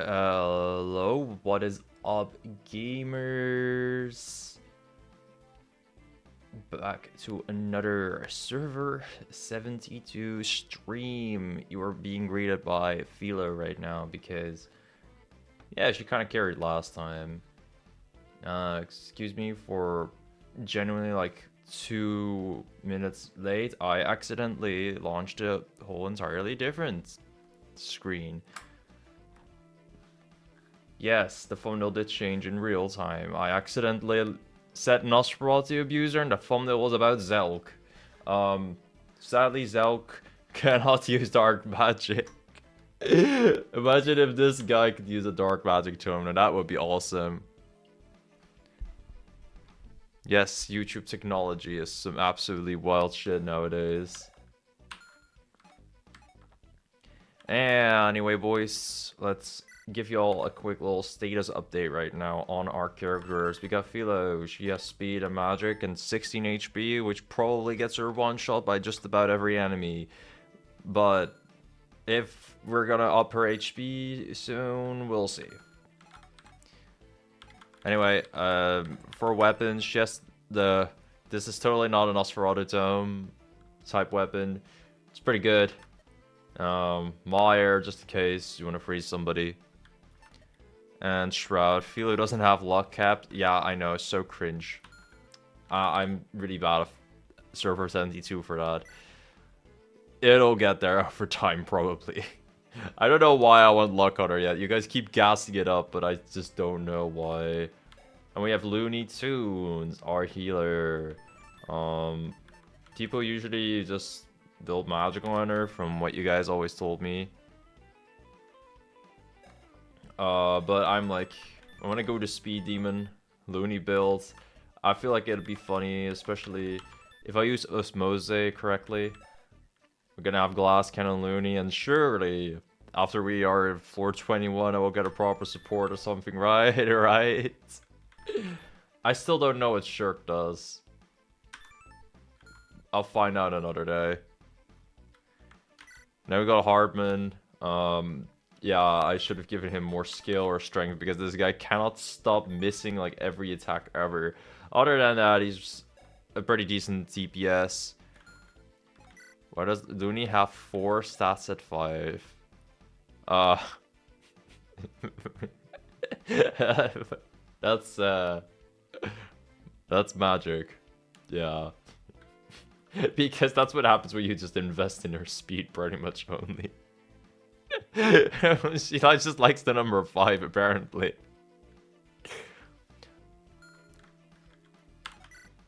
Hello, what is up, gamers? Back to another server 72 stream. You are being greeted by Philo right now because, yeah, she kind of carried last time. Excuse me for genuinely like 2 minutes late. I accidentally launched a whole entirely different screen. Yes, the thumbnail did change in real time. I accidentally set Nosferatu abuser and the thumbnail was about Zelk. Sadly Zelk cannot use dark magic. Imagine if this guy could use a dark magic tome, and that would be awesome. Yes, YouTube technology is some absolutely wild shit nowadays. Anyway, boys, let's give y'all a quick little status update right now on our characters. We got Philo, she has speed and magic and 16 HP, which probably gets her one-shot by just about every enemy. But if we're gonna up her HP soon, we'll see. Anyway, for weapons, she has this is totally not an Nosferatu tome type weapon. It's pretty good. Mire, just in case you want to freeze somebody. And Shroud. Philo doesn't have luck cap. Yeah, I know, it's so cringe. I'm really bad at server 72 for that. It'll get there over time, probably. I don't know why I want luck on her yet. You guys keep gassing it up, but I just don't know why. And we have Looney Tunes, our healer. People usually just build magic on her, from what you guys always told me. But I'm like, I want to go to Speed Demon, Looney build. I feel like it'd be funny, especially if I use Osmose correctly. We're gonna have Glass Cannon Looney, and surely after we are at 421, I will get a proper support or something, right? Right? I still don't know what Shirk does. I'll find out another day. Now we got Hardman. Yeah, I should have given him more skill or strength because this guy cannot stop missing like every attack ever. Other than that, he's a pretty decent DPS. Why does Looney have 4 stats at 5? That's magic. Yeah. Because that's what happens when you just invest in her speed pretty much only. She just likes the number 5 apparently.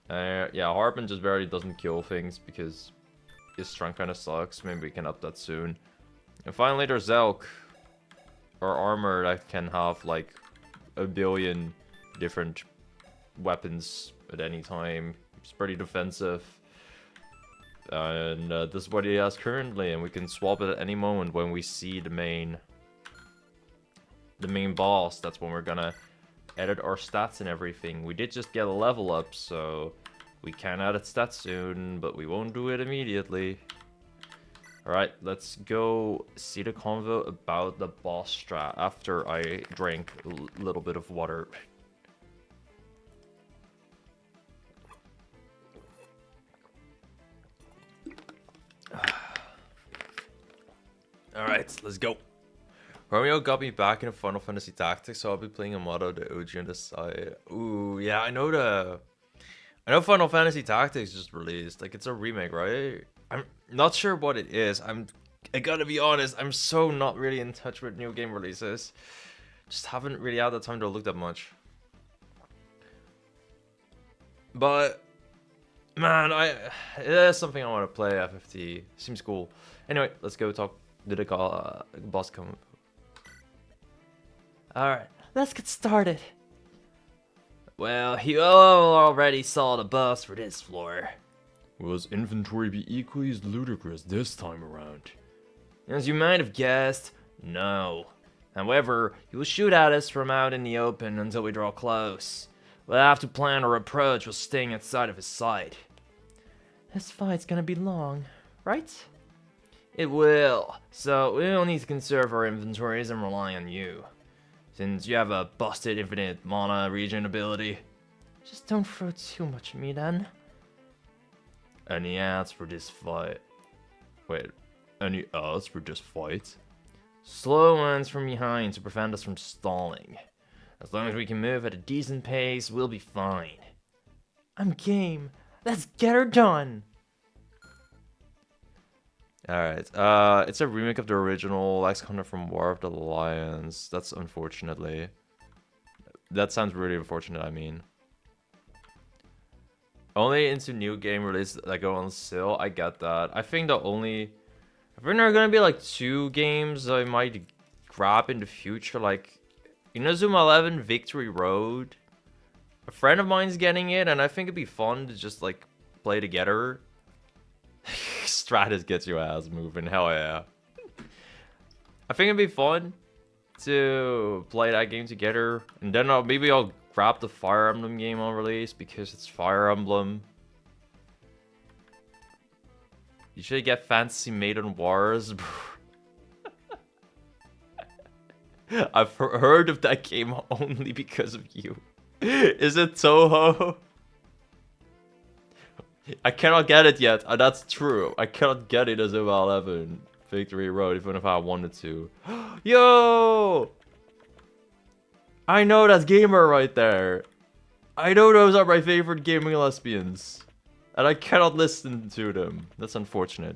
Yeah, Harbin just barely doesn't kill things because his strength kind of sucks. Maybe we can up that soon. And finally there's Zelk. Our armor that can have like a billion different weapons at any time. It's pretty defensive. And this is what he has currently, and we can swap it at any moment when we see the main boss. That's when we're gonna edit our stats and everything. We did just get a level up, so we can edit stats soon, but we won't do it immediately. Alright, let's go see the convo about the boss strat after I drank a little bit of water. Alright, let's go. Romeo got me back into Final Fantasy Tactics, so I'll be playing a mod of the OG on the side. Ooh, yeah, I know Final Fantasy Tactics just released. Like, it's a remake, right? I'm not sure what it is. I gotta be honest, I'm so not really in touch with new game releases. Just haven't really had the time to look that much. But man, it is something I want to play. FFT seems cool. Anyway, let's go talk to the boss come. Alright, let's get started. Well, you all already saw the boss for this floor. Will his inventory be equally as ludicrous this time around? As you might have guessed, no. However, he will shoot at us from out in the open until we draw close. We'll have to plan our approach while staying outside of his sight. This fight's gonna be long, right? It will, so we'll need to conserve our inventories and rely on you. since you have a busted infinite mana regen ability. Just don't throw too much at me then. Any ads for this fight? Wait, any ads for this fight? Slow ones from behind to prevent us from stalling. As long as we can move at a decent pace, we'll be fine. I'm game. Let's get her done. Alright, it's a remake of the original Lex Hunter from War of the Lions. That's unfortunately. That sounds really unfortunate, I mean. Only into new game release that go on sale, I get that. I think there are gonna be like 2 games I might grab in the future, like SigmaRaven Victory Road. A friend of mine's getting it, and I think it'd be fun to just like play together. Stratus gets your ass moving, hell yeah. I think it'd be fun to play that game together, and then maybe I'll grab the Fire Emblem game on release because it's Fire Emblem. You should get Fantasy Maiden Wars. I've heard of that game only because of you. Is it Toho? I cannot get it yet. That's true. I cannot get it as SigmaRaven Victory Road, even if I wanted to. Yo! I know that's gamer right there. I know those are my favorite gaming lesbians. And I cannot listen to them. That's unfortunate.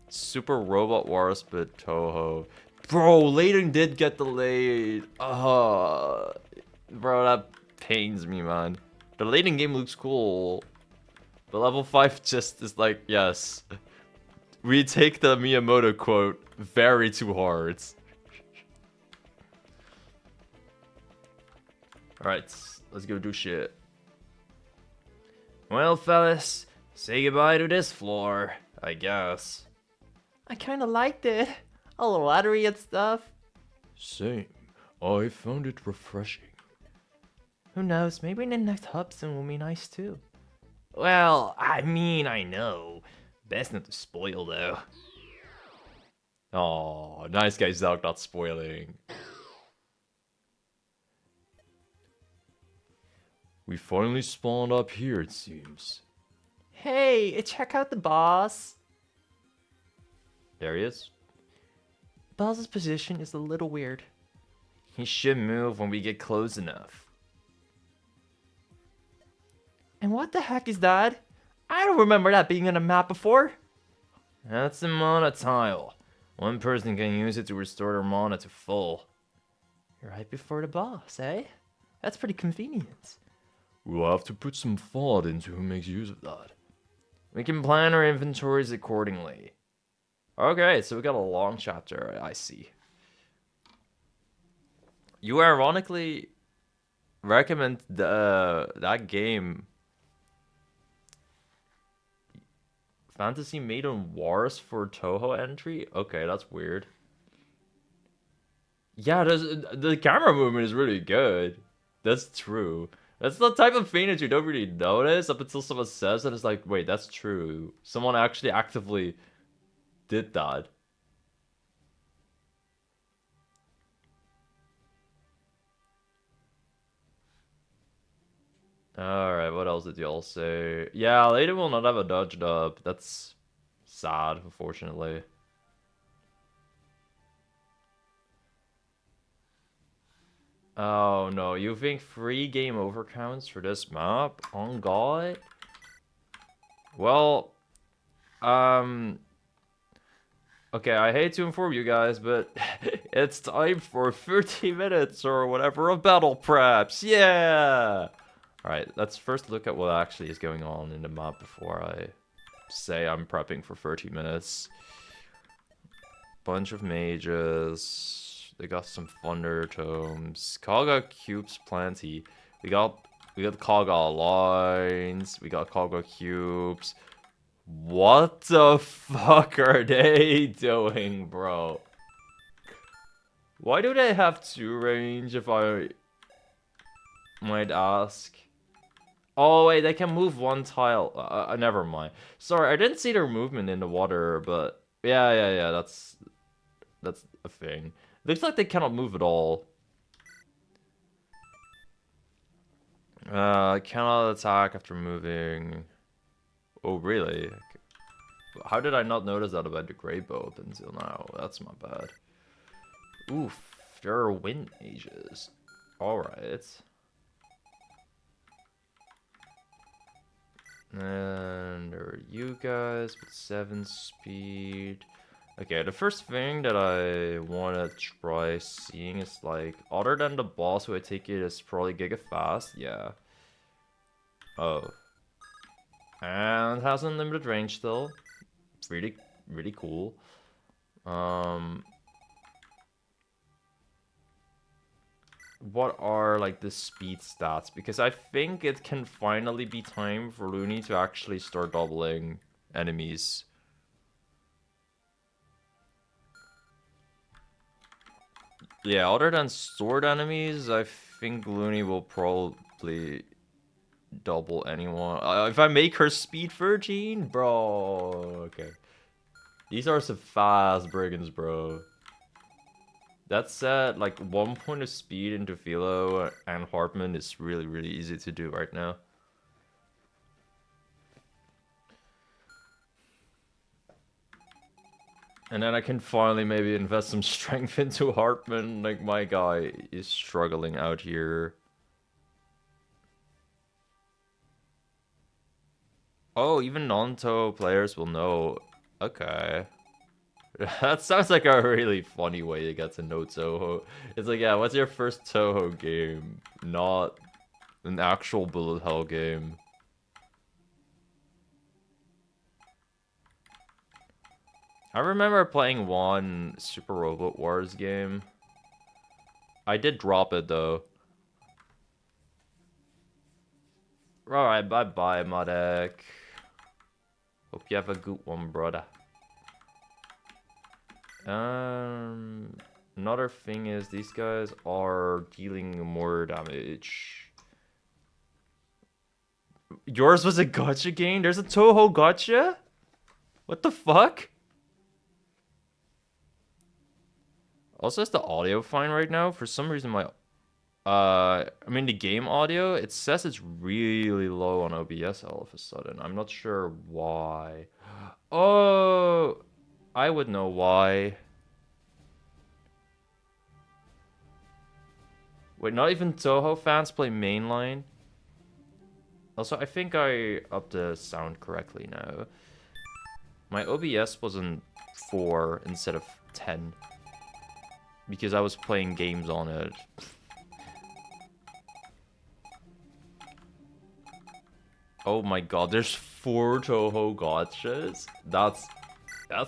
Super Robot Wars, but Toho. Bro, Layton did get delayed. Bro, that pains me, man. The Layton game looks cool. But level 5 just is like, yes. We take the Miyamoto quote very too hard. Alright, let's go do shit. Well, fellas, say goodbye to this floor, I guess. I kinda liked it. All the lottery and stuff. Same. I found it refreshing. Who knows, maybe the next hub soon will be nice too. Well, I mean, I know. Best not to spoil, though. Oh, nice guy Zelk not spoiling. We finally spawned up here, it seems. Hey, check out the boss. There he is. Boss's position is a little weird. He should move when we get close enough. And what the heck is that? I don't remember that being on a map before. That's a mana tile. One person can use it to restore their mana to full. Right before the boss, eh? That's pretty convenient. We'll have to put some thought into who makes use of that. We can plan our inventories accordingly. Okay, so we got a long chapter, I see. You ironically recommend that game, Fantasy Maiden Wars, for Toho entry? Okay, that's weird. Yeah, the camera movement is really good. That's true. That's the type of thing that you don't really notice up until someone says it. It's like, wait, that's true. Someone actually actively did that. Alright, what else did y'all say? Yeah, later will not have a dodge dub. That's sad, unfortunately. Oh no, you think 3 game over counts for this map? On God? Well, okay, I hate to inform you guys, but it's time for 30 minutes or whatever of battle preps. Yeah! Alright, let's first look at what actually is going on in the map before I say I'm prepping for 30 minutes. Bunch of mages. They got some thunder tomes. Kaga cubes plenty. We got Kaga lines. We got Kaga cubes. What the fuck are they doing, bro? Why do they have 2 range, if I might ask? Oh wait, they can move 1 tile. Never mind. Sorry, I didn't see their movement in the water, but yeah, that's a thing. Looks like they cannot move at all. Cannot attack after moving. Oh, really? Okay. How did I not notice that about the Grey Bow up until now? That's my bad. Oof, there are wind mages. Alright. And there are you guys with 7 speed. Okay, the first thing that I want to try seeing is like, other than the boss, who I take it is probably Giga Fast. Yeah. Oh. And has unlimited range still. Really, really cool. What are like the speed stats? Because I think it can finally be time for Looney to actually start doubling enemies. Yeah, other than sword enemies, I think Looney will probably double anyone. If I make her speed 13, bro. Okay. These are some fast brigands, bro. That said, like 1 point of speed into Philo and Hartman is really, really easy to do right now. And then I can finally maybe invest some strength into Hartman. Like, my guy is struggling out here. Oh, even non-Toho players will know. Okay. That sounds like a really funny way to get to know Toho. It's like, yeah, what's your first Toho game? Not an actual bullet hell game. I remember playing one Super Robot Wars game. I did drop it though. Alright, bye-bye, Modek. Hope you have a good one, brother. Another thing is these guys are dealing more damage. Yours was a gacha game? There's a Toho gacha? What the fuck? Also, is the audio fine right now? For some reason, my... I mean, the game audio, it says it's really low on OBS all of a sudden. I'm not sure why. Oh, I would know why. Wait, not even Toho fans play mainline? Also, I think I upped the sound correctly now. My OBS was on 4 instead of 10. Because I was playing games on it. Oh my god, there's 4 Toho gotchas? That's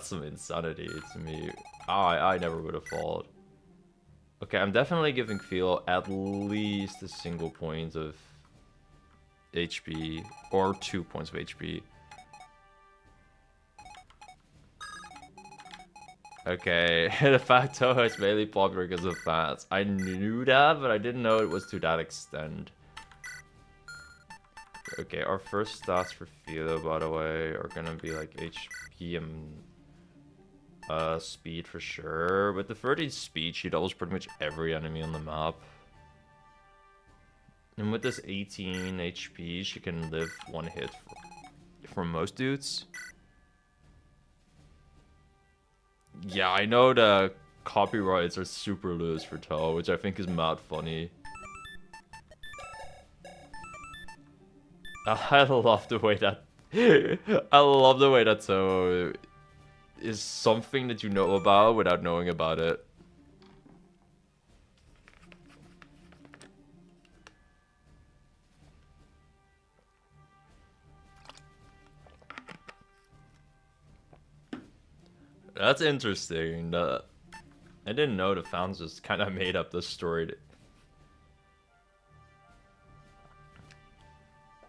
some insanity to me. I never would have thought. Okay, I'm definitely giving Phil at least a single point of HP. Or 2 points of HP. Okay, the fact Toho is mainly popular because of fans. I knew that, but I didn't know it was to that extent. Okay, our first stats for Philo, by the way, are gonna be like HP and speed for sure. With the 30 speed, she doubles pretty much every enemy on the map. And with this 18 HP, she can live 1 hit for most dudes. Yeah, I know the copyrights are super loose for Toho, which I think is mad funny. I love the way that I love the way that Toho is something that you know about without knowing about it. That's interesting. I didn't know the fans just kind of made up the story.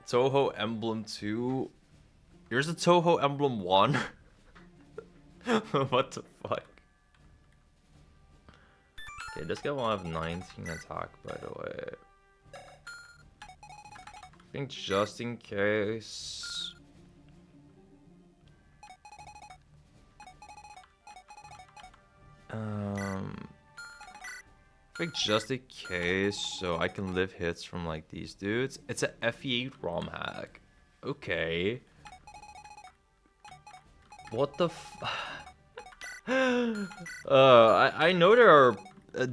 Toho Emblem 2. Here's a Toho Emblem 1. What the fuck? Okay, this guy will have 19 attack, by the way. I think just in case... I think just in case, so I can live hits from like these dudes. It's a FE8 ROM hack. Okay. What the I know there are a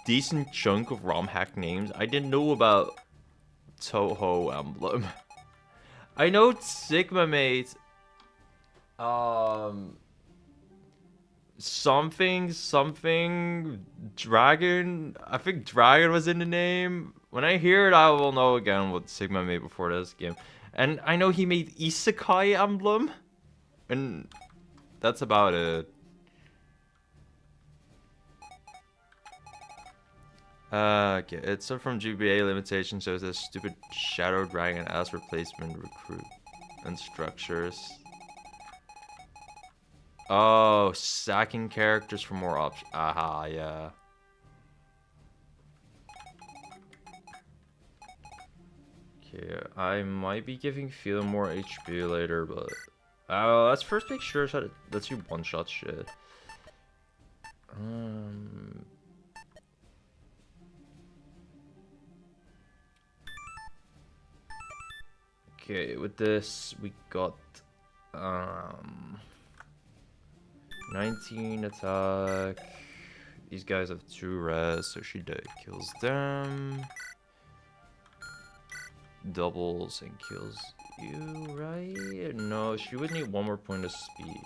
decent chunk of ROM hack names. I didn't know about Toho Emblem. I know SigmaMate. Something Dragon. I think Dragon was in the name. When I hear it, I will know again what Sigma made before this game. And I know he made Isekai Emblem. And that's about it. Okay, it's from GBA limitation shows this stupid Shadow Dragon as replacement recruitment structures. Oh, sacking characters for more options. Aha, yeah. Okay, I might be giving Phil more HP later, but let's first make sure that it lets you one-shot shit. Okay, with this we got 19 attack. These guys have 2 res, so she kills them. Doubles and kills you, right? No, she would need 1 more point of speed.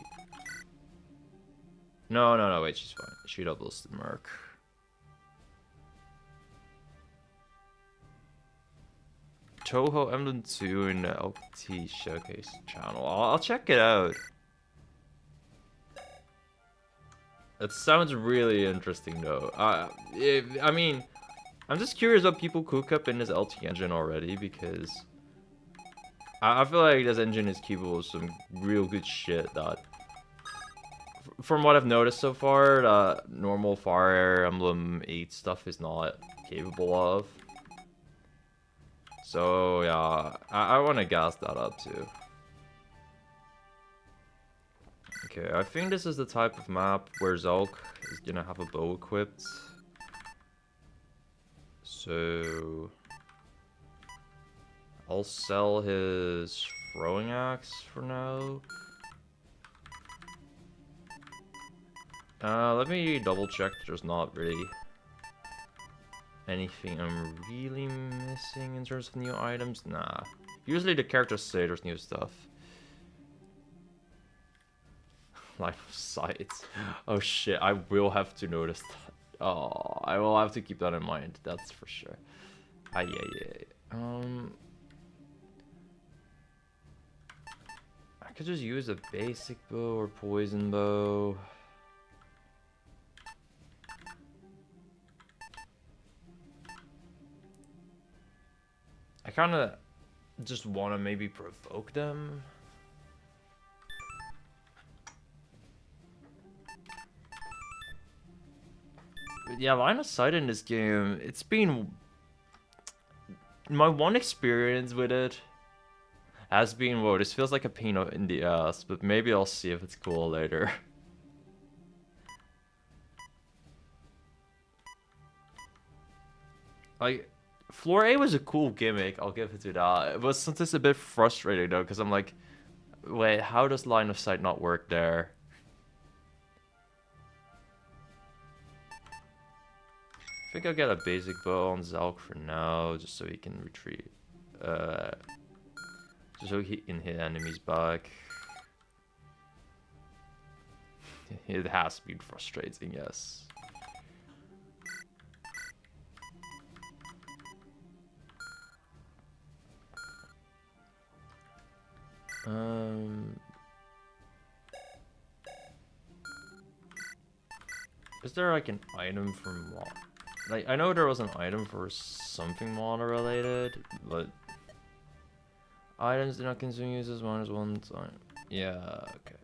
No, wait, she's fine. She doubles the mark. Toho Emblem 2 in the LT Showcase channel. I'll check it out. It sounds really interesting, though. I mean, I'm just curious what people cook up in this LT engine already, because I feel like this engine is capable of some real good shit that, from what I've noticed so far, that normal Fire Emblem 8 stuff is not capable of. So, yeah, I want to gas that up, too. Okay, I think this is the type of map where Zulk is gonna have a bow equipped. So I'll sell his throwing axe for now. Let me double check there's not really anything I'm really missing in terms of new items. Nah. Usually the characters say there's new stuff. Line of sight. Oh shit, I will have to notice that. Oh, I will have to keep that in mind, that's for sure. Yeah. I could just use a basic bow or poison bow. I kinda just wanna maybe provoke them. But yeah, line of sight in this game, it's been... My one experience with it has been, whoa, this feels like a pain in the ass, but maybe I'll see if it's cool later. Like, Floor A was a cool gimmick, I'll give it to that. It was sometimes a bit frustrating though, because I'm like, wait, how does line of sight not work there? I think I'll get a basic bow on Zulk for now, just so he can retreat. Just so he can hit enemies back. It has been frustrating, yes. Is there like an item for mod? Like, I know there was an item for something mana related, but items do not consume uses -1 time. Yeah, okay.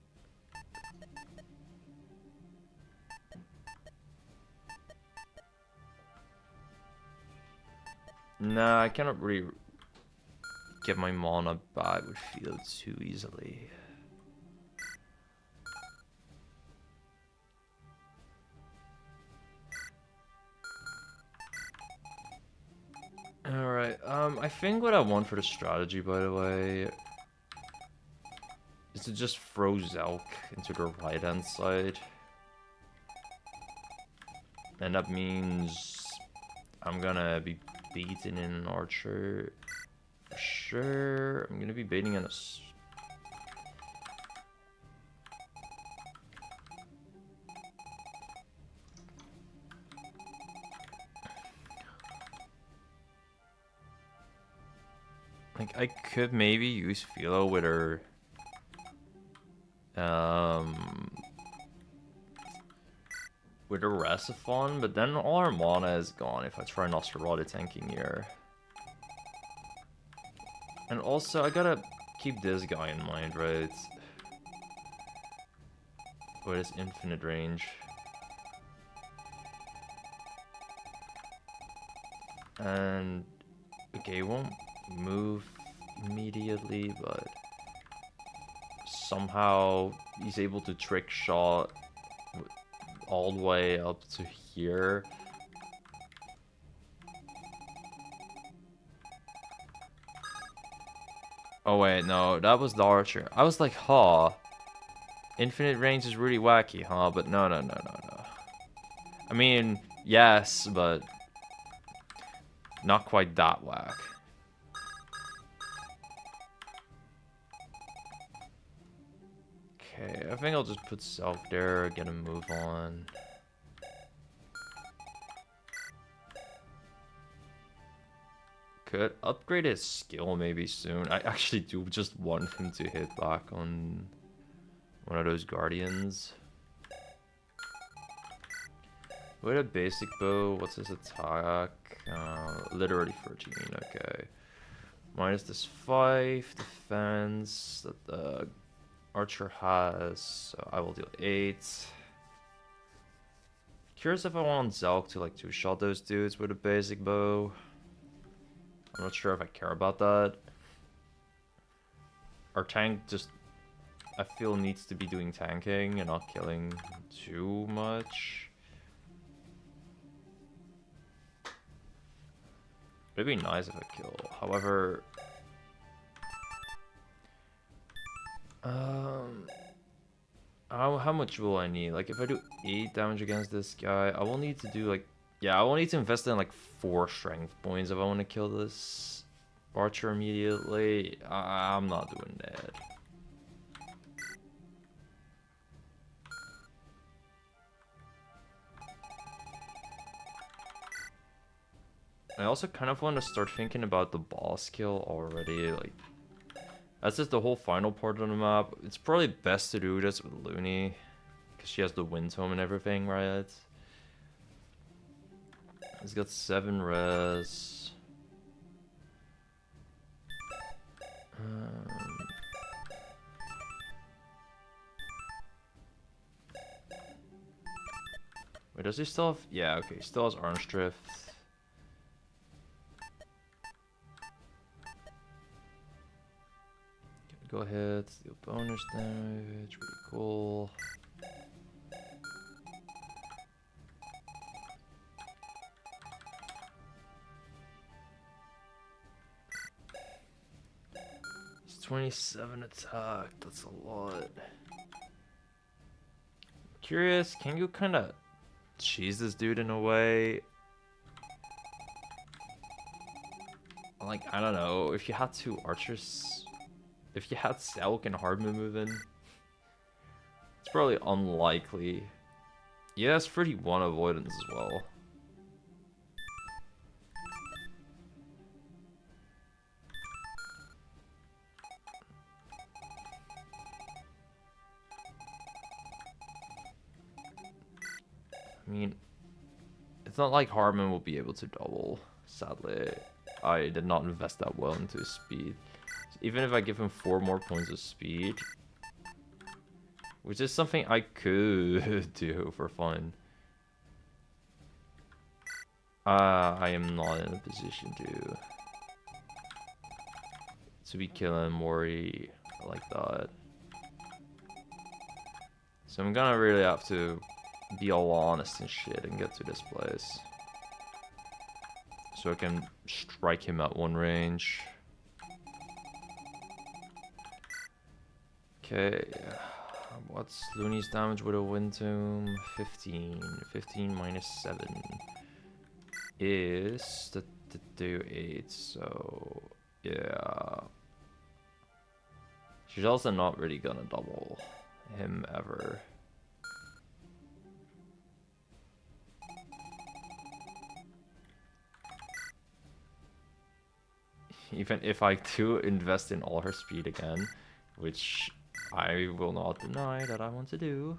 Nah, I cannot really get my mana back with field too easily. I think what I want for the strategy, by the way, is to just throw Zelk into the right-hand side. And that means I'm gonna be baiting in an archer. For sure. I'm gonna be baiting in a... Like, I could maybe use Philo with her... with a Reciphon, but then all our mana is gone if I try Nosferatu tanking here. And also, I gotta keep this guy in mind, right? With his infinite range. And... okay, he won't move immediately, but... somehow he's able to trick shot all the way up to here. Oh wait, no, that was the archer. I was like, huh. Infinite range is really wacky, huh? But no. I mean, yes, but not quite that whack. Okay, I think I'll just put Self there, get a move on. Could upgrade his skill maybe soon. I actually do just want him to hit back on one of those guardians. With a basic bow, what's his attack? Literally 13, okay. Minus this 5 defense that the archer has, so I will deal 8. Curious if I want Zelk to like two-shot those dudes with a basic bow. I'm not sure if I care about that. Our tank just, I feel, needs to be doing tanking and not killing too much. It'd be nice if I kill. However, how much will I need? Like, if I do 8 damage against this guy, I will need to do like, yeah, I will need to invest in like 4 strength points if I want to kill this archer immediately. I'm not doing that. I also kind of want to start thinking about the boss kill already. Like, that's just the whole final part of the map. It's probably best to do this with Looney, because she has the wind tome and everything, right? He's got 7 res. Wait, does he still have... yeah, okay, he still has Orange Drift. Go ahead, steal bonus damage, pretty cool. It's 27 attack, that's a lot. Curious, can you kind of cheese this dude in a way? Like, I don't know, if you had 2 archers... if you had Selk and Hardman moving, it's probably unlikely. Yeah, it's 31 avoidance as well. I mean, it's not like Hardman will be able to double, sadly. I did not invest that well into his speed. Even if I give him 4 more points of speed, which is something I could do for fun, I am not in a position to be killing Mori like that. So I'm gonna really have to be all honest and shit and get to this place. So I can strike him at one range. Okay. What's Looney's damage with a Wind Tomb? 15. 15 minus 7 is to do 8. So, yeah. She's also not really gonna double him ever. Even if I do invest in all her speed again, which I will not deny that I want to do.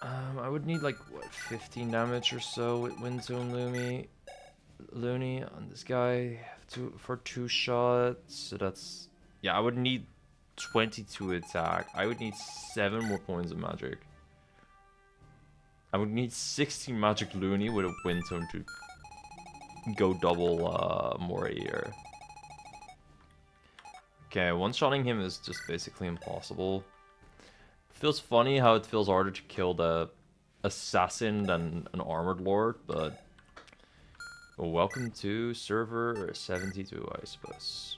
I would need like, what, 15 damage or so with Windzone Looney on this guy for 2 shots. So that's, yeah, I would need 22 attack. I would need 7 more points of magic. I would need 16 magic Looney with a Windzone to go double more here. Okay, one-shotting him is just basically impossible. Feels funny how it feels harder to kill the assassin than an armored lord, but welcome to server 72, I suppose.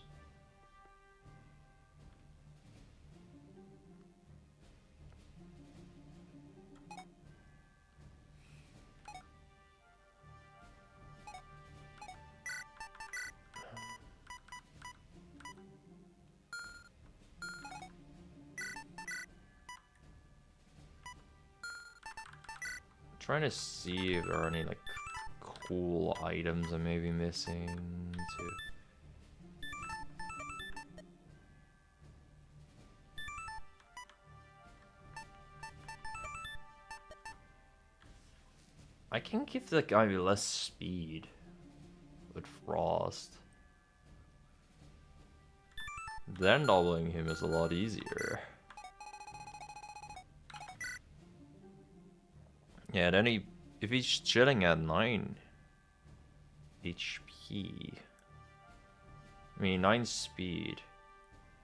Trying to see if there are any like cool items I may be missing too. I can give the guy less speed with Frost. Then doubling him is a lot easier. Yeah, then if he's chilling at 9 HP, I mean 9 speed,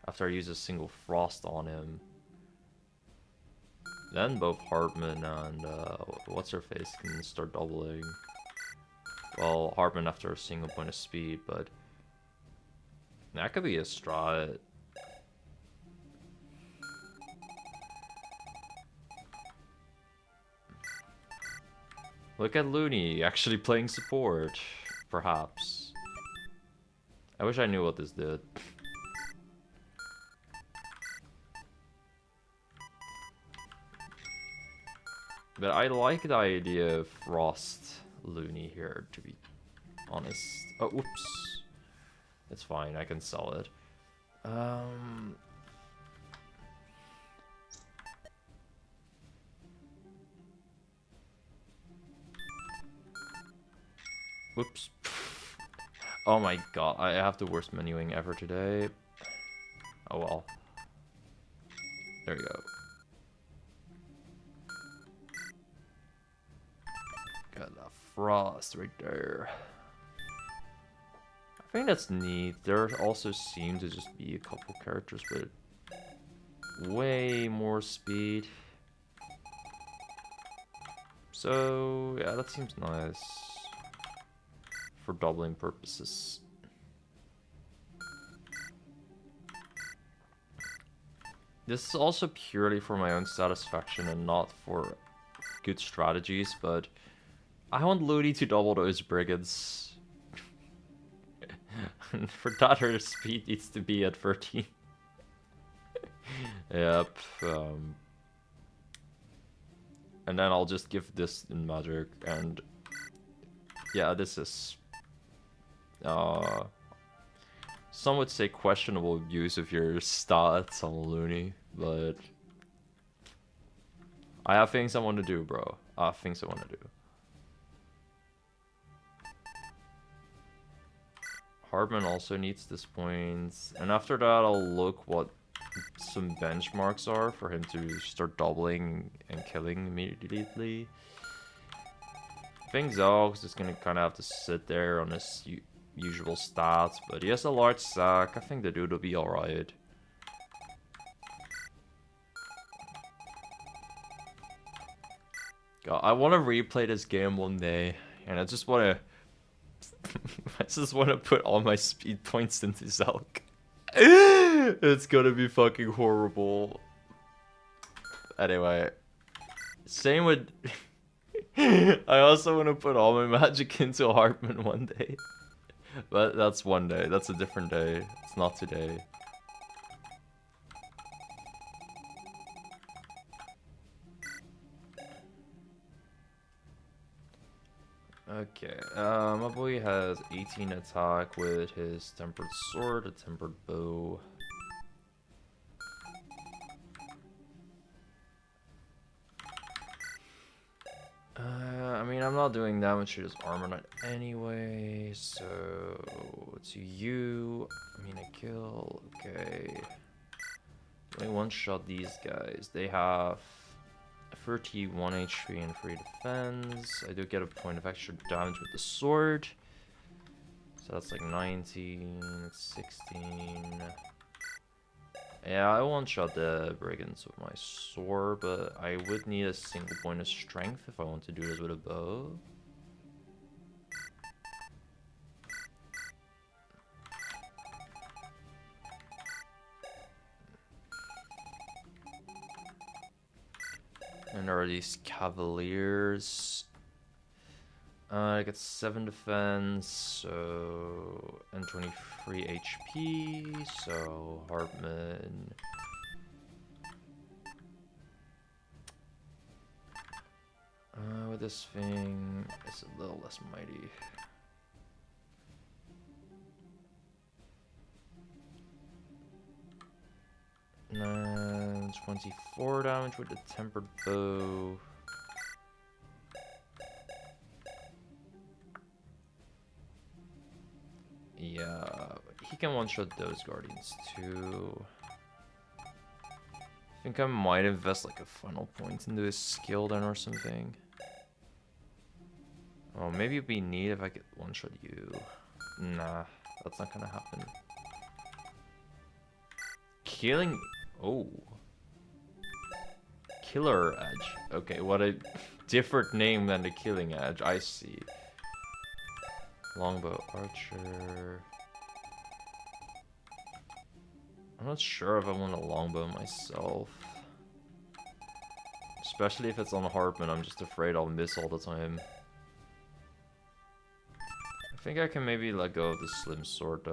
after I use a single Frost on him, then both Hartman and what's-her-face can start doubling. Well, Hartman after a single point of speed, but that could be a strat. Look at Looney actually playing support, perhaps. I wish I knew what this did. But I like the idea of Frost Looney here, to be honest. Oh, oops. It's fine, I can sell it. Whoops. Oh my god, I have the worst menuing ever today. Oh well. There we go. Got that Frost right there. I think that's neat. There also seem to just be a couple characters with way more speed. So, yeah, that seems nice. For doubling purposes. This is also purely for my own satisfaction and not for good strategies, but I want Looney to double those brigands. And for that, her speed needs to be at 13. Yep. And then I'll just give this in magic, and yeah, this is some would say questionable use of your stats on Looney, but I have things I want to do, bro. I have things I want to do. Hartman also needs this points, and after that I'll look what some benchmarks are for him to start doubling and killing immediately. I think Zog's is gonna kind of have to sit there on his usual stats, but he has a large sack. I think the dude will be alright. God, I want to replay this game one day, and I just want to. I just want to put all my speed points into Zelk. It's gonna be fucking horrible. Anyway, same with. I also want to put all my magic into Hartman one day. But that's one day. That's a different day. It's not today. Okay, my boy has 18 attack with his tempered sword, a tempered bow. I mean, I'm not doing damage to his armor knight anyway, so to you, I mean, a kill, okay. Only one-shot these guys. They have 31 HP and 3 defense. I do get a point of extra damage with the sword. So that's like 19, 16. Yeah, I one-shot the brigands with my sword, but I would need a single point of strength if I want to do this with a bow. And there are these cavaliers. I get 7 defense, so and 23 HP. So Hartman. With this thing, it's a little less mighty. And 24 damage with the tempered bow. Yeah, he can one-shot those guardians too. I think I might invest like a final point into his skill then or something. Oh, maybe it'd be neat if I could one-shot you. Nah, that's not gonna happen. Killing... Oh. Killer Edge. Okay, what a different name than the Killing Edge. I see. Longbow Archer. I'm not sure if I want a longbow myself. Especially if it's on Hartman, I'm just afraid I'll miss all the time. I think I can maybe let go of the slim sword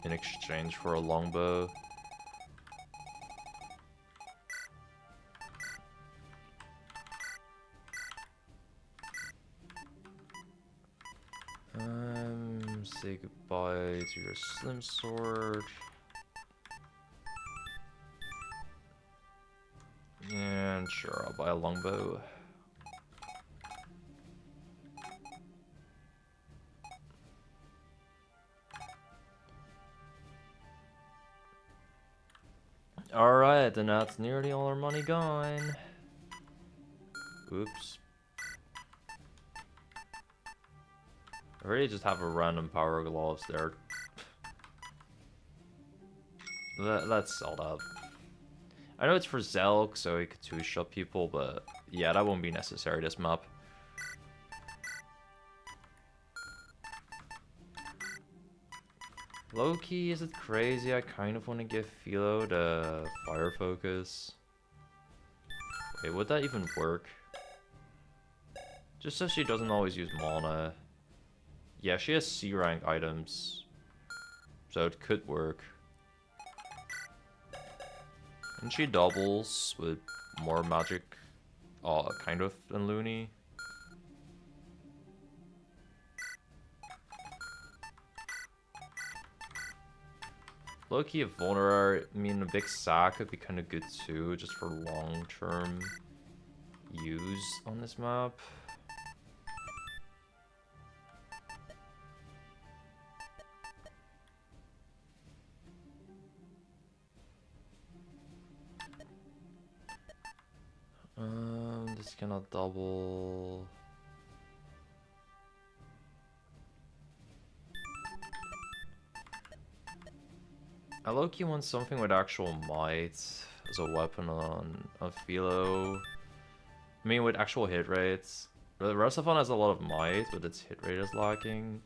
in exchange for a longbow. Say goodbye to your slim sword. And sure, I'll buy a longbow. Alright, then that's nearly all our money gone. Oops. I really just have a random power gloves there. Let's sell that. I know it's for Zelk, so he could two-shot people, but yeah, that won't be necessary this map. Low-key, is it crazy? I kind of want to give Philo the fire focus. Wait, would that even work? Just so she doesn't always use mana. Yeah, she has C rank items, so it could work. And she doubles with more magic, kind of, than Looney. Low-key, if Vulnerary, I mean, a big sack would be kind of good too, just for long-term use on this map. This cannot double. I low-key want something with actual might as a weapon on Philo. I mean, with actual hit rates. The Rusafon has a lot of might, but its hit rate is lacking.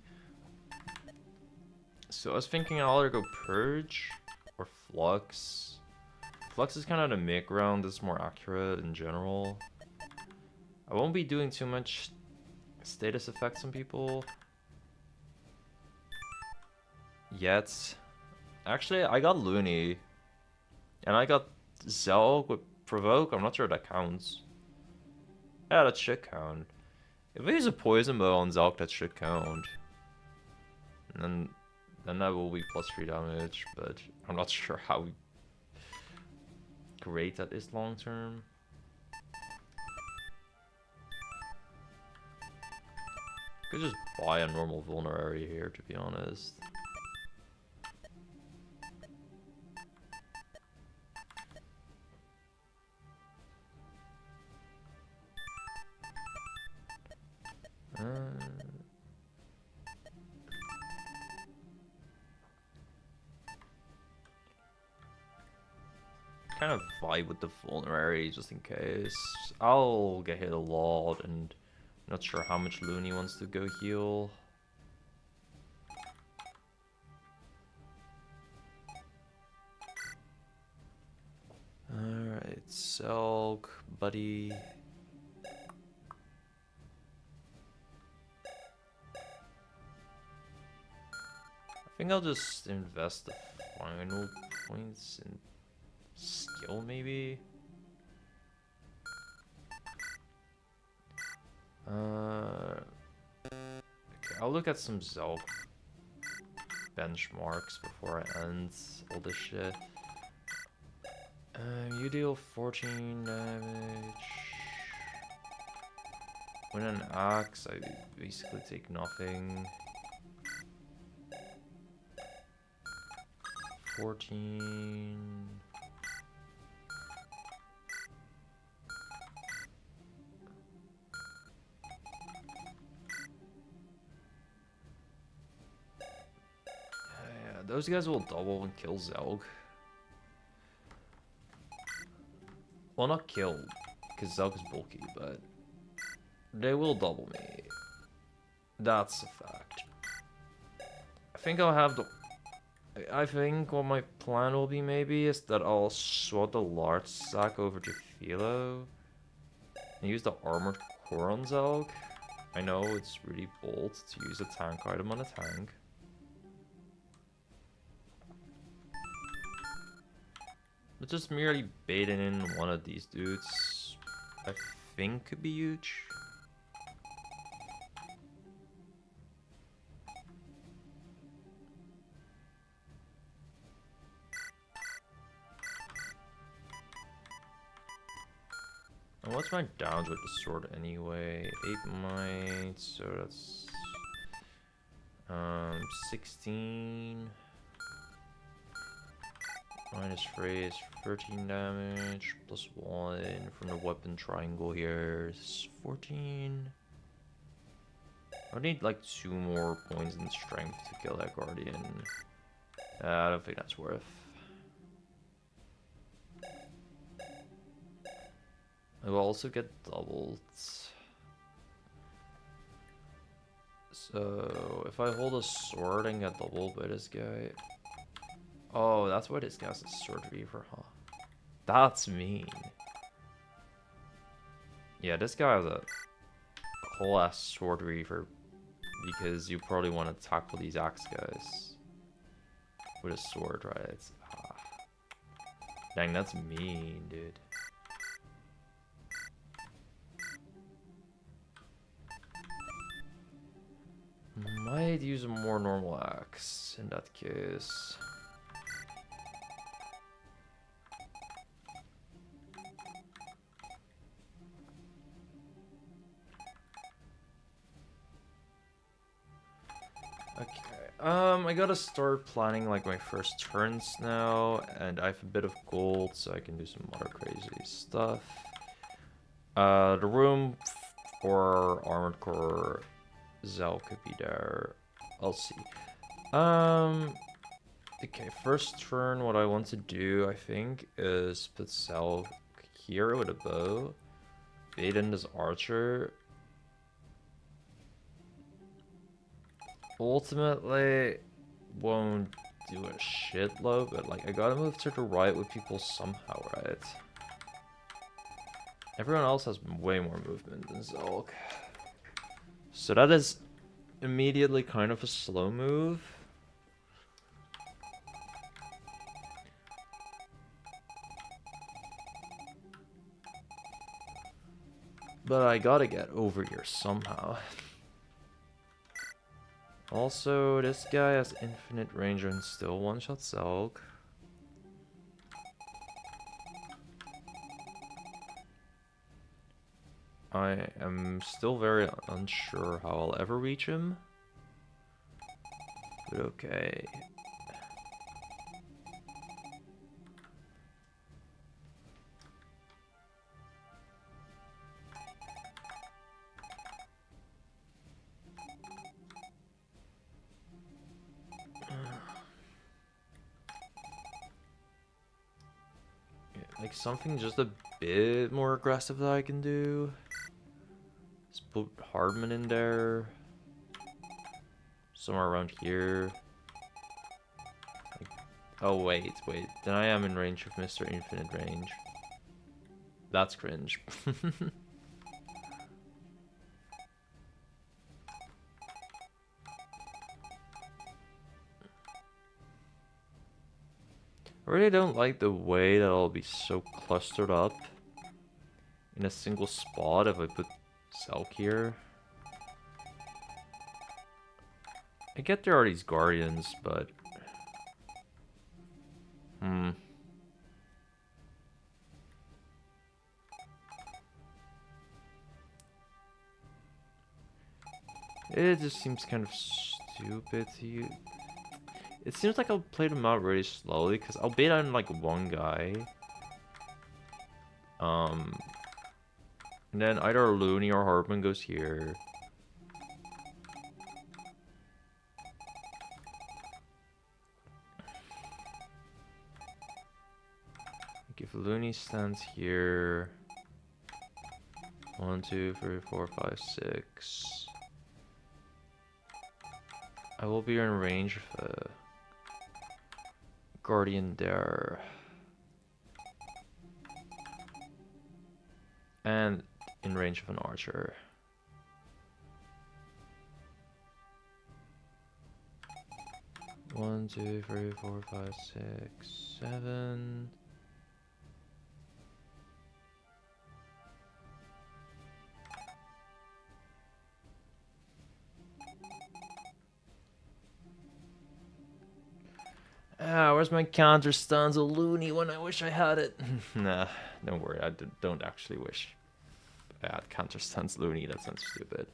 So I was thinking I'll either go Purge or Flux. Flux is kind of the mid ground that's more accurate in general. I won't be doing too much status effects on people yet. Actually, I got Looney. And I got Zelg with Provoke. I'm not sure if that counts. Yeah, that should count. If I use a Poison Bow on Zelg, that should count. And then that will be +3 damage, but I'm not sure how great that is long term. Could just buy a normal vulnerary here, to be honest. Kind of vibe with the vulnerary just in case. I'll get hit a lot and not sure how much Looney wants to go heal. Alright, Selk, buddy. I think I'll just invest the final points in skill, maybe? Okay, I'll look at some Zelk benchmarks before I end all this shit. You deal 14 damage. With an axe, I basically take nothing. 14. Yeah, those guys will double and kill Zelg. Well, not kill, because Zelg is bulky, but they will double me. That's a fact. I think I'll have the... I think what my plan will be maybe is that I'll swap the large sack over to Philo and use the armored core on Zelg. I know it's really bold to use a tank item on a tank. But just merely baiting in one of these dudes, I think could be huge. And what's my downs with the sword anyway? 8 might, so that's 16. -3 is 13 damage, +1 from the weapon triangle here is 14. I need like 2 more points in strength to kill that guardian. I don't think that's worth. I will also get doubled. So if I hold a sword and get doubled by this guy. Oh, that's why this guy's a sword reaver, huh? That's mean. Yeah, this guy has a whole ass sword reaver because you probably want to tackle these axe guys with a sword, right? Dang, that's mean, dude. Might use a more normal axe in that case. I gotta start planning like my first turns now, and I have a bit of gold, so I can do some other crazy stuff. The room for armored core Zelk could be there. I'll see. Okay, first turn, what I want to do, I think, is put Zelk here with a bow. bait in this archer. Ultimately, won't do a shitload, but like I gotta move to the right with people somehow, right? Everyone else has way more movement than Zulk. So that is immediately kind of a slow move. But I gotta get over here somehow. Also, this guy has infinite range and still one-shot Zulk. I am still very unsure how I'll ever reach him. But okay. Like something just a bit more aggressive that I can do. Let's put Hardman in there. Somewhere around here. Like, oh wait. Then I am in range of Mr. Infinite Range. That's cringe. I really don't like the way that I'll be so clustered up in a single spot if I put Selk here. I get there are these guardians, but it just seems kind of stupid to you. It seems like I'll play them out really slowly because I'll bait on like one guy. And then either Looney or Hartman goes here. Like if Looney stands here. 1, 2, 3, 4, 5, 6. I will be in range of a guardian there. And in range of an archer. One, 2, 3, 4, 5, 6, 7. Ah, where's my counter stuns a Looney when I wish I had it? Nah, don't worry, I don't actually wish I had counter stuns Looney, that sounds stupid.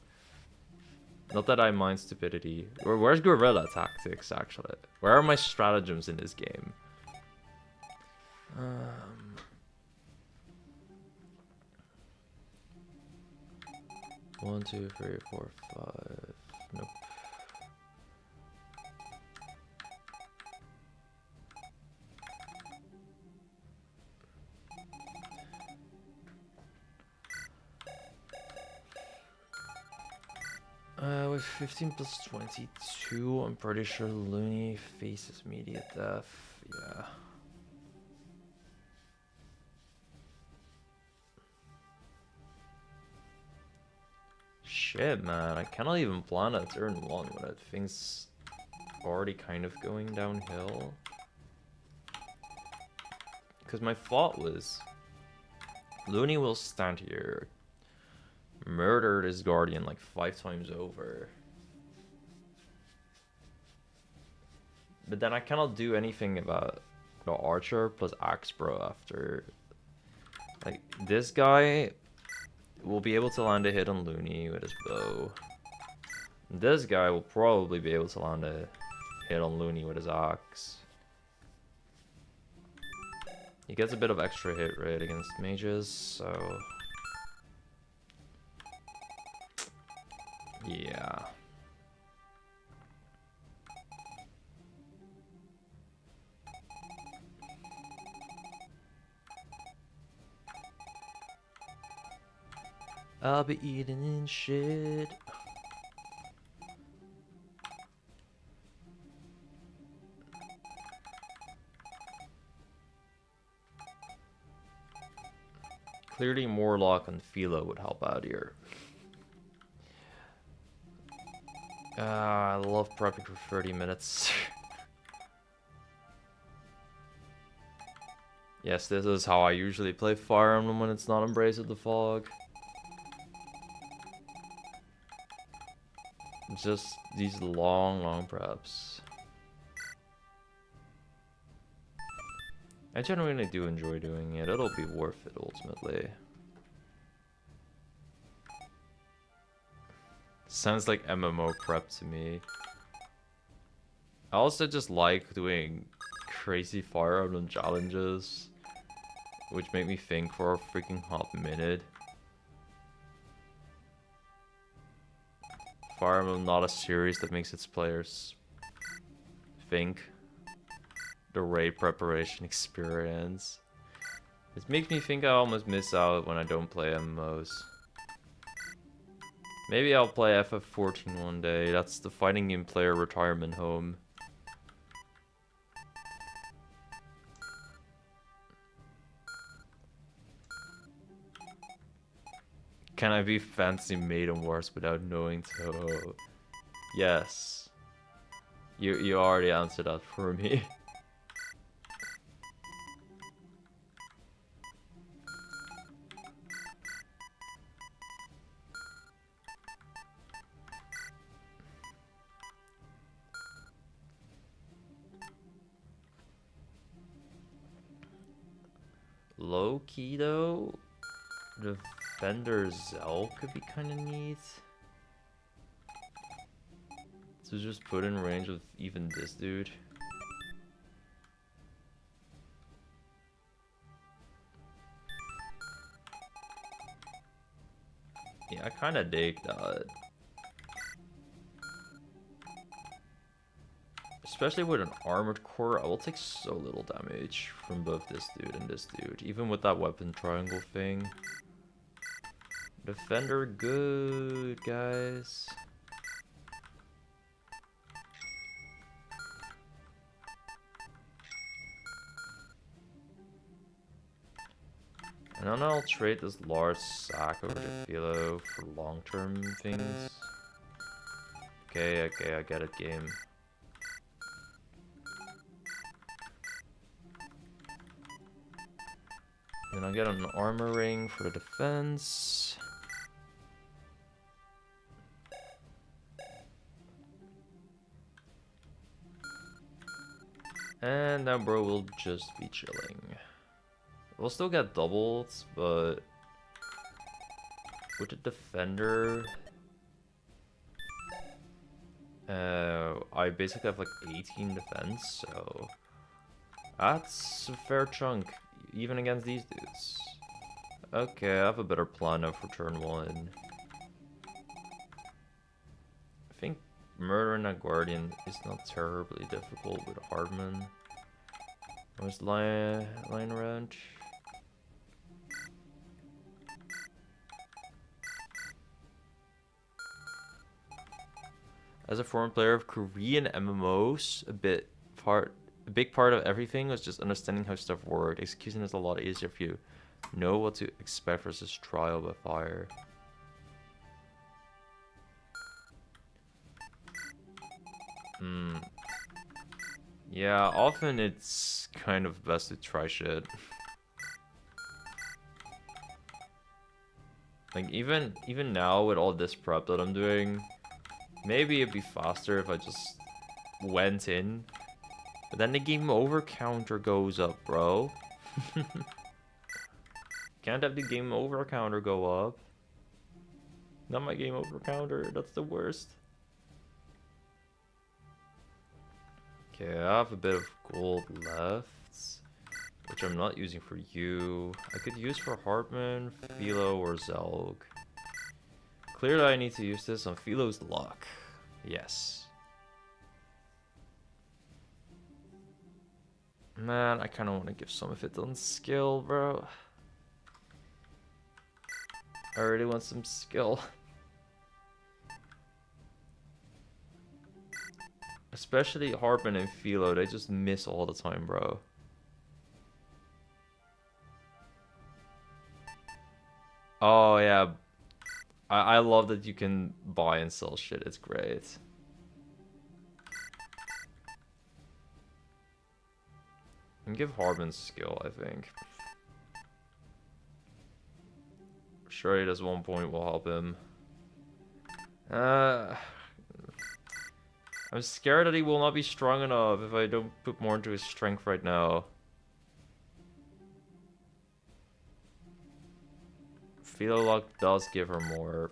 Not that I mind stupidity. Where's guerrilla tactics, actually? Where are my stratagems in this game? 1, 2, 3, 4, 5. Nope. With 15 plus 22, I'm pretty sure Looney faces immediate death. Yeah. Shit, man. I cannot even plan a turn 1 when things already kind of going downhill. Because my thought was, Looney will stand here, murder this guardian like 5 times over. But then I cannot do anything about the archer plus axe bro after. Like, this guy will be able to land a hit on Looney with his bow. This guy will probably be able to land a hit on Looney with his axe. He gets a bit of extra hit rate against mages, so yeah. I'll be eating in shit. Clearly Morlock and Philo would help out here. I love prepping for 30 minutes. Yes, this is how I usually play Fire Emblem when it's not Embrace of the Fog. Just these long preps. I genuinely do enjoy doing it. It'll be worth it ultimately. Sounds like MMO prep to me. I also just like doing crazy Fire Emblem challenges, which make me think for a freaking hot minute. Fire Emblem not a series that makes its players think. The raid preparation experience. It makes me think I almost miss out when I don't play MMOs. Maybe I'll play FF14 one day. That's the fighting game player retirement home. Can I be fancy Maiden Wars without knowing Toho? Yes. You already answered that for me. Low key though, Defender Zell could be kind of neat. So just put in range with even this dude. Yeah, I kind of dig that. Especially with an armored core, I will take so little damage from both this dude and this dude. Even with that weapon triangle thing. Defender good, guys. And then I'll trade this large sack over to Philo for long-term things. Okay, I get it, game. Then I'll get an armor ring for the defense. And now bro will just be chilling. We'll still get doubles, but with the defender, I basically have like 18 defense, so that's a fair chunk, even against these dudes. Okay, I have a better plan now for turn 1. I think murdering a guardian is not terribly difficult with Hardman. I was lying around. As a foreign player of Korean MMOs, a big part of everything was just understanding how stuff worked. Execution is a lot easier if you know what to expect versus trial by fire. Yeah, often it's kind of best to try shit. Like even now with all this prep that I'm doing, maybe it'd be faster if I just went in. But then the game over counter goes up, bro. Can't have the game over counter go up. Not my game over counter, that's the worst. Okay, I have a bit of gold left, which I'm not using for you. I could use for Hartman, Philo, or Zelg. Clearly I need to use this on Philo's luck. Yes. Man, I kind of want to give some of it on skill, bro. I really want some skill. Especially Harpin and Philo, they just miss all the time, bro. Oh yeah, I love that you can buy and sell shit, it's great. And give Harbin skill, I think. Surely this 1 point will help him. I'm scared that he will not be strong enough if I don't put more into his strength right now. Philo luck does give her more.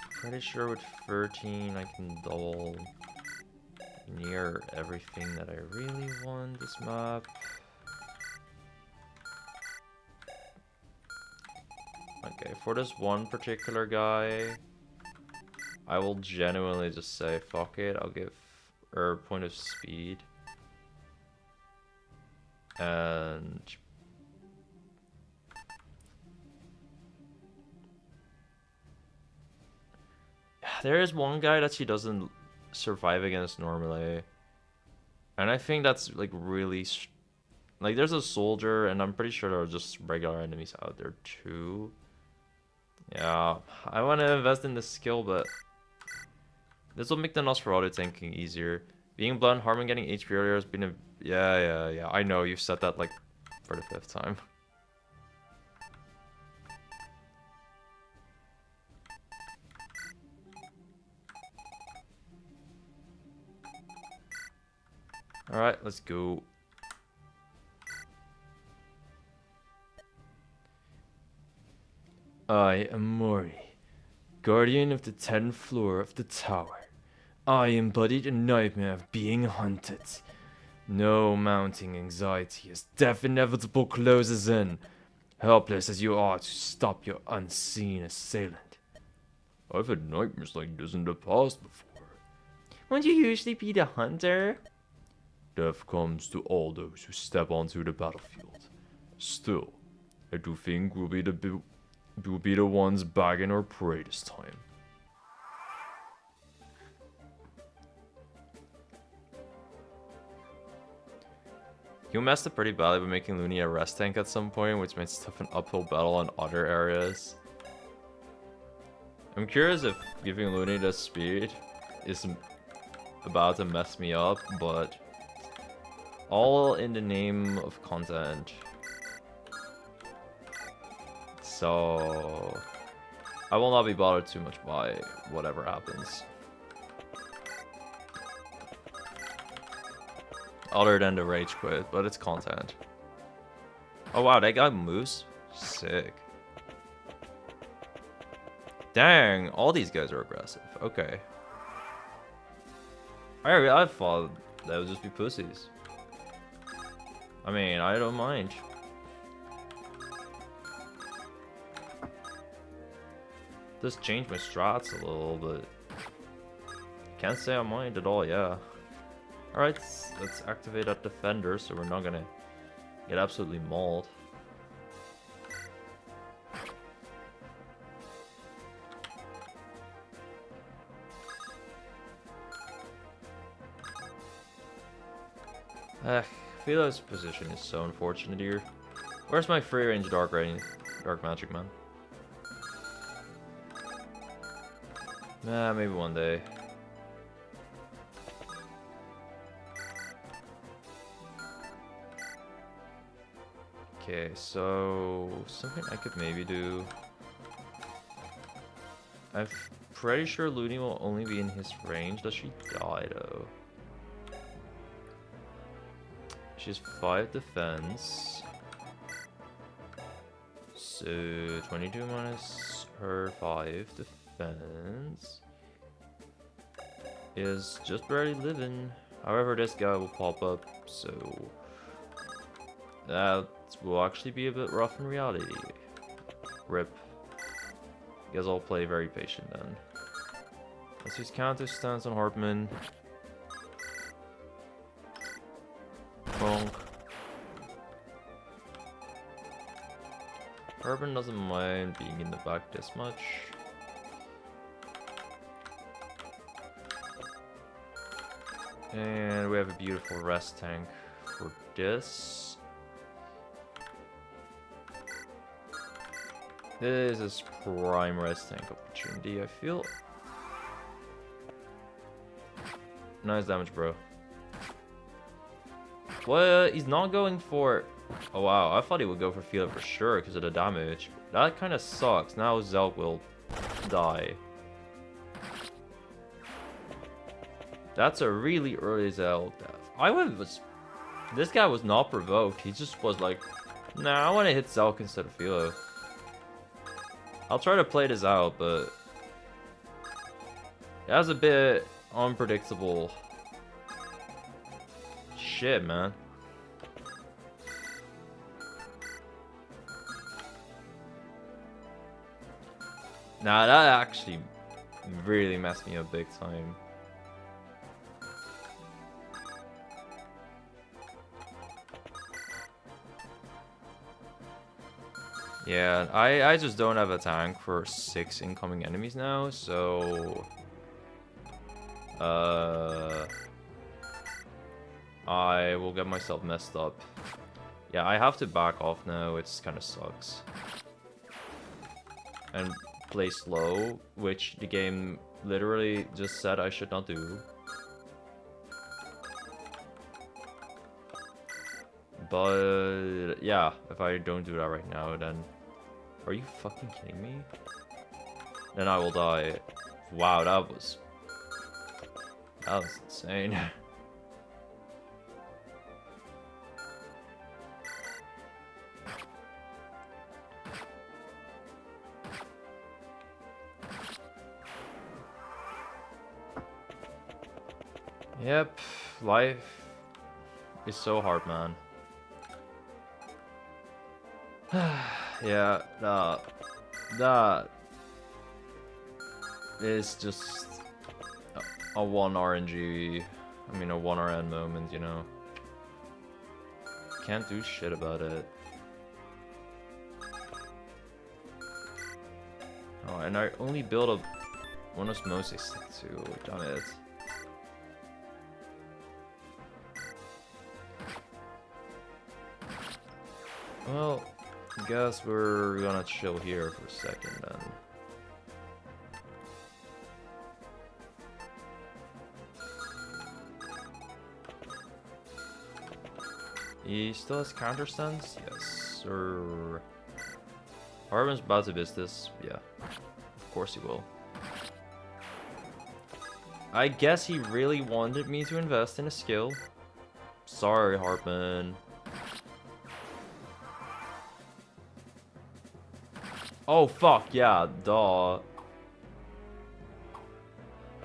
Pretty sure with 13 I can double near everything that I really want this map. Okay, for this one particular guy, I will genuinely just say fuck it. I'll give her point of speed. And there is one guy that she doesn't survive against normally, and I think that's like really like there's a soldier, and I'm pretty sure there are just regular enemies out there too. Yeah, I want to invest in this skill, but this will make the Nosferatu tanking easier. Being blunt, Harmon getting HP earlier has been a... Yeah, I know, you've said that like for the 5th time. Alright, let's go. I am Mori, guardian of the 10th floor of the tower. I embodied a nightmare of being hunted. No mounting anxiety as death inevitable closes in, helpless as you are to stop your unseen assailant. I've had nightmares like this in the past before. Won't you usually be the hunter? Death comes to all those who step onto the battlefield. Still, I do think we'll be the ones bagging our prey this time. You messed up pretty badly by making Looney a rest tank at some point, which makes tough an uphill battle in other areas. I'm curious if giving Looney this speed is about to mess me up, but all in the name of content. So I will not be bothered too much by whatever happens. Other than the rage quit, but it's content. Oh wow, that guy moves? Sick. Dang, all these guys are aggressive. Okay. I thought that would just be pussies. I mean, I don't mind. Just change my strats a little, but can't say I mind at all, yeah. Alright, let's activate that defender so we're not gonna get absolutely mauled. Philo's position is so unfortunate here. Where's my free range dark magic man? Nah, maybe one day. Okay, so something I could maybe do. I'm pretty sure Looney will only be in his range. Does she die though? She's 5 defense. So 22 minus her 5 defense is just barely living. However, this guy will pop up, so that will actually be a bit rough in reality. Rip. Guess I'll play very patient then. Let's use counter stance on Hartman. Bonk. Urban doesn't mind being in the back this much. And we have a beautiful rest tank for this. This is prime rest tank opportunity, I feel. Nice damage, bro. What? He's not going for... Oh, wow. I thought he would go for Feel for sure because of the damage. That kind of sucks. Now Zelk will die. That's a really early Zelk death. This guy was not provoked. He just was like, nah, I want to hit Zelk instead of Philo. I'll try to play this out, but... that was a bit unpredictable. Shit, man. Nah, that actually really messed me up big time. Yeah, I just don't have a tank for 6 incoming enemies now, so... I will get myself messed up. Yeah, I have to back off now, it kind of sucks. And play slow, which the game literally just said I should not do. But yeah, if I don't do that right now, then... Are you fucking kidding me? Then I will die. Wow, that was insane. Yep, life is so hard, man. Yeah, that is just a 1 RNG, I mean a 1 RN moment, you know. Can't do shit about it. Oh, and I only built a one osmosis too, damn it. Well, I guess we're gonna chill here for a second then. He still has counter stance? Yes, sir. Harmon's about to miss this. Yeah, of course he will. I guess he really wanted me to invest in a skill. Sorry, Hartman. Oh, fuck, yeah, duh.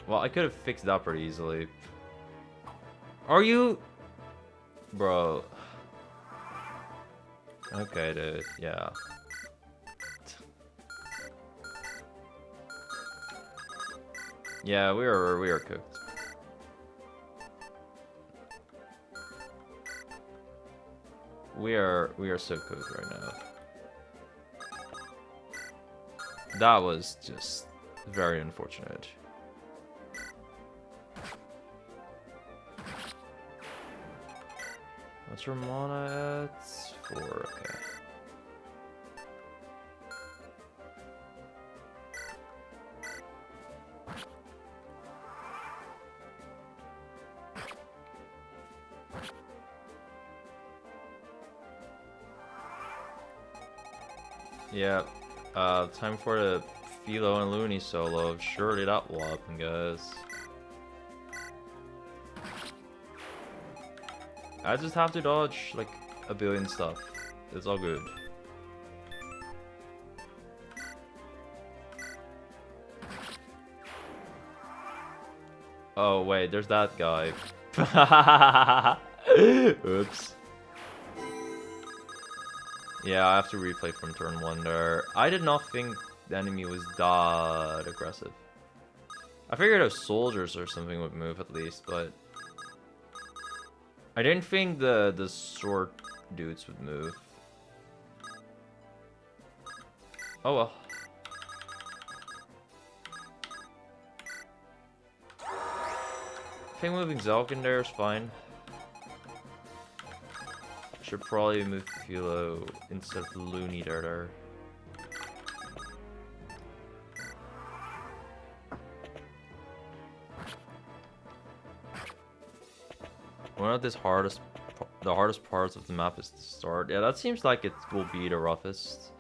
Well, I could have fixed that pretty easily. Are you... Bro. Okay, dude, yeah. Yeah, we are cooked. We are so cooked right now. That was just very unfortunate. What's your mana at? 4, okay. Yeah, time for the Philo and Looney solo. Surely that will happen, guys. I just have to dodge like a billion stuff. It's all good. Oh wait, there's that guy. Oops. Yeah, I have to replay from turn 1 there. I did not think the enemy was that aggressive. I figured those soldiers or something would move at least, but... I didn't think the sword dudes would move. Oh well. I think moving Zelk in there is fine. Should probably move Philo instead of Looney there. One of the hardest parts of the map is the start. Yeah, that seems like it will be the roughest.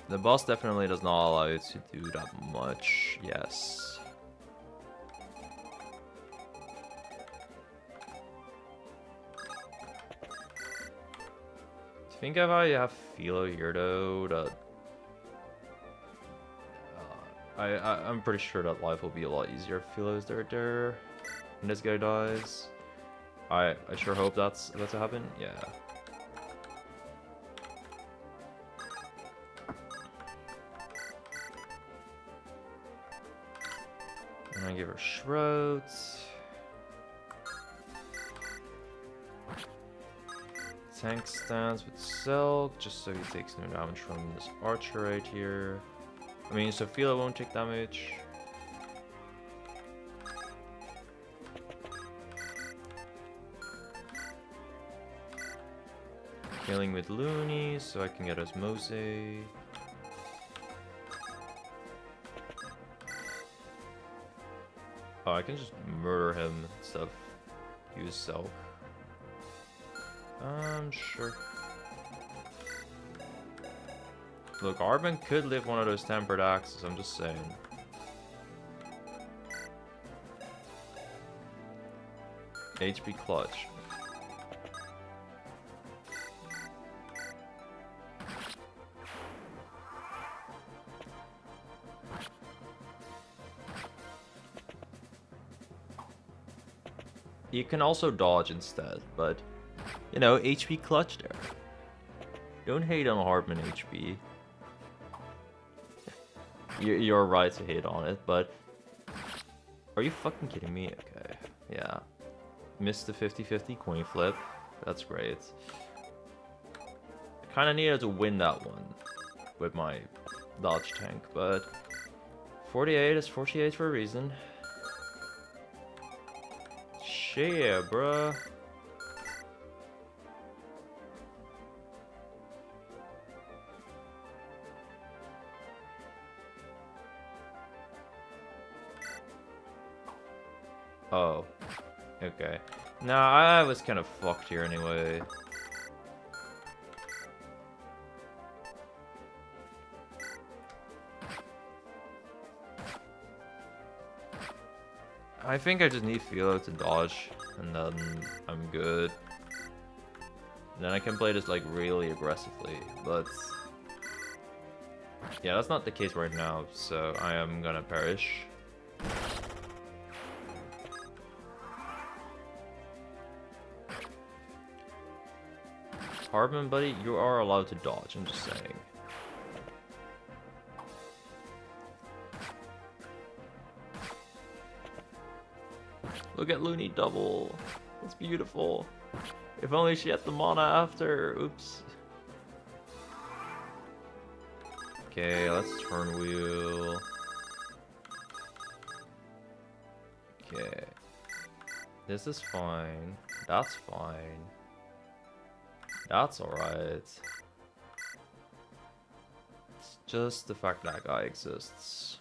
The boss definitely does not allow you to do that much, yes. I think if I have Philo here though, that I'm pretty sure that life will be a lot easier if Philo's there and this guy dies. I sure hope that's to happen. Yeah. I'm gonna give her Shrouds. Tank stands with Selk, just so he takes no damage from this archer right here. I mean, so Philo won't take damage. Killing with Looney, so I can get Osmose. Oh, I can just murder him instead of use Selk. Sure. Look, Arbin could live one of those tempered axes, I'm just saying. HP clutch. You can also dodge instead, but you know, HP clutch there. Don't hate on Hardman HP. You're right to hate on it, but are you fucking kidding me? Okay, yeah. Missed the 50-50 coin flip. That's great. I kind of needed to win that one with my dodge tank, but 48 is 48 for a reason. Shit, bruh. Oh, okay. Nah, I was kind of fucked here anyway. I think I just need Philo to dodge, and then I'm good. And then I can play this like really aggressively, but yeah, that's not the case right now, so I am gonna perish. Hardman, buddy, you are allowed to dodge, I'm just saying. Look at Looney double. It's beautiful. If only she had the mana after. Oops. Okay, let's turn wheel. Okay. This is fine. That's fine. That's alright. It's just the fact that guy exists.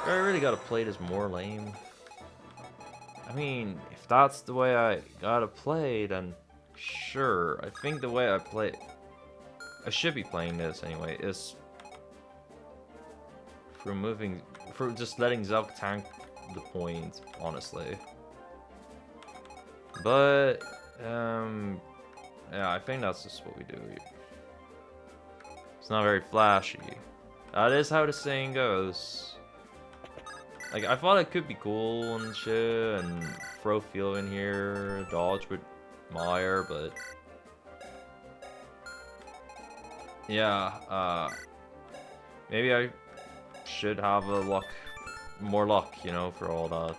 I really gotta play this more lame. I mean, if that's the way I gotta play, then sure. I think the way I play... I should be playing this anyway, is... for just letting Zelk tank the point, honestly. But, yeah, I think that's just what we do. It's not very flashy. That is how the saying goes. Like, I thought it could be cool and shit, and throw Philo in here, dodge with Meyer, but... yeah, maybe I should have a more luck, you know, for all that.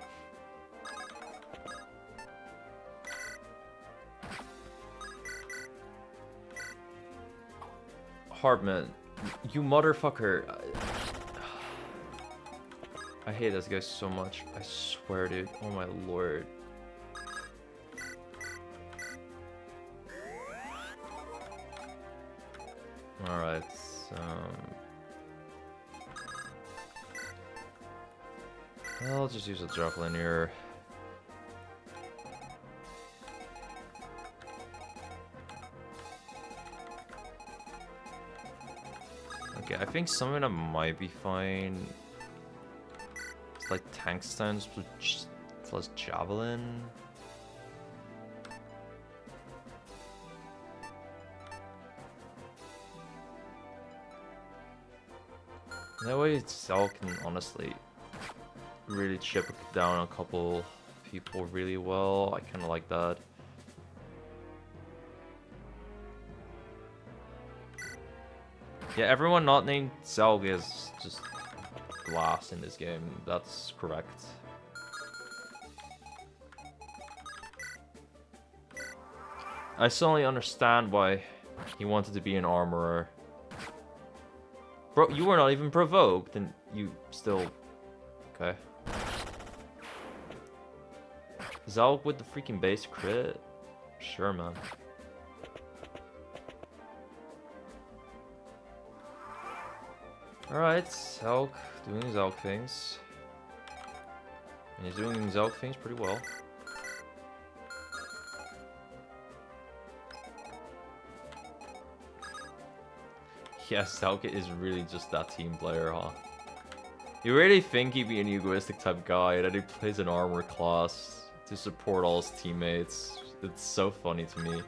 Hartman, you motherfucker. I hate this guy so much. I swear, dude. Oh my lord. Alright, I'll just use a javelin here. Okay, I think some of them might be fine. It's like tank stands plus javelin. That way Cell can honestly really chip down a couple people really well. I kind of like that. Yeah, everyone not named Zelg is just glass in this game. That's correct. I suddenly understand why he wanted to be an armorer. Bro, you were not even provoked, and you still... Okay. Zelg with the freaking base crit? Sure, man. Alright, Zelg doing Zelg things. And he's doing Zelg things pretty well. Yeah, Zelg is really just that team player, huh? You really think he'd be an egoistic type guy, and then he plays an armor class to support all his teammates. It's so funny to me.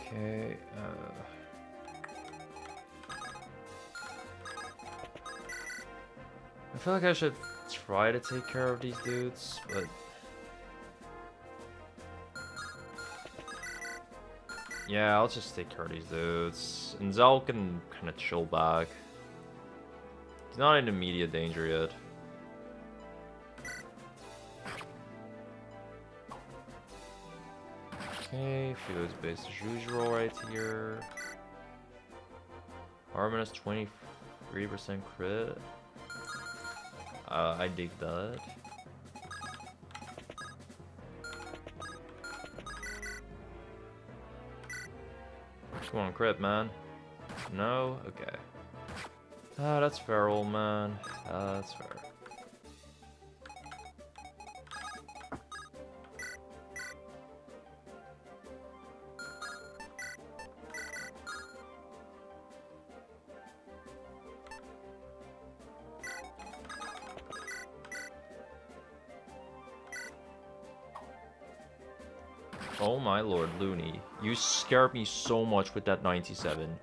Okay, I feel like I should try to take care of these dudes, but... Yeah, I'll just take care of these dudes. And Zal can kind of chill back. He's not in immediate danger yet. Okay, Felix base as usual right here. Armin has 23% crit. I dig that. Come on, crit, man. No? Okay. Ah, that's fair, old man. That's fair. Oh my lord, Looney. You scared me so much with that 97.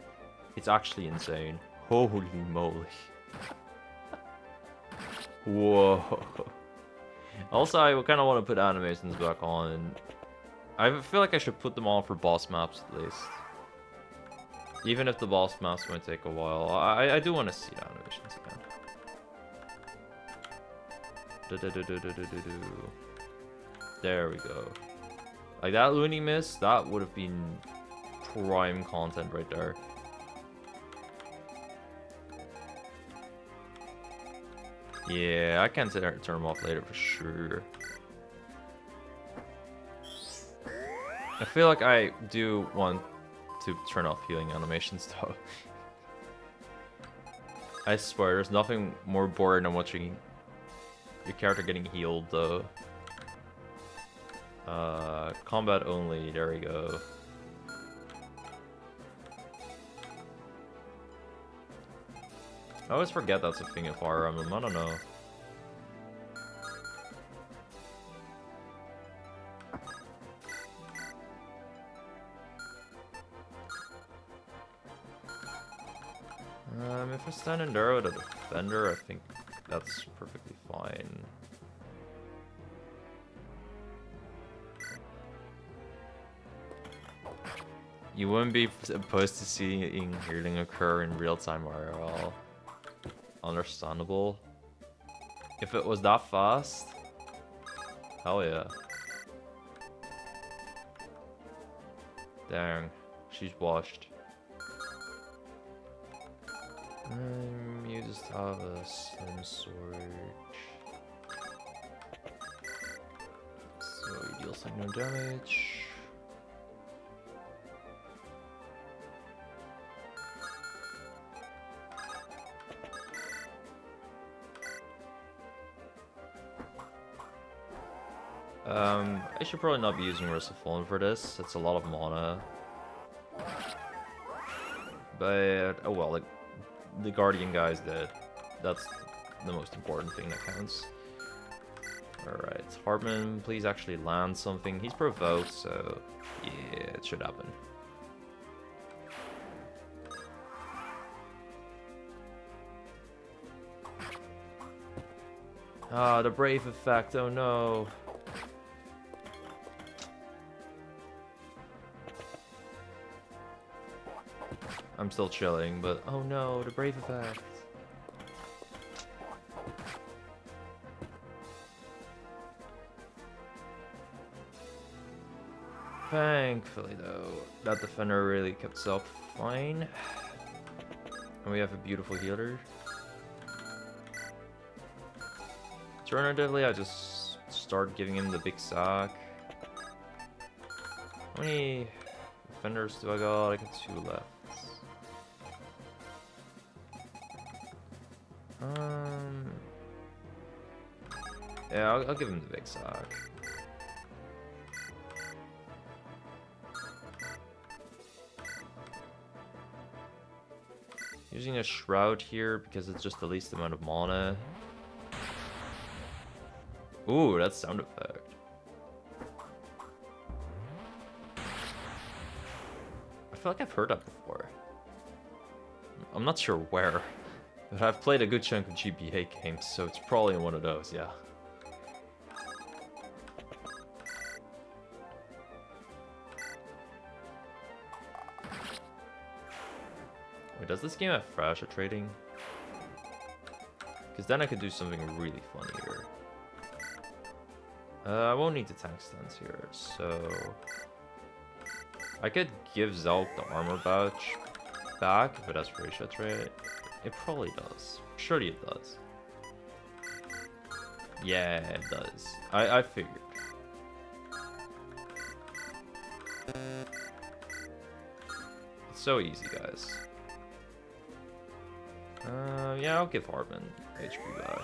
It's actually insane. Holy moly. Whoa. Also, I kind of want to put animations back on. I feel like I should put them on for boss maps at least. Even if the boss maps might take a while. I do want to see the animations again. There we go. Like that Looney miss, that would have been prime content right there. Yeah, I can turn them off later for sure. I feel like I do want to turn off healing animations though. I swear, there's nothing more boring than watching your character getting healed though. Combat only, there we go. I always forget that's a thing in Fire Emblem, I don't know. If I stand in there with a defender, I think that's perfectly fine. You wouldn't be opposed to seeing healing occur in real time IRL. Understandable. If it was that fast, hell yeah. Dang, she's washed. You just have a slim sword. So you deal some no damage. I should probably not be using Fallen for this. It's a lot of mana. But, oh well, the Guardian guy's dead. That's the most important thing that counts. Alright, Hartman, please actually land something. He's provoked, so yeah, it should happen. Ah, the Brave effect, oh no. I'm still chilling, but oh no, the Brave effect. Thankfully though, that defender really kept us up fine. And we have a beautiful healer. Alternatively, I just start giving him the big sack. How many defenders do I got? I got 2 left. Yeah, I'll give him the big sack. Using a shroud here because it's just the least amount of mana. Ooh, that's sound effect. I feel like I've heard that before. I'm not sure where, but I've played a good chunk of GBA games, so it's probably one of those, yeah. Wait, does this game have Thrasher trading? Because then I could do something really fun here. I won't need the tank stance here, so... I could give Zelk the armor badge back if it has Thrasher trade. It probably does. Surely it does. Yeah, it does. I figured. It's so easy, guys. Yeah, I'll give Hartman HP back.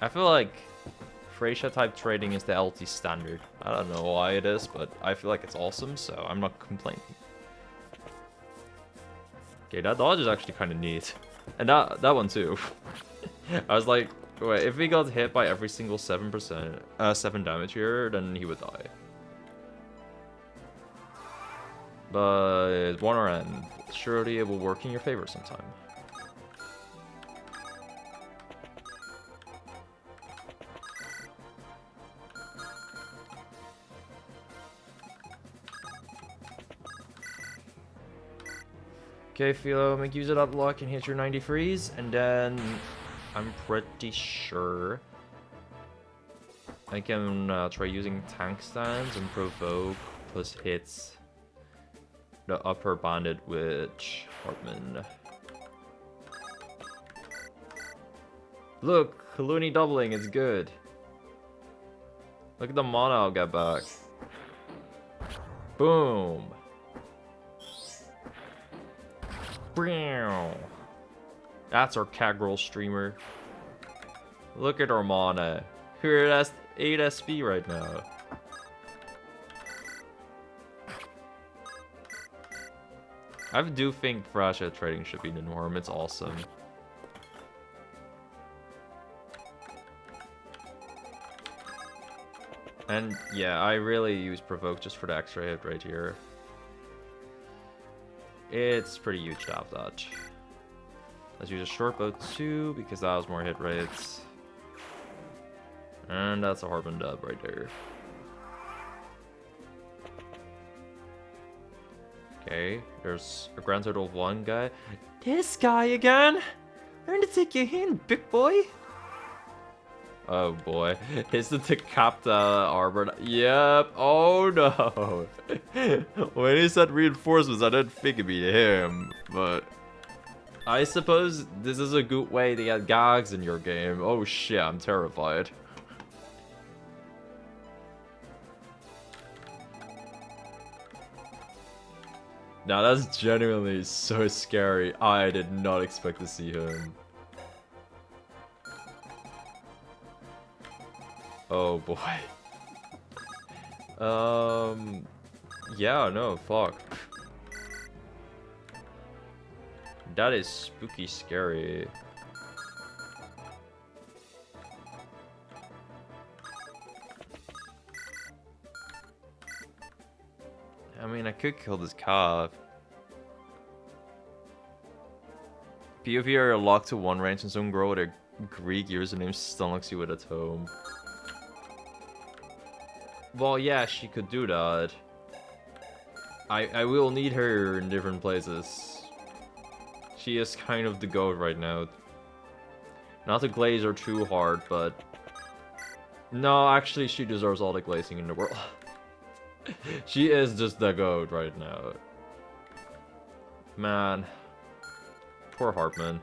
I feel like Thracia type trading is the LT standard. I don't know why it is, but I feel like it's awesome, so I'm not complaining. Okay, that dodge is actually kind of neat. And that one too. I was like, wait, if we got hit by every single 7%, 7 damage here, then he would die. But one RM, surely it will work in your favor sometime. Okay, Philo, make use of that block and hit your 90 freeze, and then I'm pretty sure I can try using tank stands and provoke plus hits the upper bandit witch Hartman. Look, Looney doubling, it's good. Look at the mana I'll get back. Boom. That's our Cagrol streamer. Look at our mana. We're at 8 SP right now. I do think Thrasher trading should be the norm. It's awesome. And yeah, I really use Provoke just for the extra hit right here. It's pretty huge to have that. Let's use a short bow too, because that has more hit rates. And that's a Harbin dub right there. Okay, there's a grand total of 1 guy. This guy again? Learn to take your hint, big boy. Oh boy, it's the Takapta armor. Yep. Oh no. When he said reinforcements, I didn't think it'd be him, but I suppose this is a good way to get gags in your game. Oh shit, I'm terrified. Now that's genuinely so scary. I did not expect to see him. Oh boy. Yeah, no, fuck. That is spooky scary. I mean, I could kill this calf. POV are locked to 1 range and some girl with a Greek username stomachs you with a tome. Well, yeah, she could do that. I will need her in different places. She is kind of the goat right now. Not to glaze her too hard, but... No, actually, she deserves all the glazing in the world. She is just the goat right now. Man. Poor Hartman.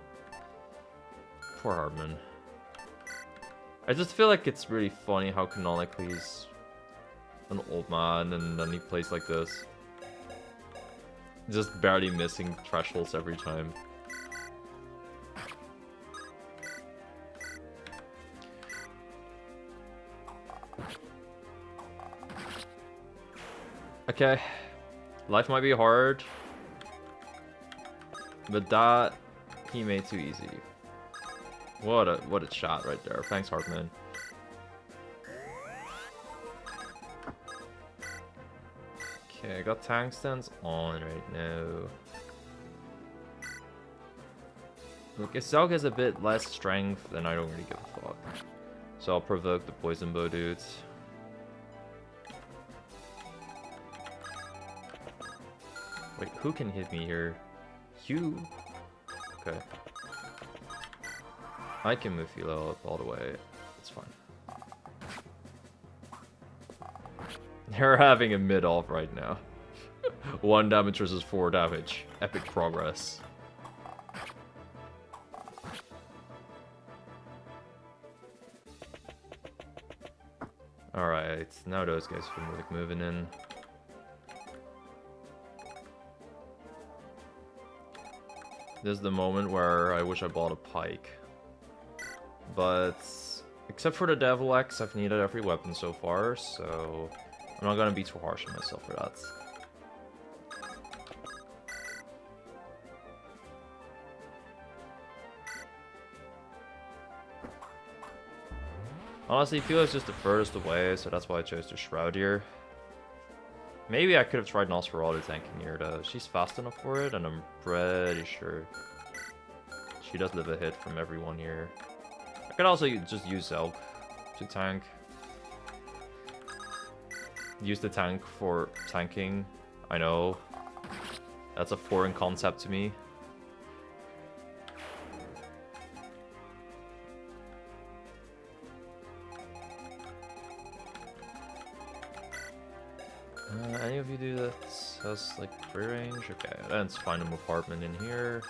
Poor Hartman. I just feel like it's really funny how canonically he's an old man and then he plays like this. Just barely missing thresholds every time. Okay. Life might be hard. But that he made too easy. What a shot right there. Thanks, Hartman. Okay, I got tank stance on right now. Look, if Zelg has a bit less strength, then I don't really give a fuck. So I'll provoke the poison bow dudes. Wait, who can hit me here? You? Okay. I can move Philo up all the way. It's fine. They're having a mid-off right now. 1 damage versus 4 damage. Epic progress. Alright, now those guys feel like moving in. This is the moment where I wish I bought a pike. But except for the Devil Axe, I've needed every weapon so far, so I'm not gonna be too harsh on myself for that. Honestly, Philo's just the furthest away, so that's why I chose to Shroud here. Maybe I could have tried Nosferatu tanking here though. She's fast enough for it, and I'm pretty sure she does live a hit from everyone here. I could also just use Zelk to tank. Use the tank for tanking. I know. That's a foreign concept to me. Any of you do that? Has like free range? Okay, let's find a move Hartman in here.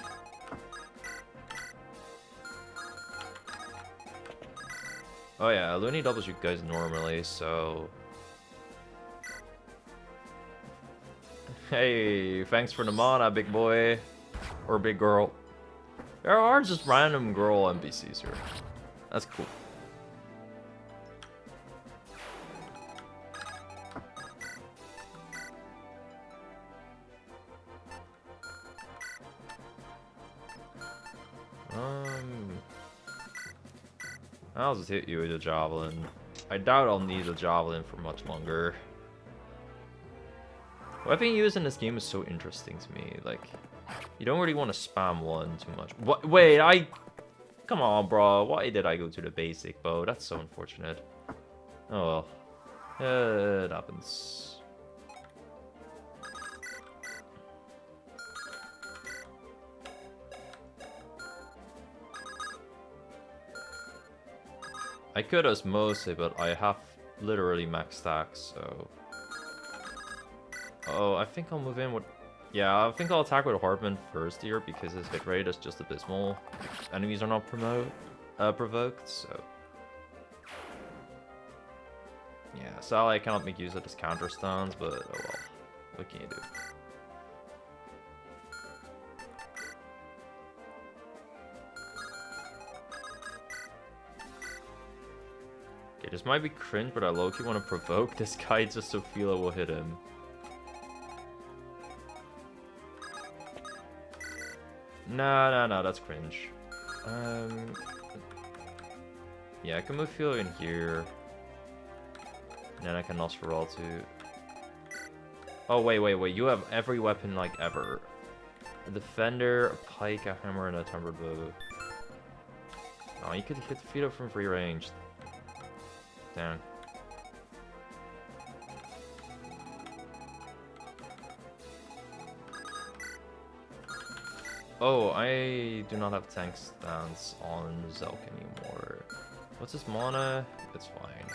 Oh yeah, Looney doubles you guys normally, so... Hey, thanks for the mana, big boy. Or big girl. There are just random girl NPCs here. That's cool. I'll just hit you with a javelin. I doubt I'll need a javelin for much longer. Weapon use in this game is so interesting to me. Like, you don't really want to spam one too much. What? Wait, come on, bro. Why did I go to the basic bow? That's so unfortunate. Oh well. It happens. I could mostly, but I have literally max stacks, so... Oh, I think I'll move in with... Yeah, I think I'll attack with Hartman first here, because his hit rate is just abysmal. Enemies are not provoked, so... Yeah, sadly I cannot make use of his counter stuns, but oh well. What can you do? Okay, this might be cringe, but I low-key want to provoke this guy just so Philo will hit him. No, that's cringe. Yeah, I can move Philo in here. And then I can Nosferatu. Oh, wait, you have every weapon, like, ever. A defender, a pike, a hammer, and a tempered bow. Oh, you could hit Philo from free range. Damn. Oh, I do not have tank stance on Zelk anymore. What's his mana? It's fine.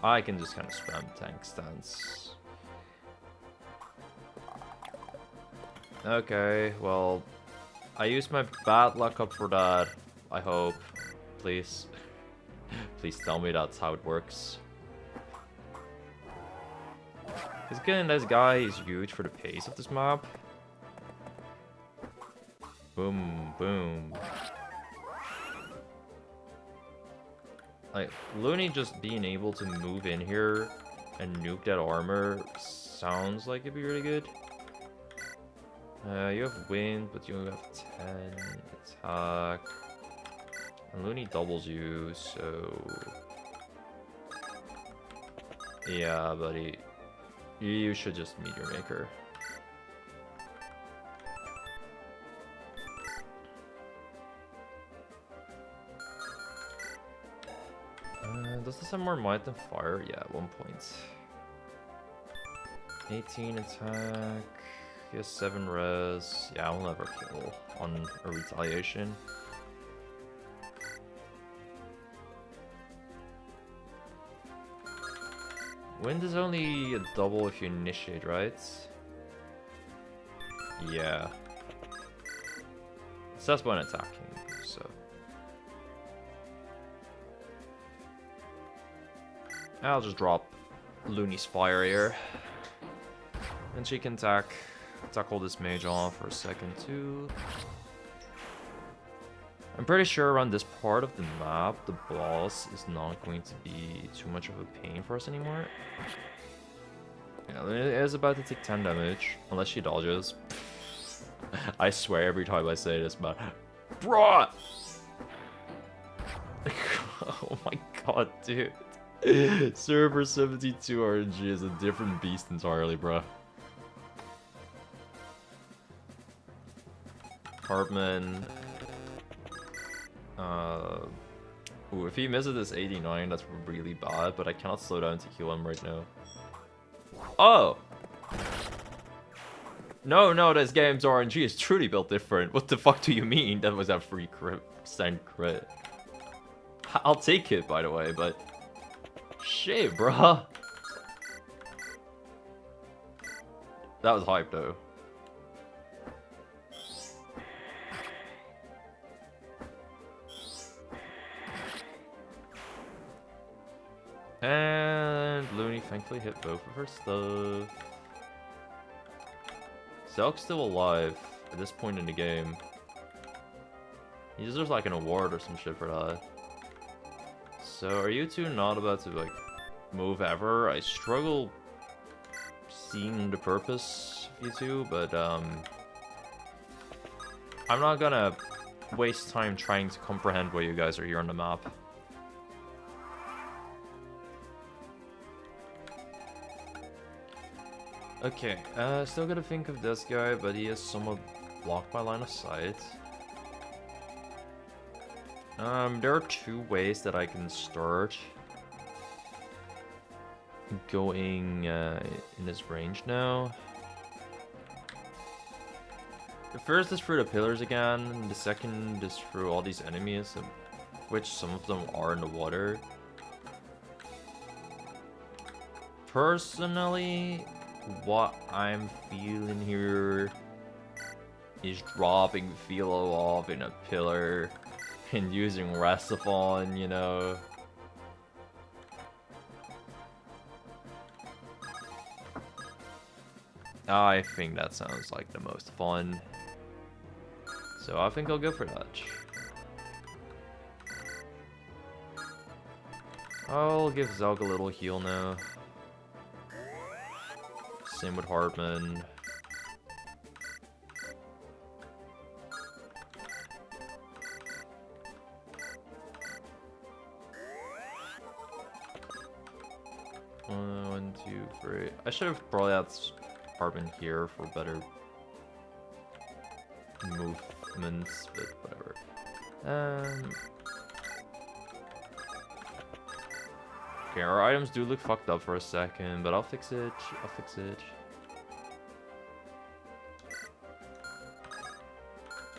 I can just kind of spam tank stance. Okay, well, I used my bad luck up for that. I hope. Please. Please tell me that's how it works. Because again, this guy is huge for the pace of this map. Boom, boom. Like, Looney just being able to move in here and nuke that armor sounds like it'd be really good. You have wind, but you only have 10 attack. And Looney doubles you, so... Yeah, buddy. You should just meet your maker. Does this have more might than fire? Yeah, at 1 point. 18 attack. He has 7 res. Yeah, I'll never kill on a retaliation. Wind is only a double if you initiate, right? Yeah. So that's when attacking, so. I'll just drop Looney's fire here. And she can tackle this mage off for a second too. I'm pretty sure around this part of the map, the boss is not going to be too much of a pain for us anymore. Yeah, it is about to take 10 damage, unless she dodges. I swear every time I say this, but... Bruh! Oh my god, dude. Server 72 RNG is a different beast entirely, bruh. Hartman. Ooh, if he misses this 89, that's really bad, but I cannot slow down to heal him right now. Oh! No, this game's RNG is truly built different. What the fuck do you mean? That was a free percent crit. I'll take it, by the way, but... Shit, bruh. That was hype, though. And Looney thankfully hit both of her stuff. Zelk's still alive at this point in the game. He deserves like an award or some shit for that. So are you two not about to like move ever? I struggle seeing the purpose of you two, but I'm not gonna waste time trying to comprehend why you guys are here on the map. Okay, still gotta think of this guy, but he is somewhat blocked by line of sight. There are two ways that I can start going in his range now. The first is through the pillars again, and the second is through all these enemies, which some of them are in the water. Personally, what I'm feeling here is dropping Philo off in a pillar and using Rastaphon, you know. I think that sounds like the most fun. So I think I'll go for that. I'll give Zelg a little heal now. Same with Hartman. One, two, three. I should have probably had Hartman here for better movements, but whatever. Okay, our items do look fucked up for a second, but I'll fix it. I'll fix it.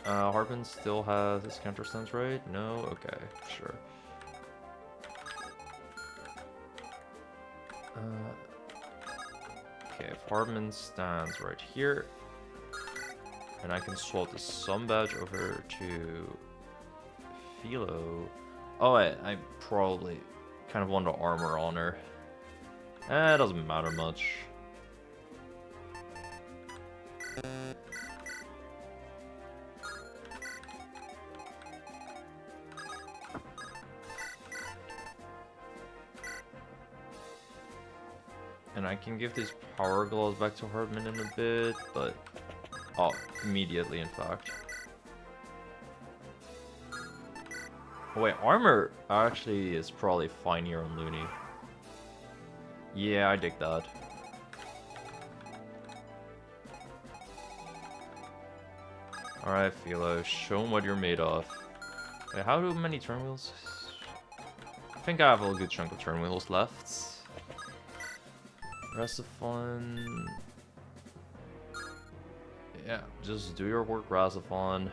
Hartman still has his counter stance, right? No? Okay, sure. Okay, if Hartman stands right here, and I can swap the Sun Badge over to Philo. Oh wait, I probably kind of want to armor on her. It doesn't matter much. And I can give these power gloves back to Hartman in a bit, but... Oh, immediately in fact. Oh wait, armor actually is probably fine here on Looney. Yeah, I dig that. Alright, Philo, show him what you're made of. Wait, how many turn wheels? I think I have a good chunk of turn wheels left. Rest of fun. Yeah, just do your work, Razaphon.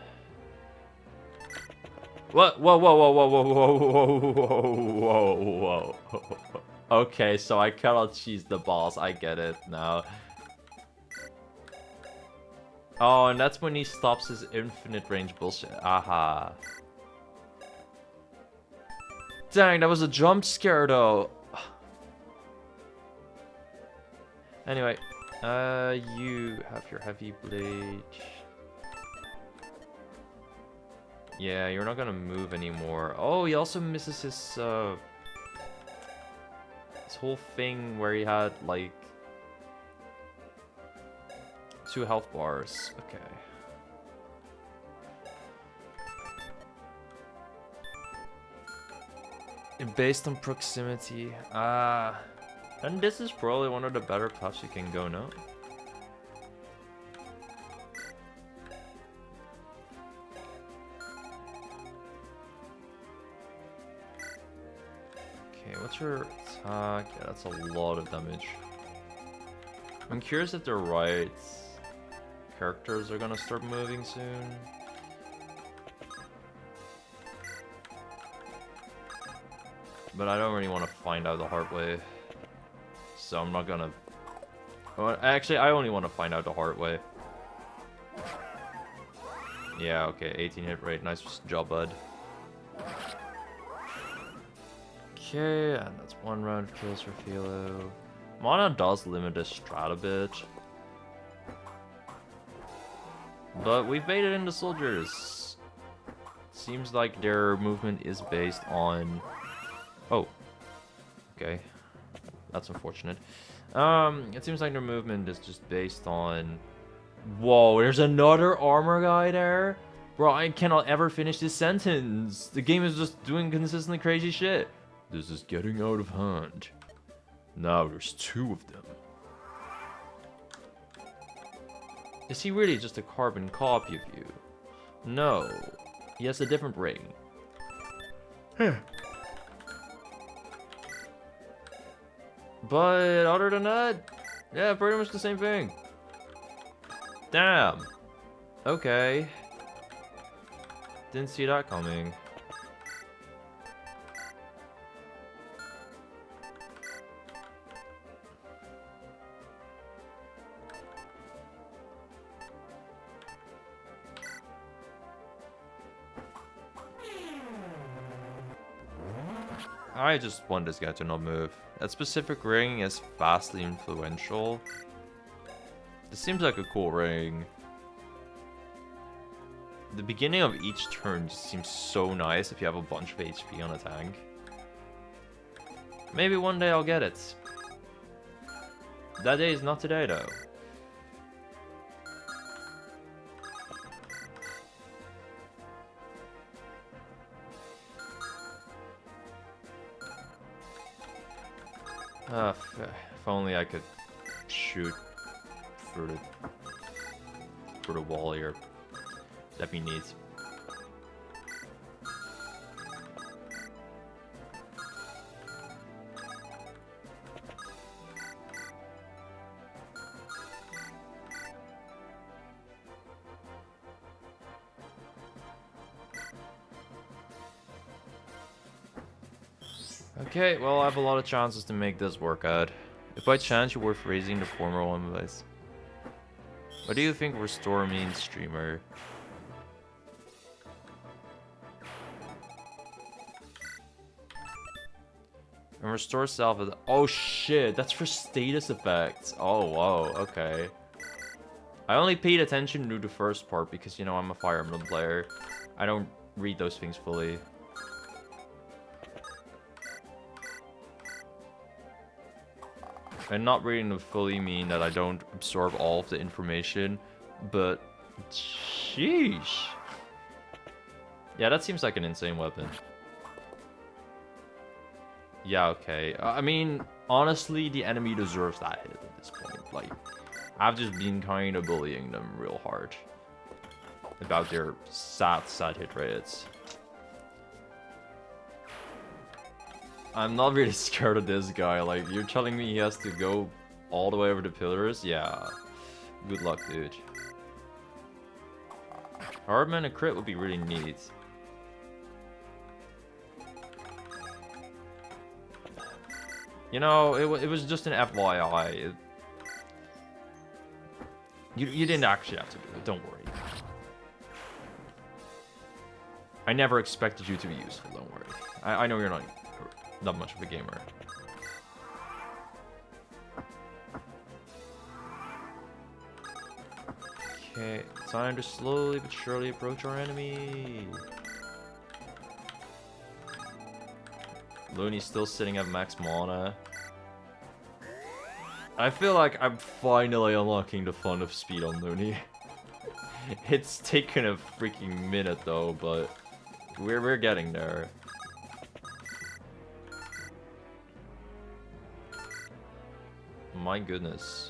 What? Whoa, whoa, whoa, whoa, whoa, whoa, whoa, whoa, whoa. Okay, so I cannot cheese the boss. I get it now. Oh, and that's when he stops his infinite range bullshit. Aha. Dang, that was a jump scare though. Anyway, you have your heavy blade. Yeah, you're not gonna move anymore. Oh, he also misses his whole thing where he had like 2 health bars. Okay. And based on proximity, and this is probably one of the better paths you can go, no? Okay, what's your attack? Yeah, that's a lot of damage. I'm curious if the right characters are gonna start moving soon. But I don't really want to find out the hard way. So I'm not gonna... Actually, I only want to find out the hard way. Yeah, okay, 18 hit rate. Nice job, bud. Okay, and that's 1 round of kills for Philo. Mana does limit this strat a bit. But we've baited in the soldiers. Seems like their movement is based on... Oh. Okay. That's unfortunate. It seems like their movement is just based on... Whoa, there's another armor guy there? Bro, I cannot ever finish this sentence. The game is just doing consistently crazy shit. This is getting out of hand. Now there's 2 of them. Is he really just a carbon copy of you? No. He has a different ring. But other than that, yeah, pretty much the same thing. Damn. Okay. Didn't see that coming. I just want this guy to not move. That specific ring is vastly influential. This seems like a cool ring. The beginning of each turn just seems so nice if you have a bunch of HP on a tank. Maybe one day I'll get it. That day is not today though. If only I could shoot through the wall here. That'd be neat. Okay, well, I have a lot of chances to make this work out. If by chance you're worth raising the former one, guys. What do you think restore means, streamer? And restore self is... Oh shit, that's for status effects. Oh wow, okay. I only paid attention to the first part because, you know, I'm a Fire Emblem player. I don't read those things fully. And not reading them fully mean that I don't absorb all of the information, but sheesh. Yeah, that seems like an insane weapon. Yeah, okay. I mean, honestly, the enemy deserves that hit at this point. Like, I've just been kind of bullying them real hard about their sad hit rates. I'm not really scared of this guy. Like, you're telling me he has to go all the way over the pillars? Yeah. Good luck, dude. Hardman and crit would be really neat. You know, it was just an FYI. You didn't actually have to do it, don't worry. I never expected you to be useful, don't worry. I know you're not much of a gamer. Okay, time to slowly but surely approach our enemy. Looney's still sitting at max mana. I feel like I'm finally unlocking the fun of speed on Looney. It's taken a freaking minute though, but we're getting there. My goodness.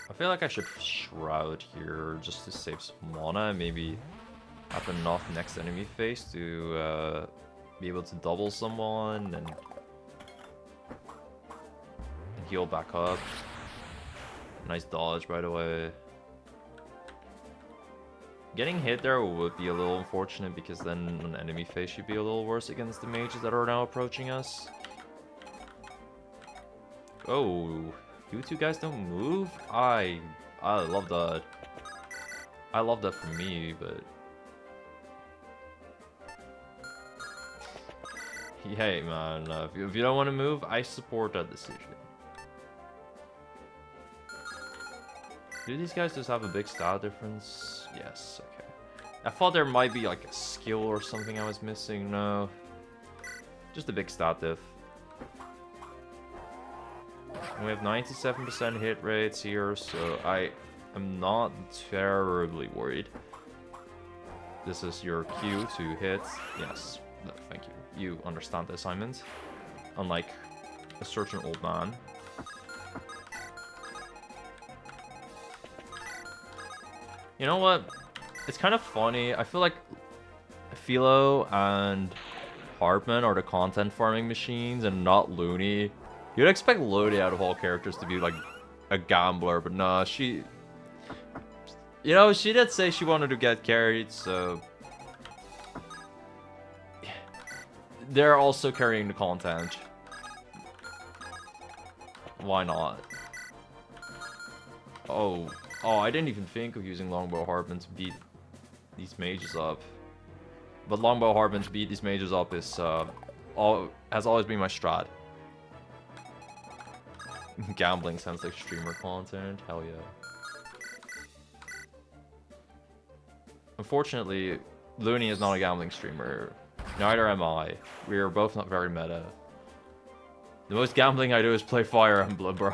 I feel like I should Shroud here just to save some mana, maybe have enough next enemy phase to be able to double someone and heal back up. Nice dodge, by the way. Getting hit there would be a little unfortunate because then an enemy phase should be a little worse against the mages that are now approaching us. Oh, you two guys don't move? I love that. I love that for me, but... Hey man, if you don't want to move, I support that decision. Do these guys just have a big style difference? Yes, okay. I thought there might be like a skill or something I was missing. No. Just a big stat diff. And we have 97% hit rates here, so I am not terribly worried. This is your cue to hit. Yes, no, thank you. You understand the assignment. Unlike a certain old man. You know what? It's kind of funny. I feel like Philo and Hartman are the content farming machines and not Looney. You'd expect Looney out of all characters to be like a gambler, but nah, she... You know, she did say she wanted to get carried, so... They're also carrying the content. Why not? Oh, I didn't even think of using Longbow Hartman to beat these mages up. But Longbow Hartman to beat these mages up is, has always been my strat. Gambling sounds like streamer content, hell yeah. Unfortunately, Looney is not a gambling streamer. Neither am I. We are both not very meta. The most gambling I do is play Fire Emblem, bro.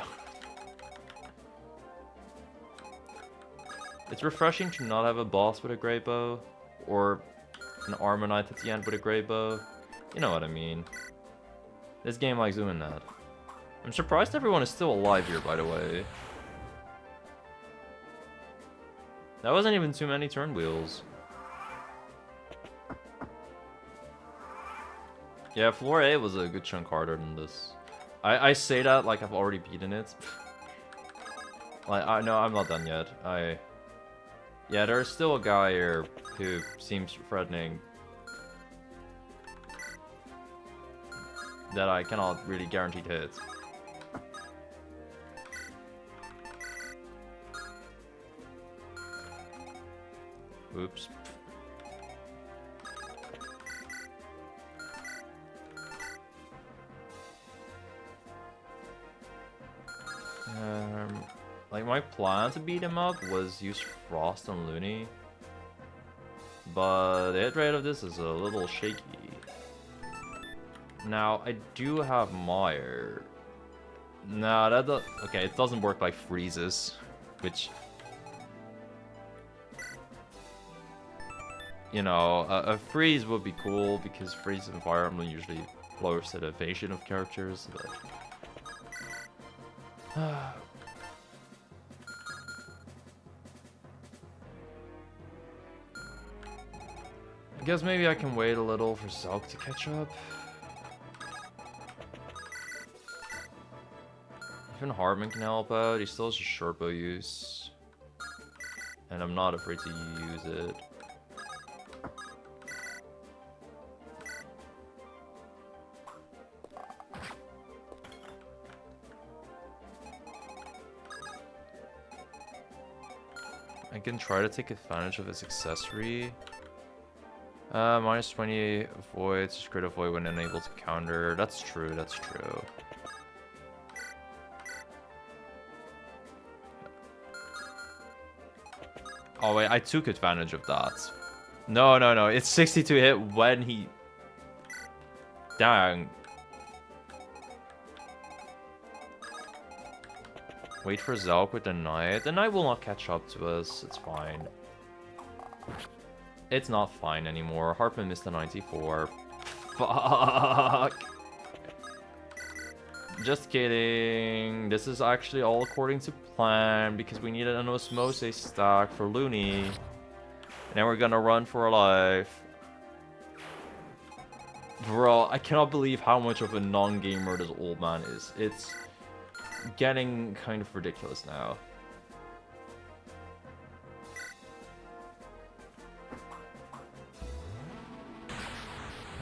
It's refreshing to not have a boss with a great bow, or an armor knight at the end with a great bow. You know what I mean. This game likes doing that. I'm surprised everyone is still alive here, by the way. That wasn't even too many turn wheels. Yeah, floor A was a good chunk harder than this. I say that like I've already beaten it. Like, no, I'm not done yet. Yeah, there's still a guy here who seems threatening. That I cannot really guarantee to hit. Oops. Like, my plan to beat him up was use Frost on Looney. But the hit rate of this is a little shaky. Now, I do have Mire. Nah, that does... Okay, it doesn't work like Freezes, which... You know, a Freeze would be cool, because Freeze and Fire Emblem usually lowers the evasion of characters, but... I guess maybe I can wait a little for Zelk to catch up. Even Hartman can help out. He still has a short bow use. And I'm not afraid to use it. I can try to take advantage of his accessory. Minus 20 avoids, crit avoid when unable to counter. That's true, that's true. Oh wait, I took advantage of that. No, no, no, it's 62 hit when he... Dang. Wait for Zelk with the knight. The knight will not catch up to us, it's fine. It's not fine anymore. Hartman missed the 94. Fuck. Just kidding. This is actually all according to plan because we needed an Osmose stack for Looney. And then we're gonna run for our life. Bro, I cannot believe how much of a non-gamer this old man is. It's getting kind of ridiculous now.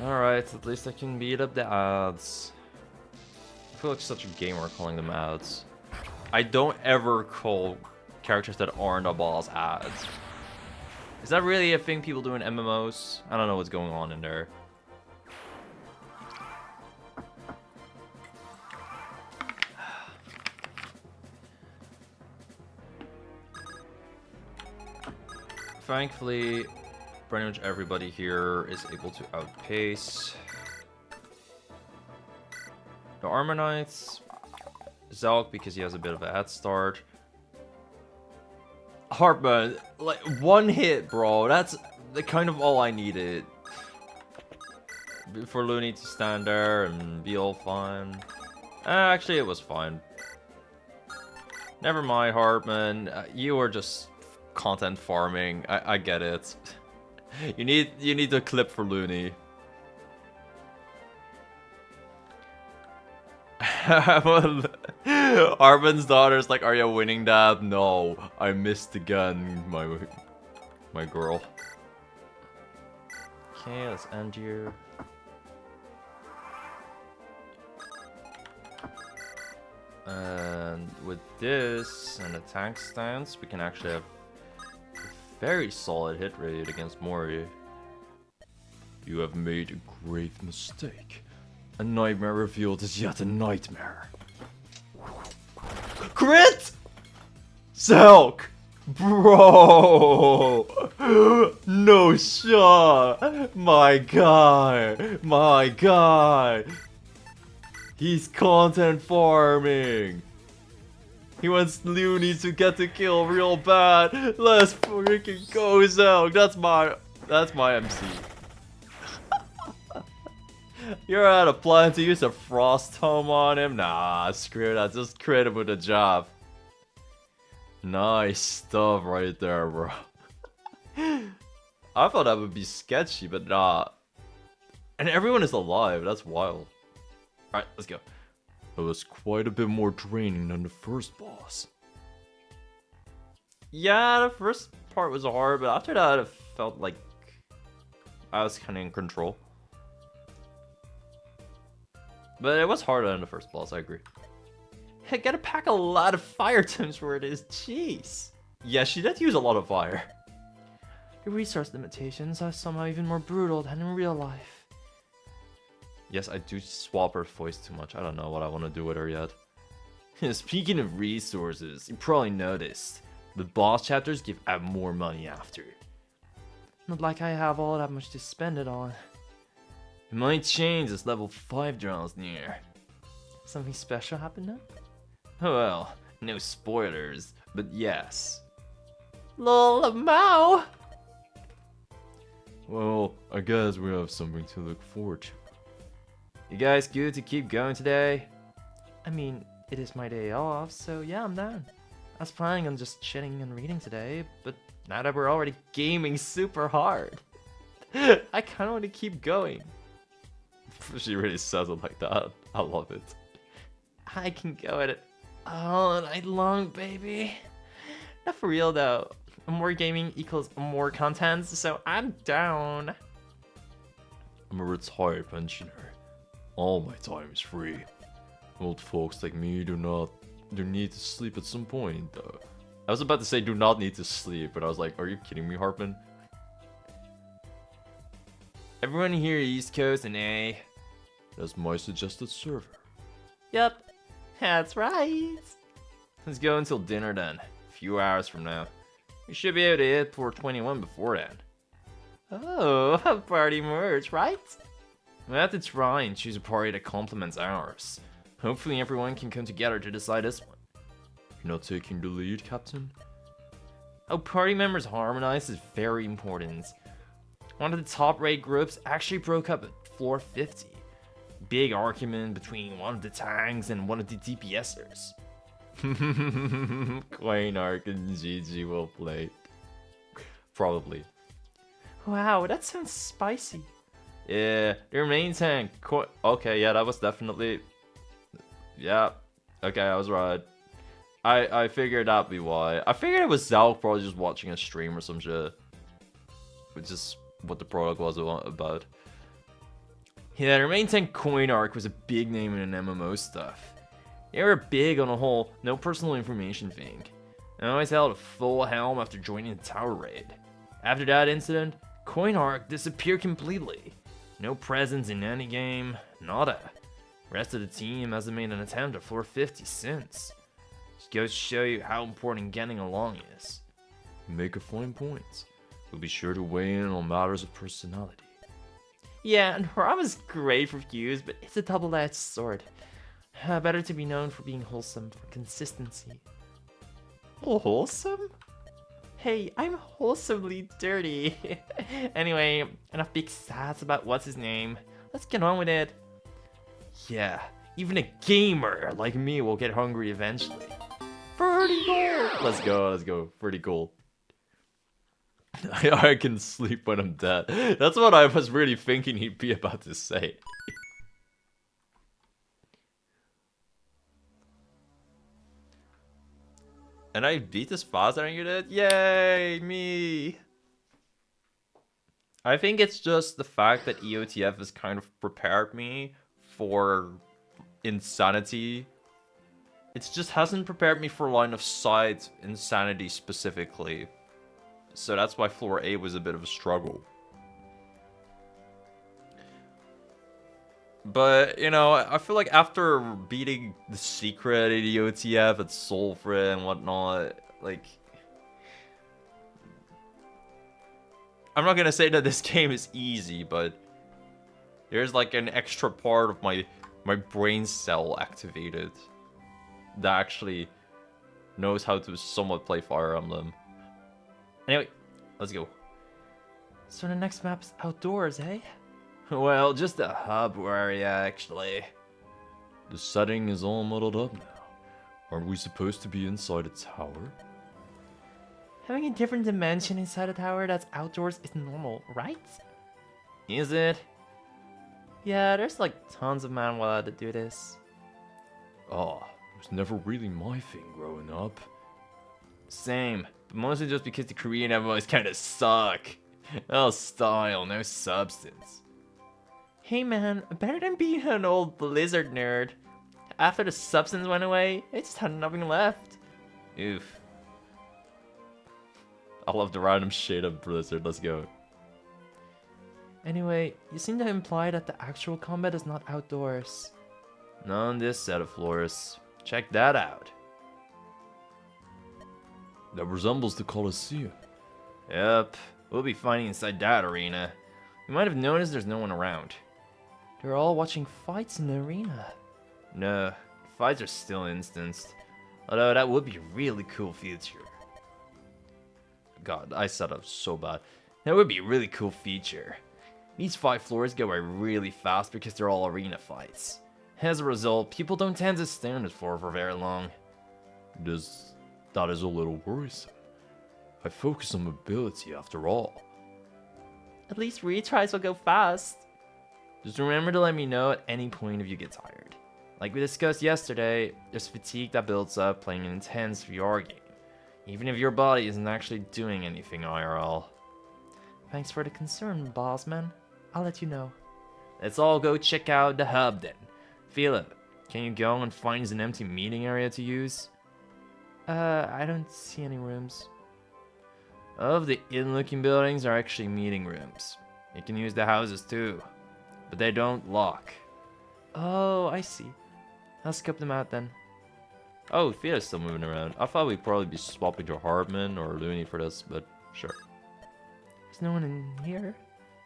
Alright, at least I can beat up the ads. I feel like such a gamer calling them ads. I don't ever call characters that aren't a boss ads. Is that really a thing people do in MMOs? I don't know what's going on in there. Thankfully, pretty much everybody here is able to outpace. The Armor Knights, Zelk because he has a bit of a head start. Hartman, like one hit, bro. That's the kind of all I needed for Looney to stand there and be all fine. Actually, it was fine. Never mind, Hartman. You were just content farming. I get it. You need the clip for Looney. Armin's daughter's like, are you winning that? No, I missed again, my girl. Okay, let's end here. And with this and a tank stance, we can actually have a very solid hit rate against Mori. You have made a grave mistake. A nightmare revealed is yet a nightmare. Crit! Selk! Bro! No shot! My guy! My guy! He's content farming! He wants Looney to get the kill real bad! Let's freaking go, Selk! That's my MC. You're out of plan to use a frost tome on him? Nah, screw that. Just crit him with a job. Nice stuff right there, bro. I thought that would be sketchy, but nah. And everyone is alive. That's wild. Alright, let's go. It was quite a bit more draining than the first boss. Yeah, the first part was hard, but after that it felt like I was kind of in control. But it was harder than the first boss, I agree. I gotta pack a lot of fire tomes for it is, jeez. Yeah, she did use a lot of fire. The resource limitations are somehow even more brutal than in real life. Yes, I do swap her voice too much. I don't know what I want to do with her yet. Speaking of resources, you probably noticed. The boss chapters give out more money after. Not like I have all that much to spend it on. It might change as level 5 draws near. Something special happened now? Well, no spoilers, but yes. Lol, Mao! Well, I guess we have something to look forward to. You guys good to keep going today? I mean, it is my day off, so yeah, I'm down. I was planning on just chilling and reading today, but now that we're already gaming super hard, I kinda want to keep going. She really says it like that. I love it. I can go at it all night long, baby. Not for real though. More gaming equals more content, so I'm down. I'm a retired pensioner. All my time is free. Old folks like me do need to sleep at some point though. I was about to say do not need to sleep, but I was like, are you kidding me, Hartman? Everyone here East Coast and A. That's my suggested server. Yep, that's right. Let's go until dinner then. A few hours from now. We should be able to hit 421 before then. Oh, party merch, right? We'll have to try and choose a party that complements ours. Hopefully everyone can come together to decide this one. You're not taking the lead, Captain? Oh, party members harmonize is very important. One of the top raid groups actually broke up at floor 50. Big argument between one of the tanks and one of the DPSers. Quainarch and GG will play. Probably. Wow, that sounds spicy. Yeah, their main tank. Okay, yeah, that was definitely. Yeah, okay, I was right. I figured that'd be why. I figured it was Zalk probably just watching a stream or some shit. Which is what the product was about. Yeah, their main tank Coinarch was a big name in MMO stuff. They were big on the whole no personal information thing. And always held a full helm after joining the tower raid. After that incident, Coinarch disappeared completely. No presence in any game, nada. Rest of the team hasn't made an attempt at floor 50 since. Just goes to show you how important getting along is. Make a fine point. We'll be sure to weigh in on matters of personality. Yeah, and Ram is great for views, but it's a double-edged sword. Better to be known for being wholesome, for consistency. Wholesome? Hey, I'm wholesomely dirty. Anyway, enough big sass about what's his name. Let's get on with it. Yeah, even a gamer like me will get hungry eventually. Pretty cool. Let's go. Pretty cool. I can sleep when I'm dead. That's what I was really thinking he'd be about to say. And I beat this faster than you did? Yay, me! I think it's just the fact that EOTF has kind of prepared me for insanity. It just hasn't prepared me for line of sight insanity specifically. So that's why floor A was a bit of a struggle. But, you know, I feel like after beating the secret at EOTF at Sulfur and whatnot, like... I'm not gonna say that this game is easy, but... There's like an extra part of my brain cell activated that actually knows how to somewhat play Fire Emblem. Anyway, let's go. So the next map is outdoors, eh? Well, just a hub area, actually. The setting is all muddled up now. Aren't we supposed to be inside a tower? Having a different dimension inside a tower that's outdoors is normal, right? Is it? Yeah, there's like tons of manhwa that do this. Oh, it was never really my thing growing up. Same, but mostly just because the Korean MMOs kinda suck. No style, no substance. Hey man, better than being an old Blizzard nerd. After the substance went away, it just had nothing left. Oof. I love the random shade of Blizzard, let's go. Anyway, you seem to imply that the actual combat is not outdoors. Not on this set of floors. Check that out. That resembles the Colosseum. Yep, we'll be fighting inside that arena. You might have noticed there's no one around. They're all watching fights in the arena. No, fights are still instanced. Although that would be a really cool feature. God, I set up so bad. That would be a really cool feature. These 5 floors go by really fast because they're all arena fights. As a result, people don't tend to stay on this floor for very long. That is a little worrisome. I focus on mobility after all. At least retries will go fast. Just remember to let me know at any point if you get tired. Like we discussed yesterday, there's fatigue that builds up playing an intense VR game, even if your body isn't actually doing anything IRL. Thanks for the concern, bossman. I'll let you know. Let's all go check out the hub then. Philip, can you go and find an empty meeting area to use? I don't see any rooms. All of the in-looking buildings are actually meeting rooms. You can use the houses too, but they don't lock. Oh, I see. I'll scope them out then. Oh, Thea's still moving around. I thought we'd probably be swapping to Hartman or Looney for this, but sure. There's no one in here,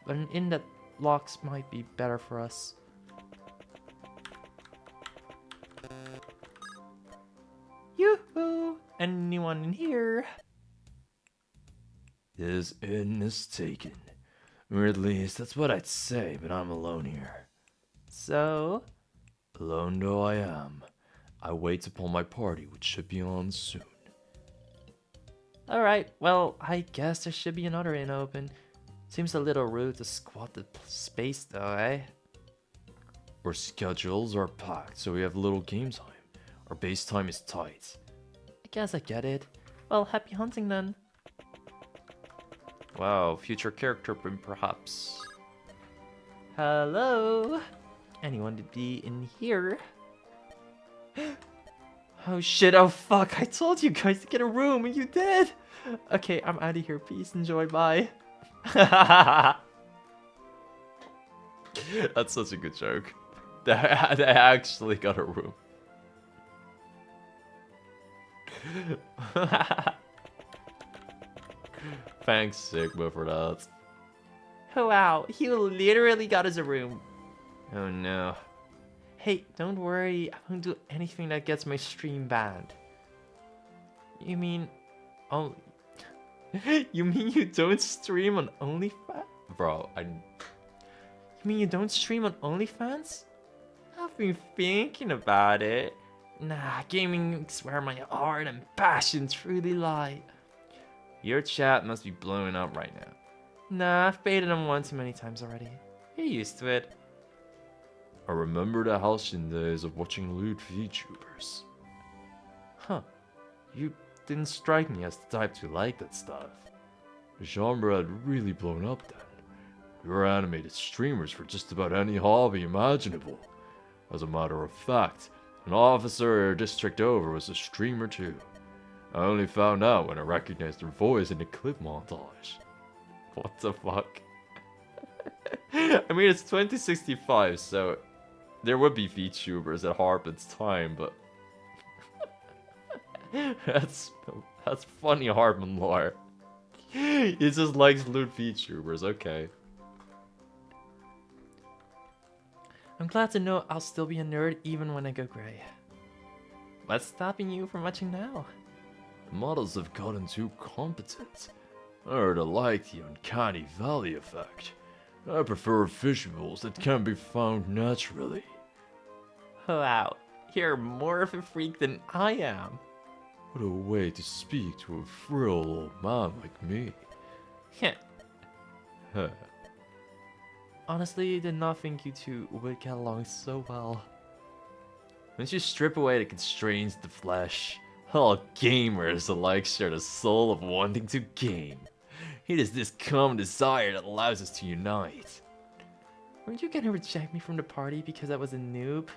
but an inn that locks might be better for us. Yoo-hoo! Anyone in here? This inn is taken. Or at least that's what I'd say, but I'm alone here. So? Alone though I am, I wait upon my party, which should be on soon. Alright, well, I guess there should be another inn open. Seems a little rude to squat the space though, eh? Our schedules are packed, so we have little game time. Our base time is tight. I guess I get it. Well, happy hunting then. Wow, future character perhaps. Hello? Anyone to be in here? Oh shit, oh fuck, I told you guys to get a room and you did! Okay, I'm out of here, peace, enjoy, bye. That's such a good joke. They actually got a room. Thanks, Sigma, for that. Oh wow, he literally got us a room. Oh no. Hey, don't worry, I won't do anything that gets my stream banned. You mean... Oh... You mean you don't stream on OnlyFans? Bro, You mean you don't stream on OnlyFans? I've been thinking about it. Nah, gaming is where my heart and passion truly lie. Your chat must be blowing up right now. Nah, I've baited him one too many times already. You're used to it. I remember the halcyon days of watching lewd VTubers. Huh. You didn't strike me as the type to like that stuff. The genre had really blown up then. We were animated streamers for just about any hobby imaginable. As a matter of fact, an officer a district over was a streamer too. I only found out when I recognized her voice in the clip montage. What the fuck? I mean, it's 2065, so there would be VTubers at Harpen's time, but that's funny Harpen lore. He just likes lewd VTubers, okay. I'm glad to know I'll still be a nerd even when I go gray. What's stopping you from watching now? The models have gotten too competent. I heard I like the uncanny valley effect. I prefer visuals that can be found naturally. Wow, you're more of a freak than I am. What a way to speak to a frail old man like me. Heh. Honestly, did not think you two would get along so well. Once you strip away the constraints of the flesh, all gamers alike share the soul of wanting to game. It is this common desire that allows us to unite. Weren't you gonna reject me from the party because I was a noob?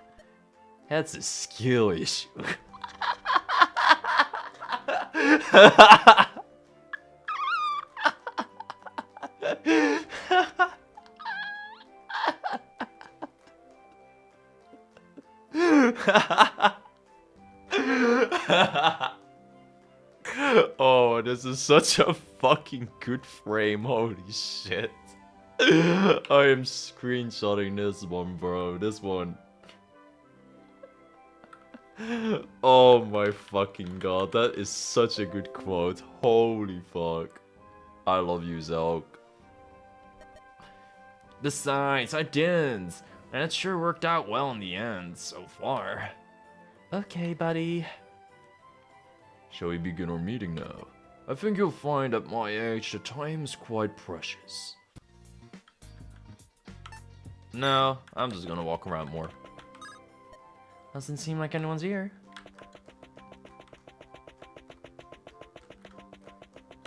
That's a skill issue. Oh, this is such a fucking good frame, holy shit. I am screenshotting this one, bro, this one. Oh my fucking god, that is such a good quote, holy fuck. I love you, Zelk. Besides, I didn't, and it sure worked out well in the end, so far. Okay, buddy. Shall we begin our meeting now? I think you'll find at my age the time's quite precious. No, I'm just gonna walk around more. Doesn't seem like anyone's here.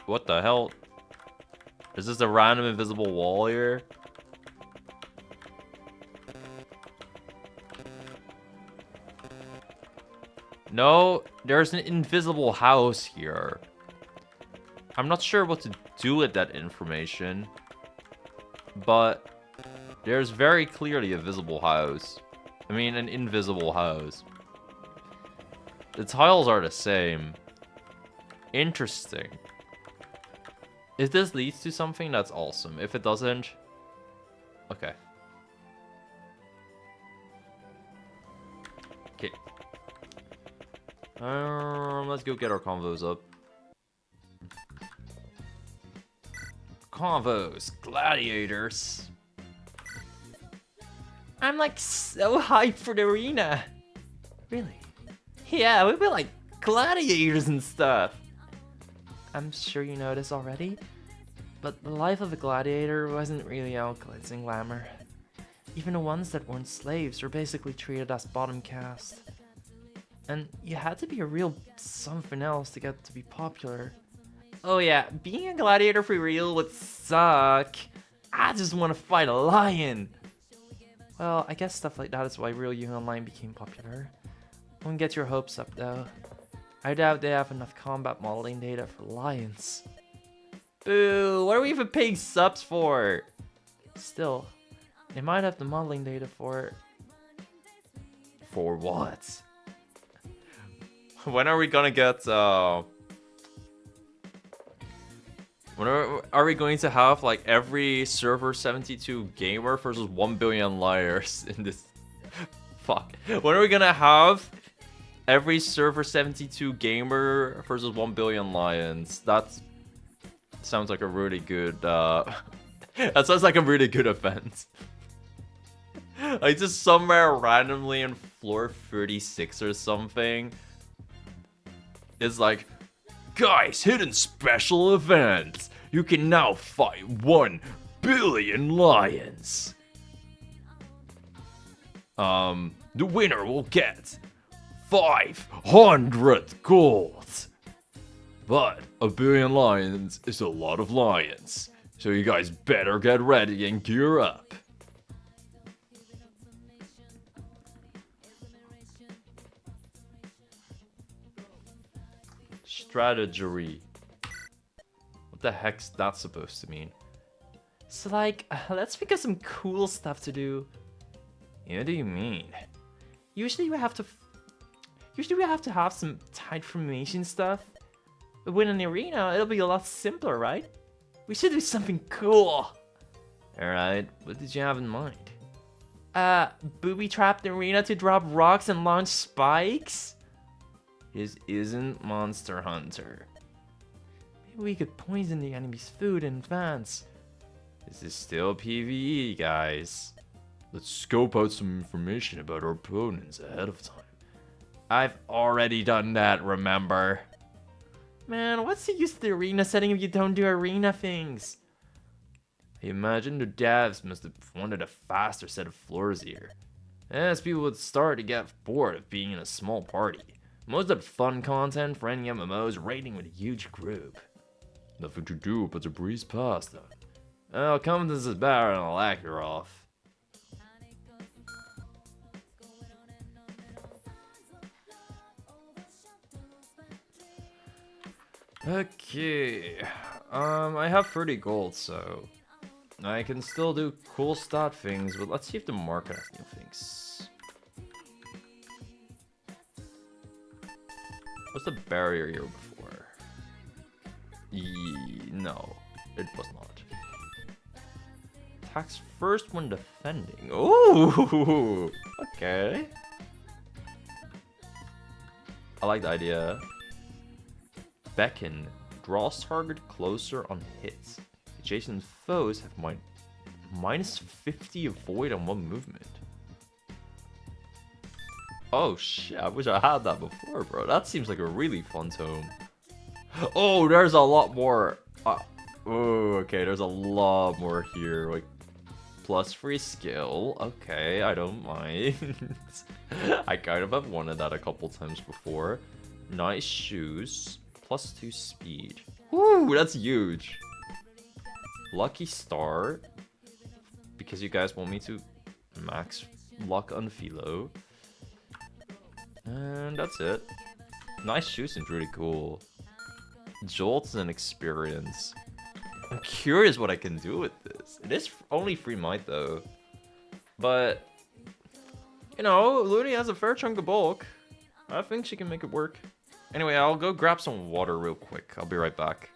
What the hell? Is this a random invisible wall here? No, there's an invisible house here. I'm not sure what to do with that information, but there's very clearly a visible house. I mean, an invisible house. The tiles are the same. Interesting. If this leads to something, that's awesome. If it doesn't, okay. Okay. Let's go get our convos up. Convos, gladiators. I'm like so hyped for the arena. Really? Yeah, we've been like gladiators and stuff. I'm sure you know this already, but the life of a gladiator wasn't really all glitz and glamour. Even the ones that weren't slaves were basically treated as bottom caste. And you had to be a real something else to get to be popular. Oh yeah, being a gladiator for real would suck. I just want to fight a lion. Well, I guess stuff like that is why Real You Online became popular. Don't get your hopes up though. I doubt they have enough combat modeling data for lions. Boo, what are we even paying subs for? Still, they might have the modeling data for... For what? When are we gonna get, when are we going to have, like, every server 72 gamer versus 1 billion liars in this? Fuck. When are we gonna have every server 72 gamer versus 1 billion lions? That sounds like a really good, that sounds like a really good event. Like, just somewhere randomly in floor 36 or something. It's like, Guys, hidden special event! You can now fight 1 billion lions! The winner will get 500 gold! But a billion lions is a lot of lions, so you guys better get ready and gear up. Strategy. What the heck's that supposed to mean? So like, let's think of some cool stuff to do. What do you mean? Usually we have to have some tight formation stuff. But when in the arena, it'll be a lot simpler, right? We should do something cool. Alright, what did you have in mind? Booby trap the arena to drop rocks and launch spikes? This isn't Monster Hunter. Maybe we could poison the enemy's food in advance. This is still PvE, guys. Let's scope out some information about our opponents ahead of time. I've already done that, remember? Man, what's the use of the arena setting if you don't do arena things? I imagine the devs must have wanted a faster set of floors here. As people would start to get bored of being in a small party. Most of the fun content for any MMO is raiding with a huge group. Nothing to do but to breeze past them. Well, confidence is better and I'll lack you're off. Okay, I have 30 gold, so I can still do cool stat things, but let's see if the market has new things. Was the barrier here before? No, it was not. Attacks first when defending. Ooh, okay. I like the idea. Beckon draws target closer on hits. Adjacent foes have minus 50 avoid on 1 movement. Oh shit, I wish I had that before, bro. That seems like a really fun tome. Oh, there's a lot more. Oh, okay, there's a lot more here. Like, plus free skill. Okay, I don't mind. I kind of have wanted that a couple times before. Nice shoes. Plus 2 speed. Woo, that's huge. Lucky star. Because you guys want me to max luck on Philo. And that's it. Nice shoe seems really cool. Jolt's an experience. I'm curious what I can do with this. It is only free might though. But, you know, Looney has a fair chunk of bulk. I think she can make it work. Anyway, I'll go grab some water real quick. I'll be right back.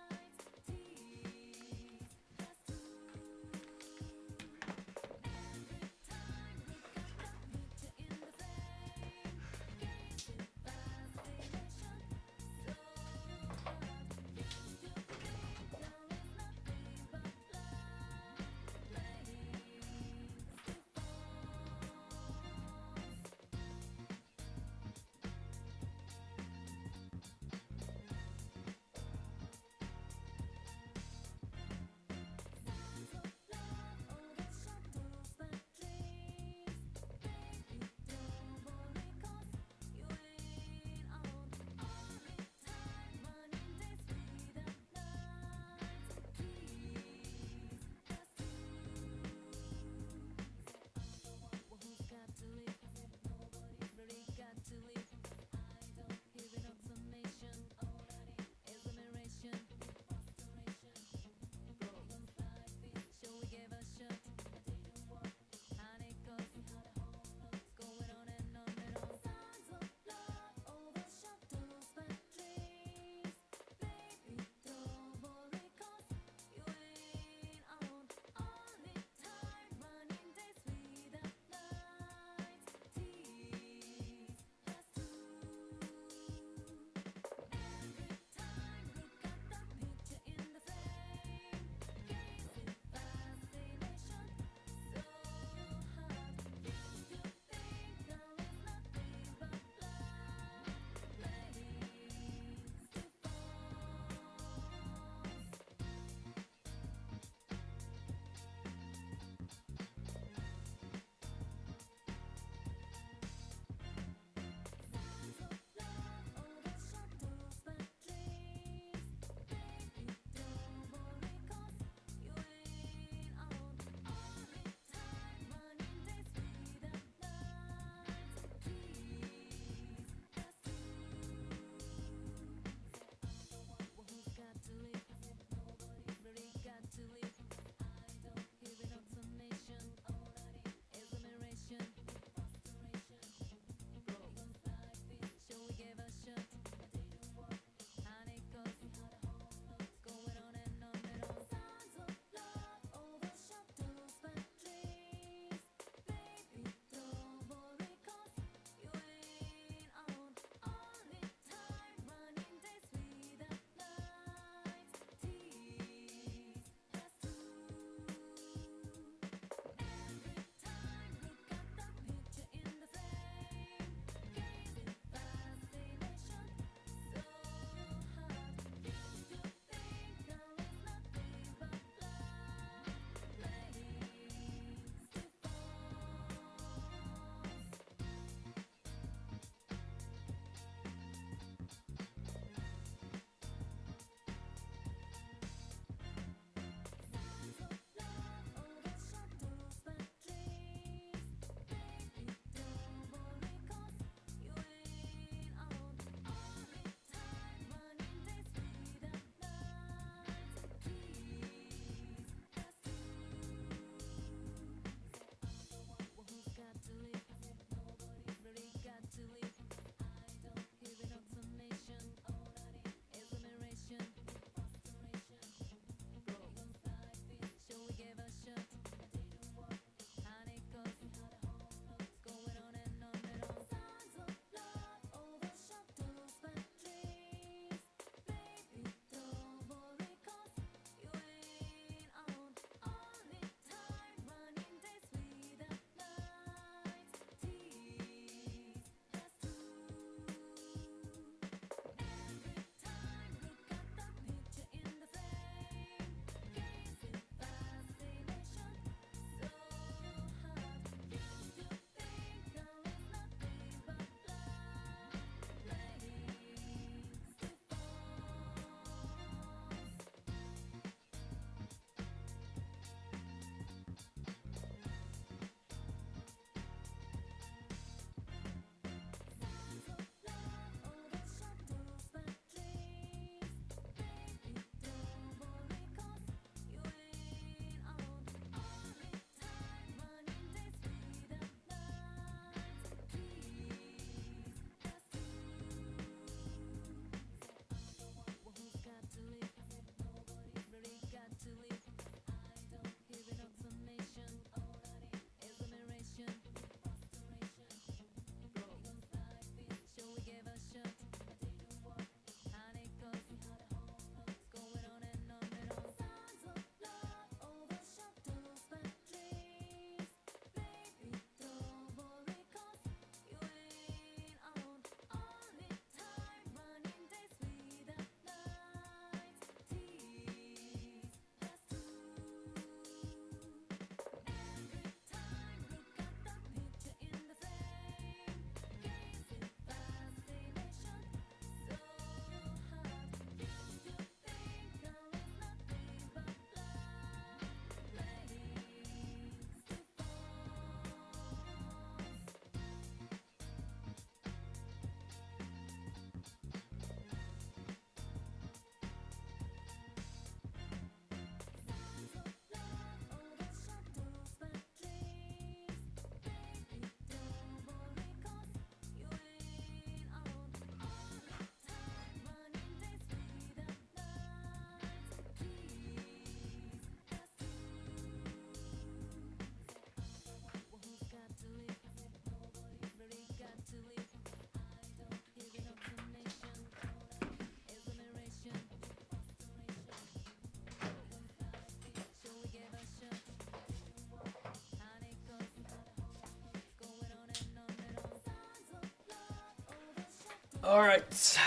Alright,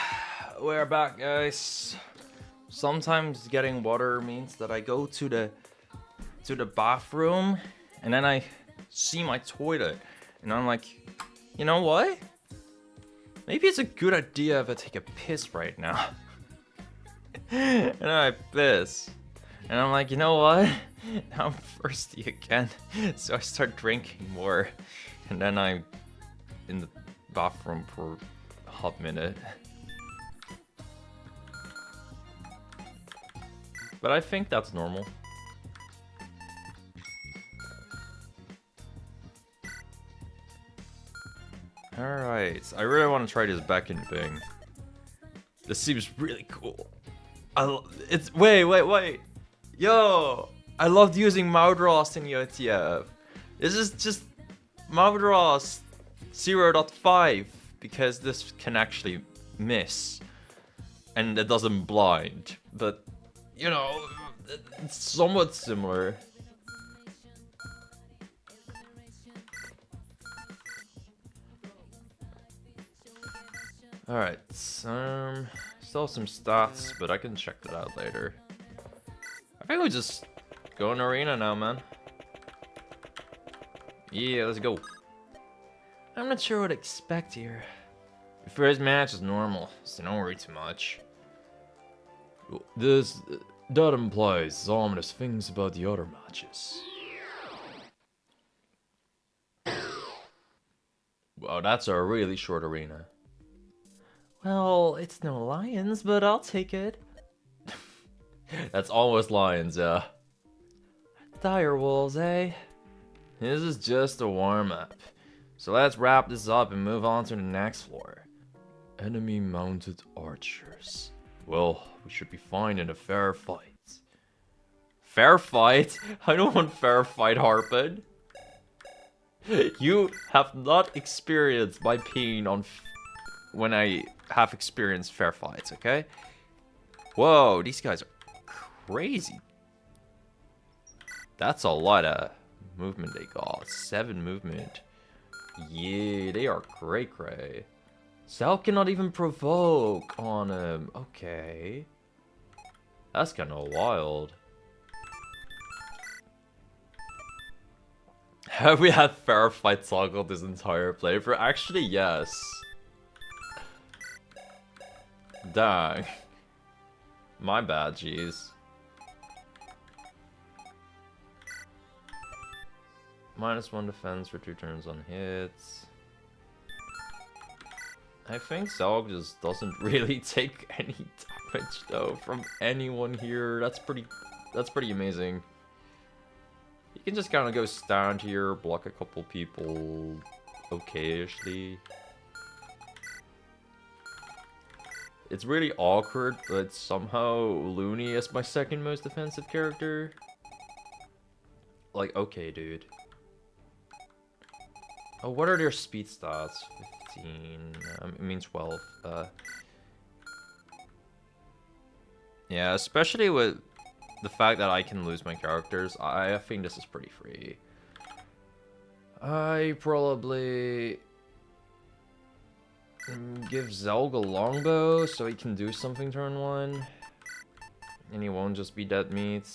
we're back, guys. Sometimes getting water means that I go to the bathroom and then I see my toilet and I'm like, you know what? Maybe it's a good idea if I take a piss right now. And then I piss. And I'm like, you know what? Now I'm thirsty again. So I start drinking more. And then I'm in the bathroom for a hot minute. But I think that's normal. Alright, I really want to try this Beacon thing. This seems really cool. It's wait. Yo, I loved using Maudrost in the OTF. This is just Maudrost 0.5 because this can actually miss and it doesn't blind. But you know, it's somewhat similar. Alright, still some stats, but I can check that out later. I think we just go in arena now, man. Yeah, let's go. I'm not sure what to expect here. The first match is normal, so don't worry too much. That implies ominous things about the other matches. Wow, that's a really short arena. Well, it's no lions, but I'll take it. That's almost lions, yeah. Dire wolves, eh? This is just a warm-up. So let's wrap this up and move on to the next floor. Enemy mounted archers. Well, we should be fine in a fair fight. Fair fight? I don't want fair fight, Harpin. You have not experienced my pain on when I have experienced fair fights, okay? Whoa, these guys are crazy. That's a lot of movement they got. 7 movement. Yeah, they are cray. Cell cannot even provoke on him. Okay. That's kind of wild. Have we had fair fight toggle this entire playthrough? Actually, yes. Dang. My bad, jeez. -1 defense for 2 turns on hits. I think Zelg just doesn't really take any damage though from anyone here. That's pretty amazing. You can just kind of go stand here, block a couple people okay-ishly. It's really awkward, but somehow Looney is my second most defensive character. Like, okay, dude. Oh, what are their speed stats? 15. I mean 12. Yeah, especially with the fact that I can lose my characters, I think this is pretty free. I probably give Zelg a longbow so he can do something turn 1. And he won't just be dead meat.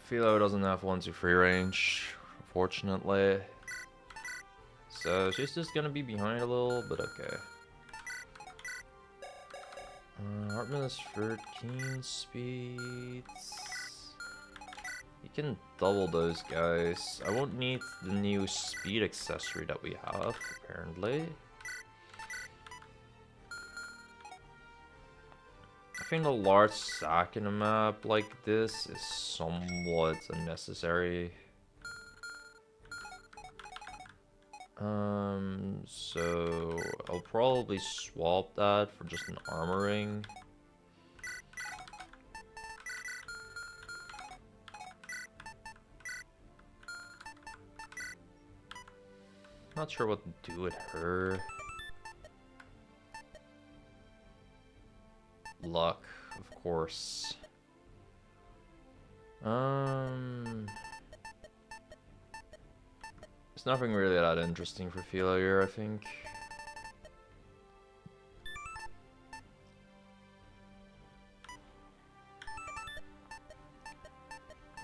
Philo doesn't have 1-2-3 range, unfortunately. So she's just gonna be behind a little, but okay. Hartman is 13 speeds. You can double those guys. I won't need the new speed accessory that we have, apparently. I think a large sack in a map like this is somewhat unnecessary. So I'll probably swap that for just an armoring. Not sure what to do with her. luck, of course. There's nothing really that interesting for Philo here, I think.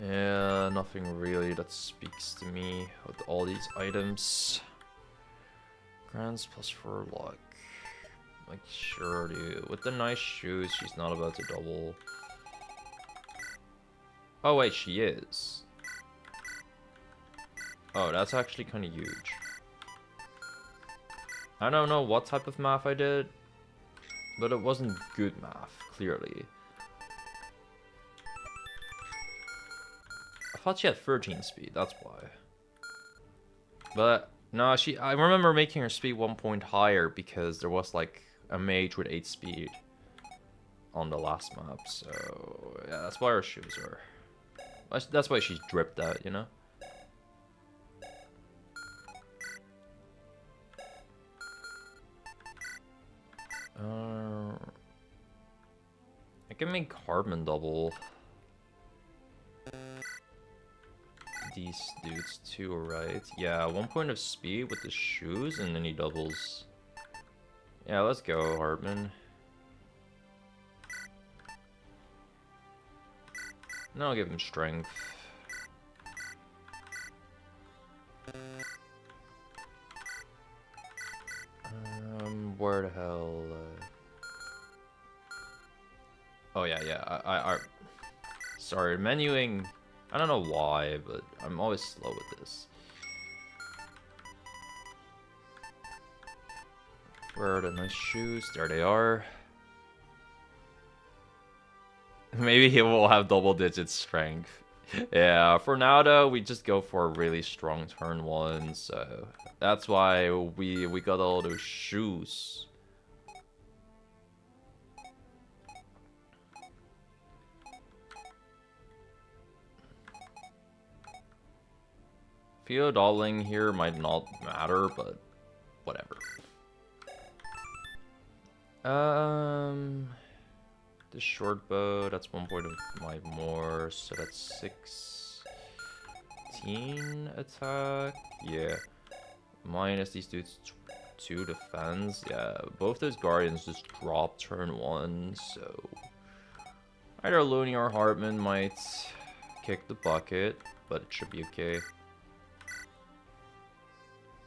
Yeah, nothing really that speaks to me with all these items. Grants +4 luck. Like, sure, dude. With the nice shoes, she's not about to double. Oh, wait, she is. Oh, that's actually kind of huge. I don't know what type of math I did, but it wasn't good math, clearly. I thought she had 13 speed, that's why. But, no, I remember making her speed 1 point higher because there was, like, a mage with 8 speed on the last map, so yeah, that's why her shoes are. That's why she's dripped out, you know? I can make Hardman double these dudes too, right? Yeah, 1 point of speed with the shoes, and then he doubles. Yeah, let's go, Hartman. No, I'll give him strength. Where the hell? Oh yeah, I sorry, menuing. I don't know why, but I'm always slow with this. Where are the nice shoes? There they are. Maybe he will have double-digit strength. Yeah, for now though, we just go for a really strong turn 1, so that's why we got all those shoes. Feodoling here might not matter, but whatever. The short bow, that's 1 point of my more, so that's 16 attack. Yeah. Minus these dudes 2 defense. Yeah, both those guardians just drop turn 1, so either Looney or Hartman might kick the bucket, but it should be okay.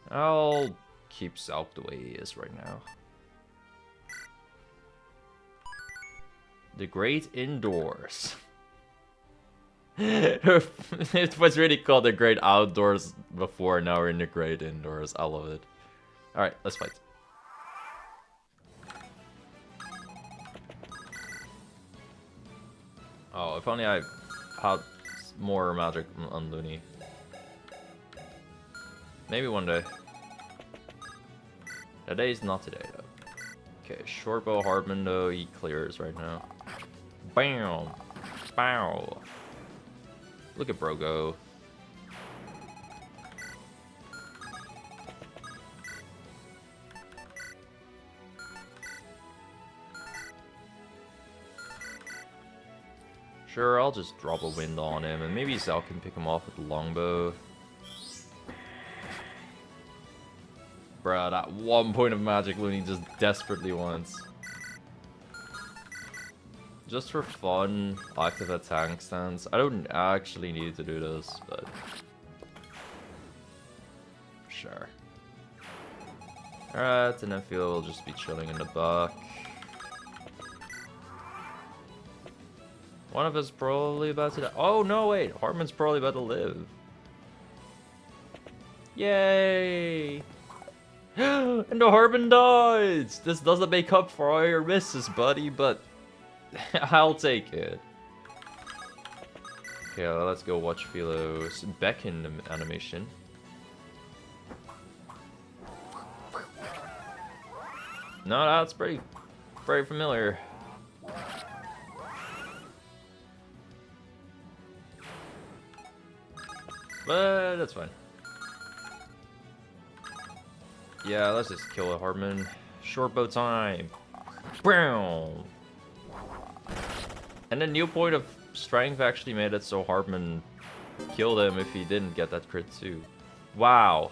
I'll keep Salp the way he is right now. The Great Indoors. It was really called the Great Outdoors before, now we're in the Great Indoors. I love it. Alright, let's fight. Oh, if only I had more magic on Looney. Maybe one day. Today's not today, though. Okay, Shortbow Hardman, though, he clears right now. Bam! Bow! Look at bro go. Sure, I'll just drop a wind on him, and maybe Zal can pick him off with the longbow. Bruh, that 1 point of magic Looney just desperately wants. Just for fun, active a tank stance. I don't actually need to do this, but sure. Alright, and then Philo will just be chilling in the back. One of us probably about to die. Oh no, wait, Hartman's probably about to live. Yay! And the Hartman dies! This doesn't make up for all your misses, buddy, but I'll take it. Okay, let's go watch Philo's beckon animation. No, that's pretty familiar. But that's fine. Yeah, let's just kill a Hartman. Short bow time. Boom. And the new point of strength actually made it so Hartman killed him if he didn't get that crit too. Wow.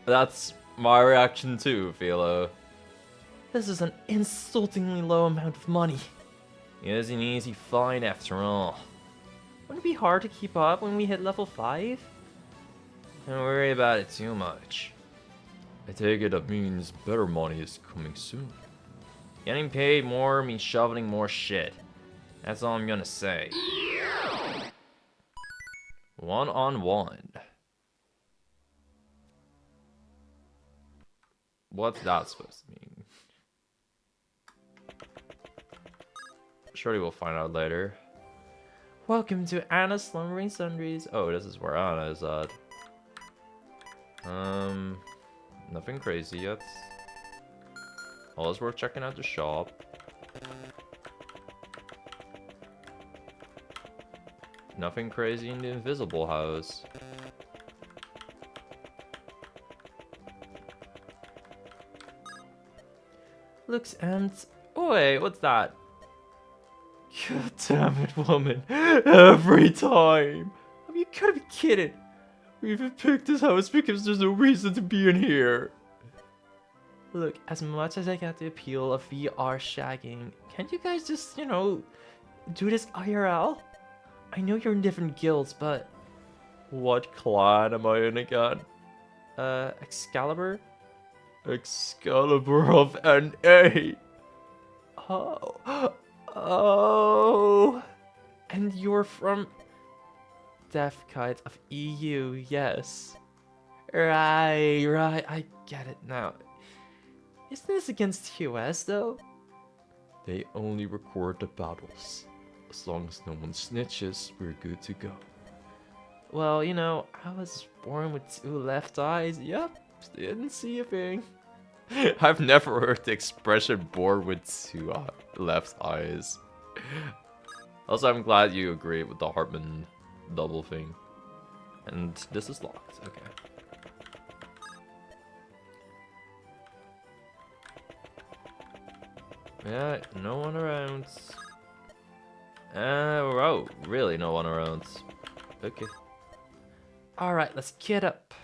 That's my reaction too, Philo. This is an insultingly low amount of money. It is an easy fight after all. Wouldn't it be hard to keep up when we hit level 5? Don't worry about it too much. I take it that means better money is coming soon. Getting paid more means shoveling more shit. That's all I'm gonna say. 1-on-1. What's that supposed to mean? Surely we'll find out later. Welcome to Anna's Slumbering Sundries. Oh, this is where Anna is at. Nothing crazy yet. Always worth checking out the shop. Nothing crazy in the invisible house. Looks empty. Oh wait, what's that? God damn it, woman. Every time. I mean, you gotta be kidding. We even picked this house because there's no reason to be in here. Look, as much as I get the appeal of VR shagging, can't you guys just, you know, do this IRL? I know you're in different guilds, but... What clan am I in again? Excalibur? Excalibur of NA! Oh. Oh. And you're from... Death Kite of EU, yes. Right, I get it now. Isn't this against US though? They only record the battles. As long as no one snitches, we're good to go. Well, you know, I was born with 2 left eyes. Yep, didn't see a thing. I've never heard the expression born with 2 left eyes. Also, I'm glad you agree with the Hartman double thing. And this is locked, okay. Yeah, no one around. Oh, really no one around. Okay. Alright, let's get up.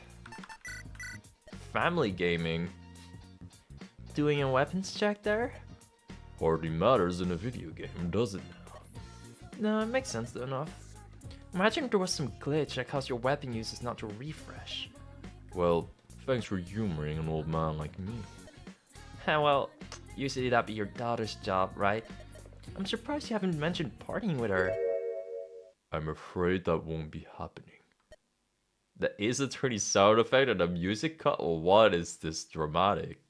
Family gaming. Doing a weapons check there? Hardly matters in a video game, does it now? No, it makes sense though enough. Imagine if there was some glitch that caused your weapon users not to refresh. Well, thanks for humoring an old man like me. Well, usually that'd be your daughter's job, right? I'm surprised you haven't mentioned partying with her. I'm afraid that won't be happening. That is a pretty sound effect and a music cut? Well, what is this dramatic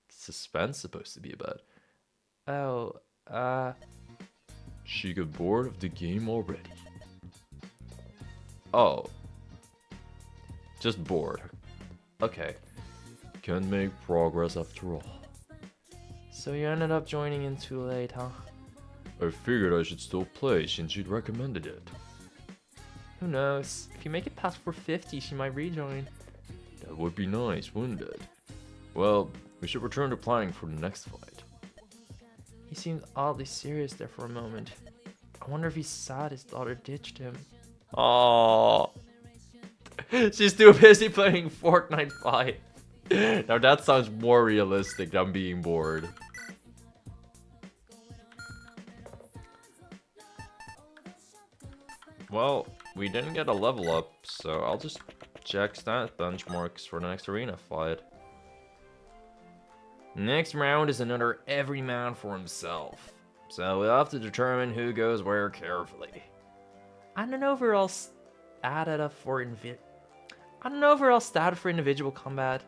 suspense supposed to be about? Oh, She got bored of the game already. Oh. Just bored. Okay. Can't make progress after all. so you ended up joining in too late, huh? I figured I should still play since you'd recommended it. Who knows? If you make it past 450, she might rejoin. That would be nice, wouldn't it? Well, we should return to planning for the next fight. He seemed oddly serious there for a moment. I wonder if he's sad his daughter ditched him. Aww. She's too busy playing Fortnite 5. Now that sounds more realistic than being bored. Well, we didn't get a level up, so I'll just check stat benchmarks for the next arena fight. Next round is another every man for himself, so we'll have to determine who goes where carefully. And an overall stat for individual combat.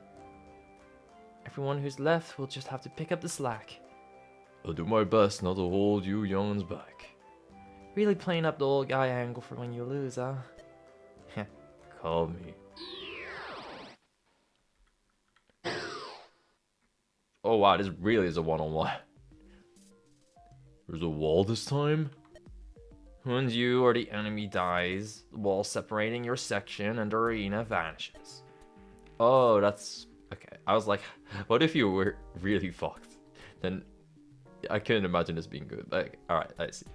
Everyone who's left will just have to pick up the slack. I'll do my best not to hold you young'uns back. Really playing up the old guy angle for when you lose, huh? Call me. Oh wow, this really is a one-on-one. There's a wall this time? When you or the enemy dies, the wall separating your section and the arena vanishes. Oh, that's... okay. I was like, what if you were really fucked? Then I couldn't imagine this being good. But alright, I see.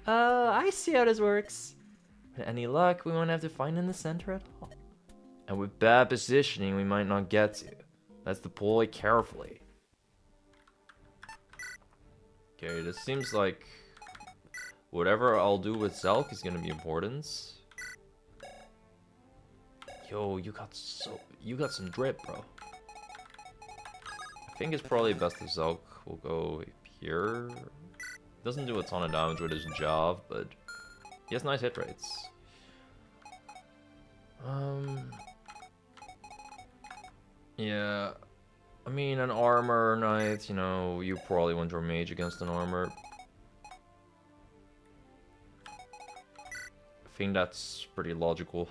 I see how this works. With any luck, we won't have to find in the center at all. And with bad positioning, we might not get to. Let's deploy carefully. Okay, this seems like whatever I'll do with Zelk is gonna be important. Yo, you got some drip, bro. I think it's probably best if Zelk will go here. Doesn't do a ton of damage with his job, but he has nice hit rates. Yeah, I mean, an armor knight, you know, you probably want your mage against an armor. I think that's pretty logical.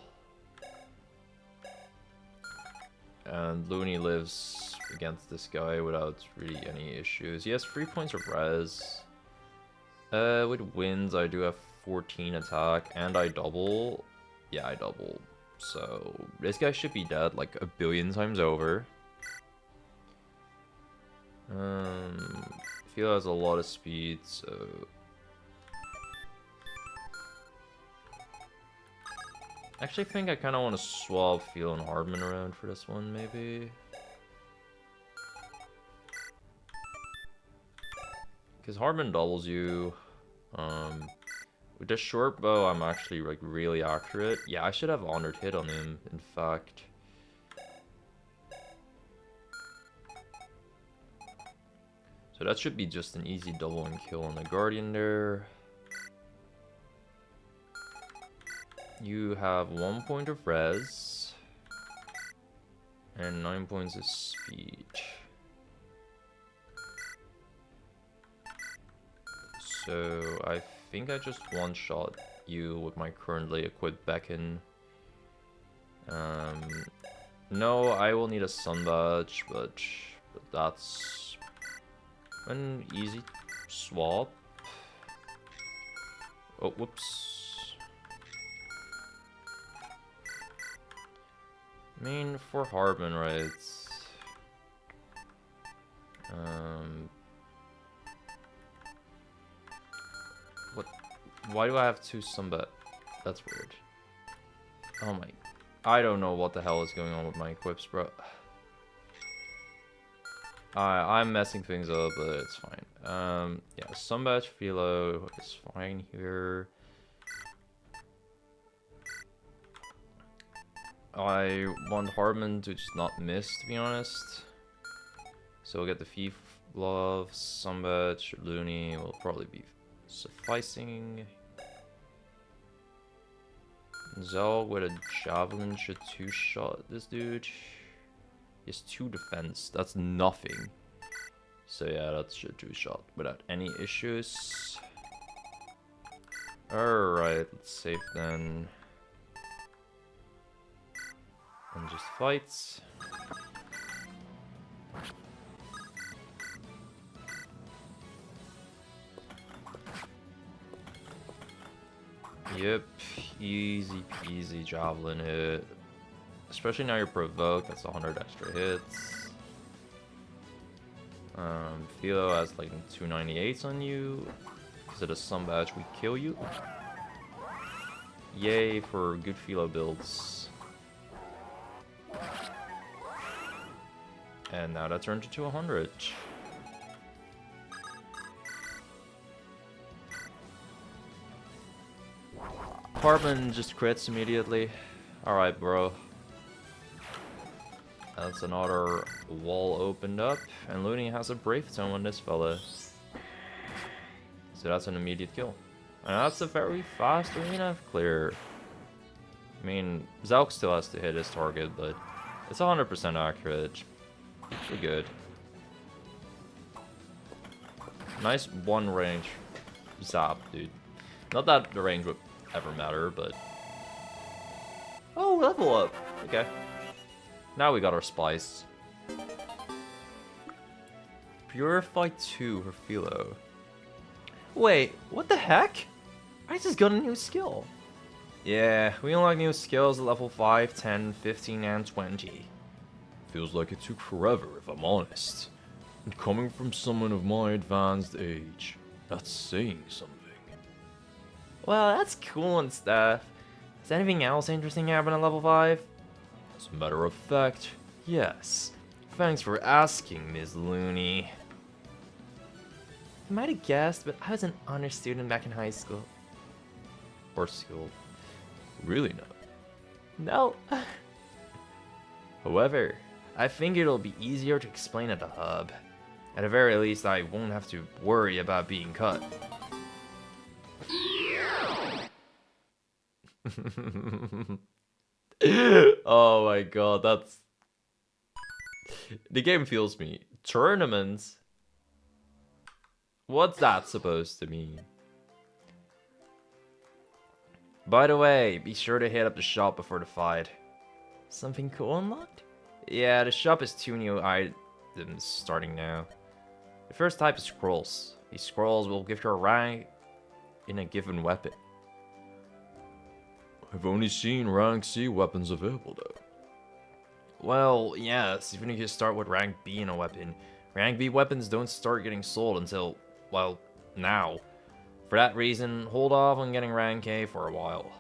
And Looney lives against this guy without really any issues. He has 3 points of res. With wins, I do have 14 attack, and I double. Yeah, I double. So, this guy should be dead like a billion times over. Philo has a lot of speed, so... Actually, I think I kind of want to swap Philo and Hardman around for this one, maybe. Because Hardman doubles you. With this short bow, I'm actually like really accurate. Yeah, I should have honored hit on him, in fact. So that should be just an easy double and kill on the Guardian there. You have 1 point of res and 9 points of speed. So I think I just one-shot you with my currently equipped beacon. No, I will need a sun badge, but that's an easy swap. Oh, whoops. I mean, for Hardman, right? What? Why do I have 2 Sunbat? That's weird. Oh my... I don't know what the hell is going on with my equips, bro. I'm messing things up, but it's fine. Yeah, Sunbat Philo is fine here. I want Hardman to just not miss, to be honest. So we'll get the Thief Glove, Sunbat, Looney will probably be sufficing. Zell with a Javelin should 2-shot this dude. He has 2 defense, that's nothing. So yeah, that should 2-shot without any issues. Alright, let's save then. And just fights. Yep, easy peasy javelin hit. Especially now you're provoked, that's 100 extra hits. Philo has like 298s on you. Because of the sun badge, we kill you. Yay for good Philo builds. And now that turned to 100. Hardman just crits immediately. Alright, bro. That's another wall opened up. And Looney has a Brave Tome on this fella. So that's an immediate kill. And that's a very fast arena clear. I mean, Zelk still has to hit his target, but it's 100% accurate. Pretty good. Nice one range zap, dude. Not that the range would ever matter, but... Oh, level up! Okay. Now we got our spice. Purify 2 for Philo. Wait, what the heck? I just got a new skill. Yeah, we unlock new skills at level 5, 10, 15, and 20. Feels like it took forever, if I'm honest. Coming from someone of my advanced age, that's saying something. Well, that's cool and stuff. Is anything else interesting happen at level 5? As a matter of fact, yes. Thanks for asking, Ms. Looney. You might have guessed, but I was an honor student back in high school. Or school. Really not. No. However, I think it'll be easier to explain at the hub. At the very least, I won't have to worry about being cut. Oh my god, that's... The game feels me. Tournaments? What's that supposed to mean? By the way, be sure to hit up the shop before the fight. Something cool unlocked? Yeah, the shop has 2 new items starting now. The first type is scrolls. These scrolls will give you a rank in a given weapon. I've only seen rank C weapons available though. Well, yes, even if you start with rank B in a weapon, rank B weapons don't start getting sold until, well, now. For that reason, hold off on getting rank A for a while.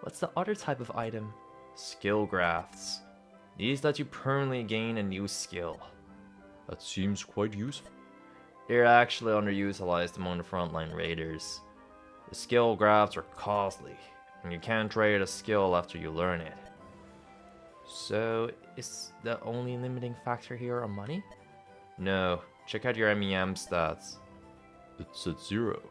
What's the other type of item? Skill grafts. These let you permanently gain a new skill. That seems quite useful. They're actually underutilized among the frontline raiders. The skill grafts are costly, and you can't trade a skill after you learn it. So, is the only limiting factor here on money? No, check out your MEM stats. It's at 0.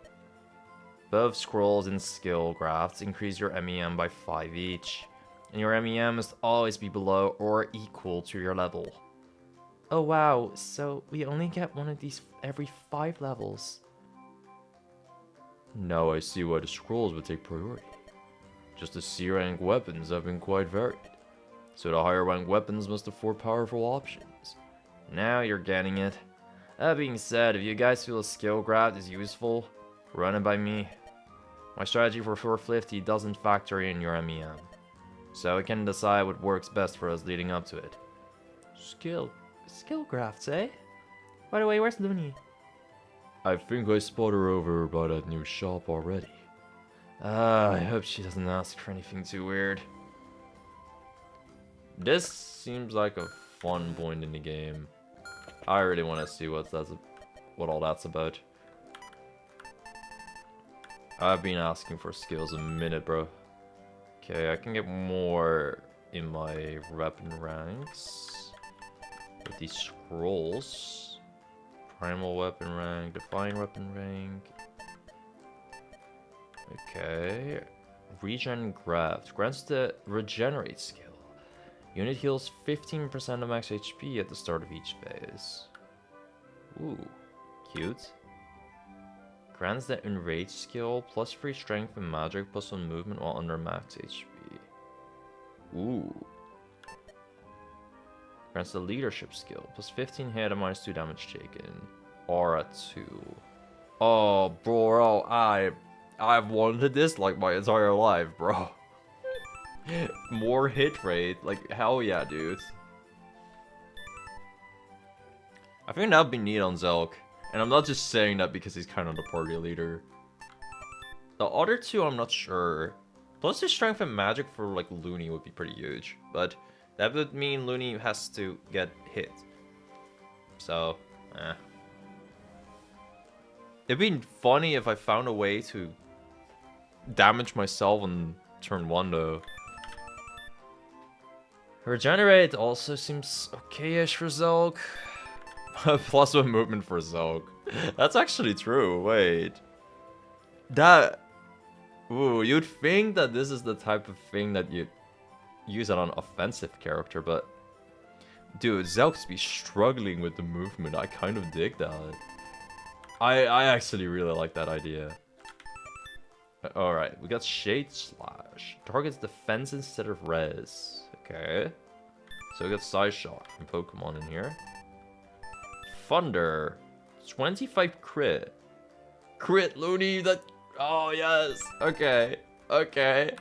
Both scrolls and skill grafts increase your MEM by 5 each, and your MEM must always be below or equal to your level. Oh wow, so we only get one of these every 5 levels. Now I see why the scrolls would take priority. Just the C rank weapons have been quite varied, so the higher rank weapons must afford powerful options. Now you're getting it. That being said, if you guys feel a skill graft is useful, run it by me. My strategy for 450 doesn't factor in your MEM, so we can decide what works best for us leading up to it. Skill grafts, eh? By the way, where's Looney? I think I spotted her over by that new shop already. I hope she doesn't ask for anything too weird. This seems like a fun point in the game. I really want to see what all that's about. I've been asking for skills a minute, bro. Okay, I can get more in my weapon ranks with these scrolls. Primal weapon rank, divine weapon rank. Okay. Regen graft grants the regenerate skill. Unit heals 15% of max HP at the start of each phase. Ooh, cute. Grants the enrage skill, plus free strength and magic, plus 1 movement while under max HP. Ooh. Grants the leadership skill, plus 15 hit and minus 2 damage taken. Aura 2. Oh, bro, I've wanted this like my entire life, bro. More hit rate, like hell yeah, dude. I think that'd be neat on Zelk, and I'm not just saying that because he's kind of the party leader. The other 2, I'm not sure. Plus his strength and magic for like Looney would be pretty huge, but that would mean Looney has to get hit. So, it'd be funny if I found a way to damage myself on turn 1 though. Regenerate also seems okay-ish for Zelk. Plus 1 movement for Zelk. That's actually true, wait. That... Ooh, you'd think that this is the type of thing that you'd use on an offensive character, but... Dude, Zelk's be struggling with the movement. I kind of dig that. I actually really like that idea. Alright, we got Shade Slash. Targets defense instead of res. Okay. So we got Side Shot from Pokemon in here. Thunder. 25 crit. Crit, Looney, that... Oh, yes. Okay. Okay.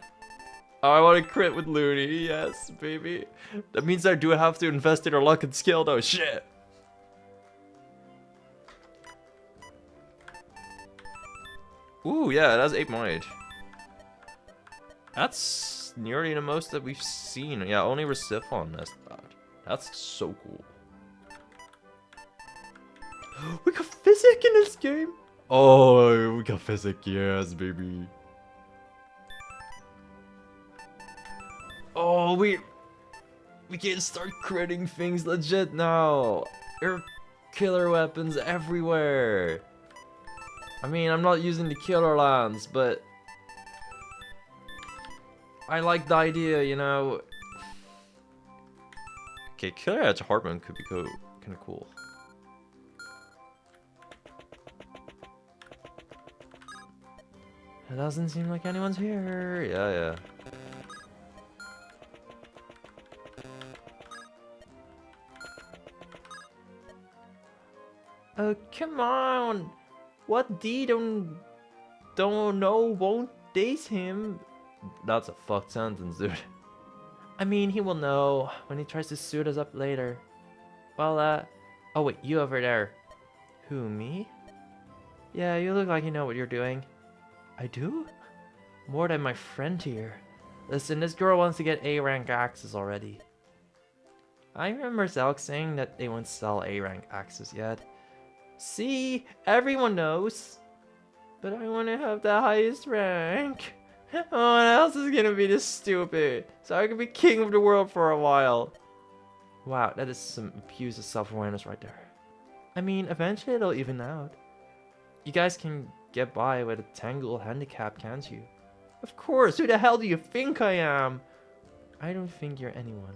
Oh, I want to crit with Looney. Yes, baby. That means I do have to invest in her luck and skill, though. Shit. Ooh, yeah, it has 8 might. That's nearly the most that we've seen. Yeah, only Reciphon has that. That's so cool. We got physic in this game. Oh, we got physic, yes, baby. Oh, we can start critting things legit now. There are killer weapons everywhere. I mean, I'm not using the killer lands, but I like the idea, you know. Okay, Killer Edge Hartman could be kind of cool. It doesn't seem like anyone's here. Yeah. Oh, come on. What D don't know won't daze him? That's a fucked sentence, dude. I mean, he will know when he tries to suit us up later. Well, oh wait, you over there. Who, me? Yeah, you look like you know what you're doing. I do? More than my friend here. Listen, this girl wants to get A rank axes already. I remember Zelk saying that they won't sell A rank axes yet. See, everyone knows. But I want to have the highest rank. Oh, what else is gonna be this stupid? So I can be king of the world for a while. Wow, that is some abuse of self-awareness right there. I mean, eventually it'll even out. You guys can get by with a Tangle handicap, can't you? Of course, who the hell do you think I am? I don't think you're anyone.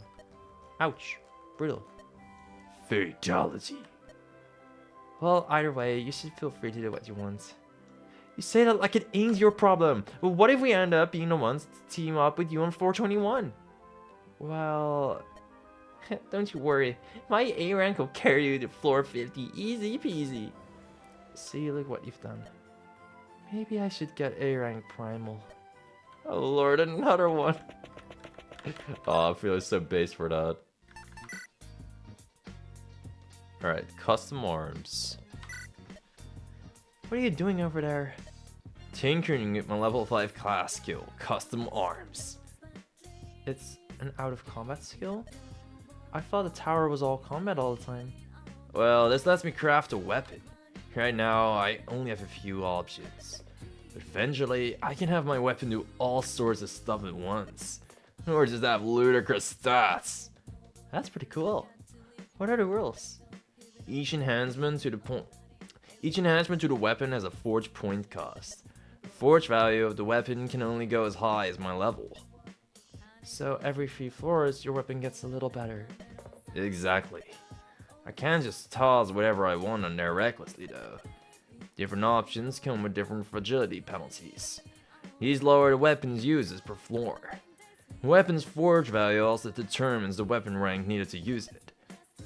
Ouch, brutal. Fatality. Well, either way, you should feel free to do what you want. You say that like it ain't your problem. But what if we end up being the ones to team up with you on 421? Well, don't you worry. My A rank will carry you to floor 50, easy peasy. See, look what you've done. Maybe I should get A rank primal. Oh lord, another one. Oh, I feel so base for that. Alright, custom arms. What are you doing over there? Tinkering with my level 5 class skill, custom arms. It's an out of combat skill? I thought the tower was all combat all the time. Well, this lets me craft a weapon. Right now, I only have a few options. But eventually, I can have my weapon do all sorts of stuff at once. Or just have ludicrous stats. That's pretty cool. What are the rules? Each enhancement to the weapon has a forge point cost. The forge value of the weapon can only go as high as my level. So every 3 floors, your weapon gets a little better. Exactly. I can't just toss whatever I want on there recklessly though. Different options come with different fragility penalties. These lower the weapon's uses per floor. The weapon's forge value also determines the weapon rank needed to use it.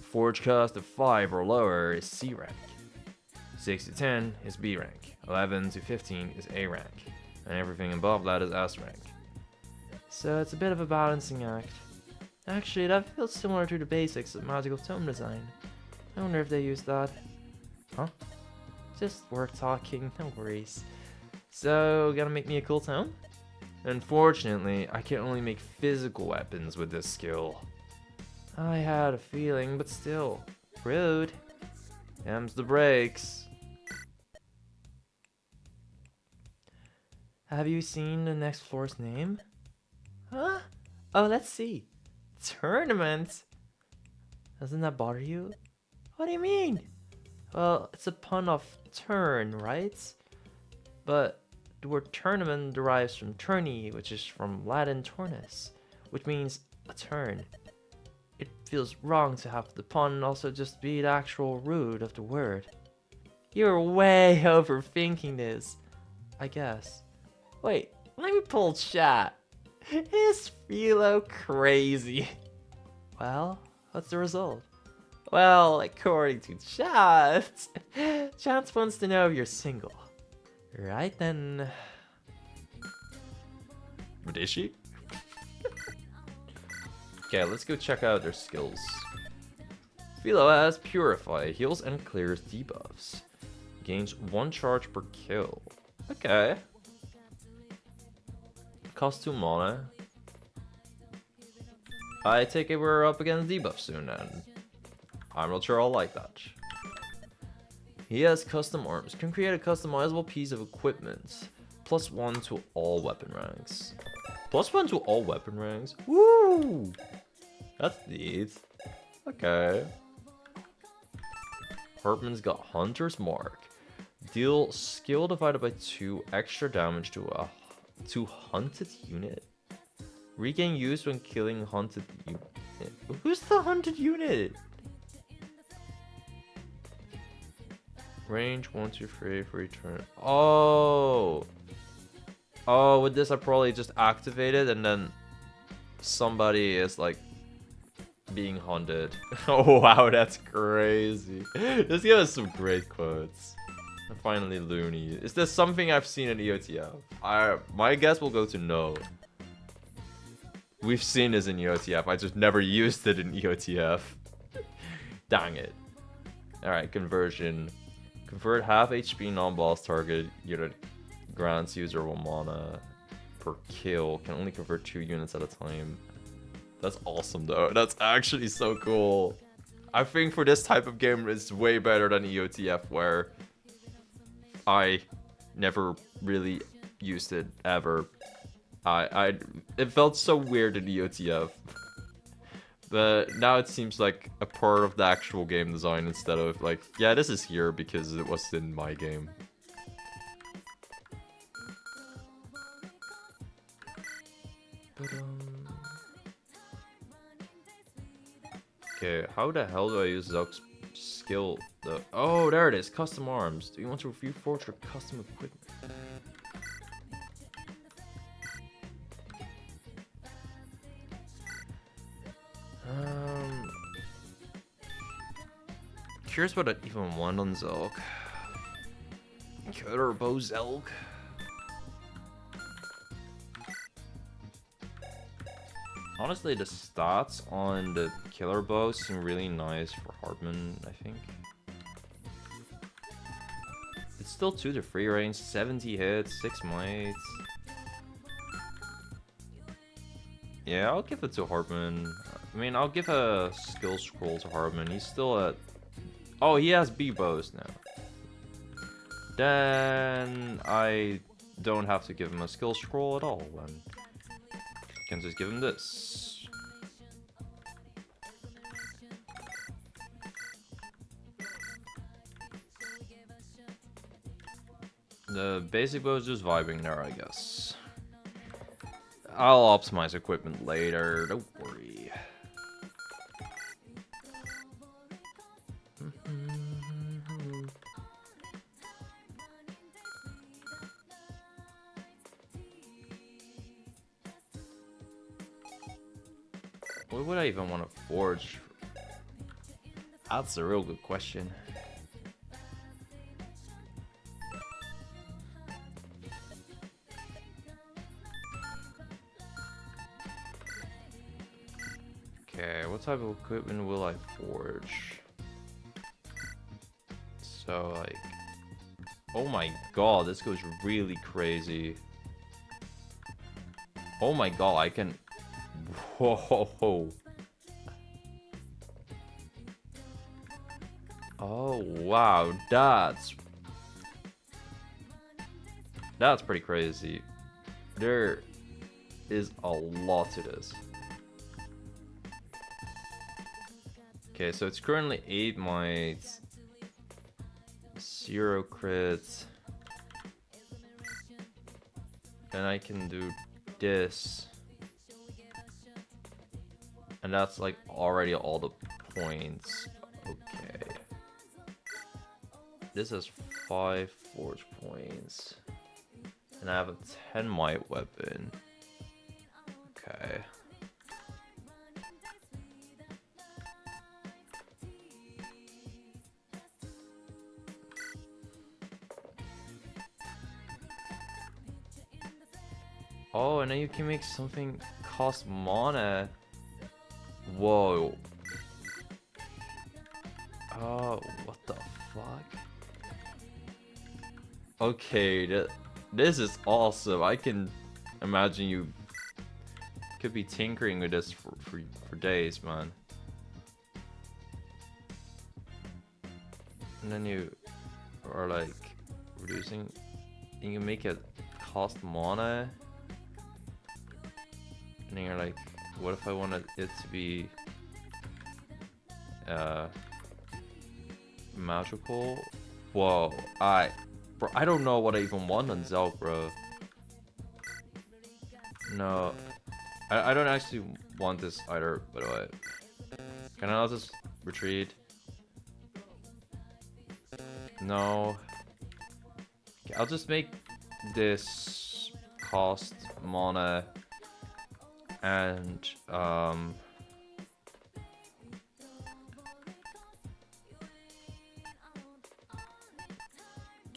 Forge cost of 5 or lower is C rank. 6 to 10 is B rank. 11 to 15 is A rank. And everything above that is S rank. So it's a bit of a balancing act. Actually, that feels similar to the basics of magical tome design. I wonder if they use that. Huh? Just work talking, no worries. So, gonna make me a cool tome? Unfortunately, I can only make physical weapons with this skill. I had a feeling, but still. Rude. Them's the breaks. Have you seen the next floor's name? Huh? Oh, let's see. Tournament? Doesn't that bother you? What do you mean? Well, it's a pun of turn, right? But the word tournament derives from tourney, which is from Latin tornus, which means a turn. It feels wrong to have the pun also just be the actual root of the word. You're way overthinking this, I guess. Wait, let me pull chat. Is Philo crazy? Well, what's the result? Well, according to chat, chat wants to know if you're single. Right then. But is she? Okay, let's go check out their skills. Philo has Purify, heals and clears debuffs. Gains 1 charge per kill. Okay. Cost 2 mana. I take it we're up against debuff soon, and I'm not sure I'll like that. He has custom arms. Can create a customizable piece of equipment. +1 to all weapon ranks. +1 to all weapon ranks? Woo! That's neat. Okay. Hartman's got Hunter's Mark. Deal skill divided by 2 extra damage to hunted unit. Regain use when killing hunted unit. Who's the hunted unit? Range 1, 2, 3 for return. Oh! Oh, with this I probably just activate it and then somebody is like being hunted. Oh wow, that's crazy. This game has some great quotes. And finally, Looney. Is this something I've seen in EOTF? My guess will go to no. We've seen this in EOTF. I just never used it in EOTF. Dang it. Alright, conversion. Convert half HP non-boss target unit. Grants user 1 mana per kill. Can only convert 2 units at a time. That's awesome though. That's actually so cool. I think for this type of game it's way better than EOTF, where I never really used it ever. It felt so weird in EOTF. But now it seems like a part of the actual game design instead of like, yeah, this is here because it was in my game. Okay, how the hell do I use Zuck's skill though? Oh, there it is, custom arms. Do you want to review forge your custom equipment? Curious what I even want on Zelk. Killer Bow Zelk. Honestly, the stats on the Killer Bow seem really nice for Hartman, I think. It's still 2 to 3 range, 70 hits, 6 mites. Yeah, I'll give it to Hartman. I mean, I'll give a skill scroll to Hartman. He's still at... Oh, he has B-bows now. Then I don't have to give him a skill scroll at all. Then I can just give him this. The basic bow is just vibing there, I guess. I'll optimize equipment later, don't worry. What would I even want to forge? That's a real good question. Okay, what type of equipment will I forge? So, like... Oh my god, this goes really crazy. Oh my god, I can... Whoa! Oh wow, that's pretty crazy. There is a lot to this. Okay, so it's currently 8 mites, 0 crits. Then I can do this. And that's like already all the points. Okay. This has 5 forge points. And I have a 10 mite weapon. Okay. Oh, and then you can make something cost mana. Whoa. Oh, what the fuck? Okay, This is awesome. I can imagine you could be tinkering with this for days, man. And then you are like reducing. You can make it cost mana. And then you're like, what if I wanted it to be magical? Whoa, bro, I don't know what I even want on Zelk, bro. No, I don't actually want this either, by the way. Can I just retreat? No. Okay, I'll just make this cost mana and I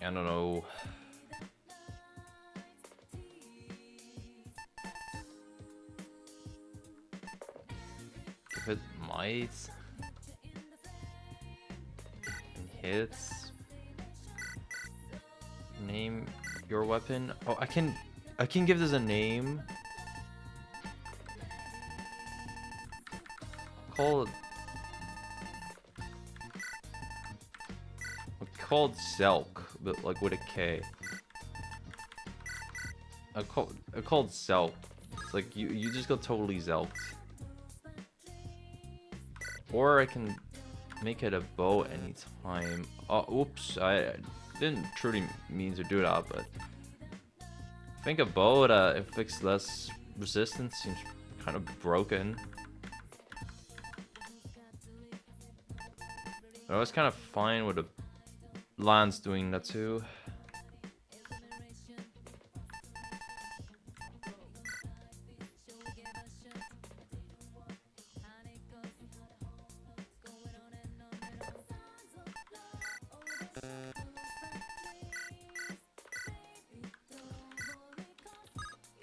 don't know. Give it might and hits. Name your weapon. Oh, I can give this a name. Call called Zelk, but like with a K. I called Zelk. It's like you just got totally Zelked. Or I can make it a bow anytime. Oh, oops! I didn't truly mean to do that, but I think a bow that inflicts less resistance seems kind of broken. I was kind of fine with the lance doing that too.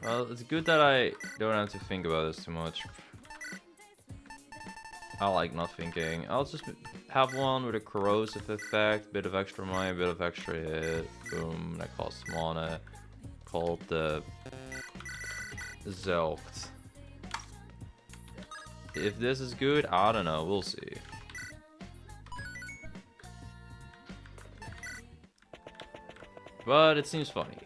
Well, it's good that I don't have to think about this too much. I like not thinking. I'll just have one with a corrosive effect, bit of extra mana, bit of extra hit. Boom, that costs mana. Called the Zelked. If this is good, I don't know. We'll see. But it seems funny.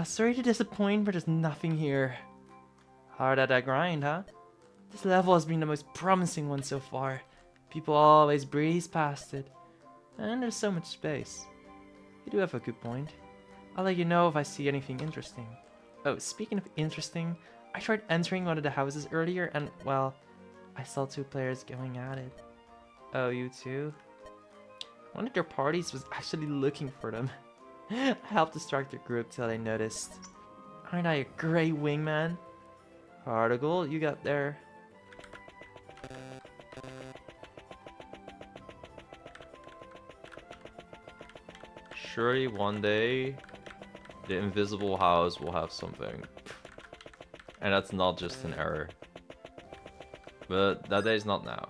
Sorry to disappoint, but there's nothing here. Hard at that grind, huh? This level has been the most promising one so far. People always breeze past it. And there's so much space. You do have a good point. I'll let you know if I see anything interesting. Oh, speaking of interesting, I tried entering one of the houses earlier and, well, I saw two players going at it. Oh, you too? One of their parties was actually looking for them. I helped distract the group till they noticed. Aren't I a great wingman? Article, you got there. Surely one day, the invisible house will have something. And that's not just an error. But that day's not now.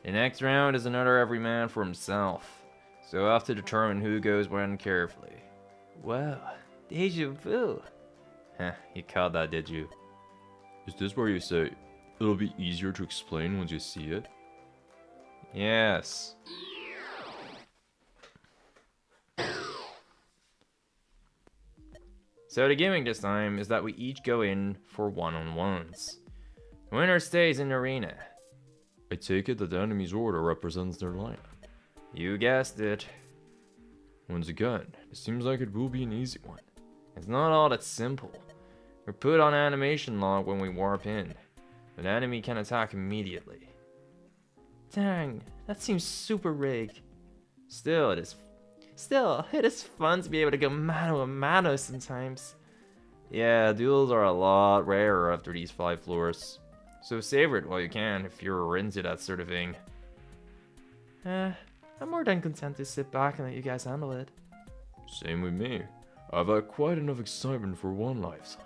The next round is another every man for himself. So I have to determine who goes when carefully. Whoa, deja vu. Heh, you caught that, did you? Is this where you say, it'll be easier to explain once you see it? Yes. So the gimmick this time is that we each go in for one-on-ones. The winner stays in the arena. I take it that the enemy's order represents their line. You guessed it. Once again, it seems like it will be an easy one. It's not all that simple. We're put on animation log when we warp in. An enemy can attack immediately. Dang, that seems super rigged. Still, it is fun to be able to go mano a mano sometimes. Yeah, duels are a lot rarer after these 5 floors. So savor it while you can if you're into that sort of thing. I'm more than content to sit back and let you guys handle it. Same with me. I've had quite enough excitement for one lifetime.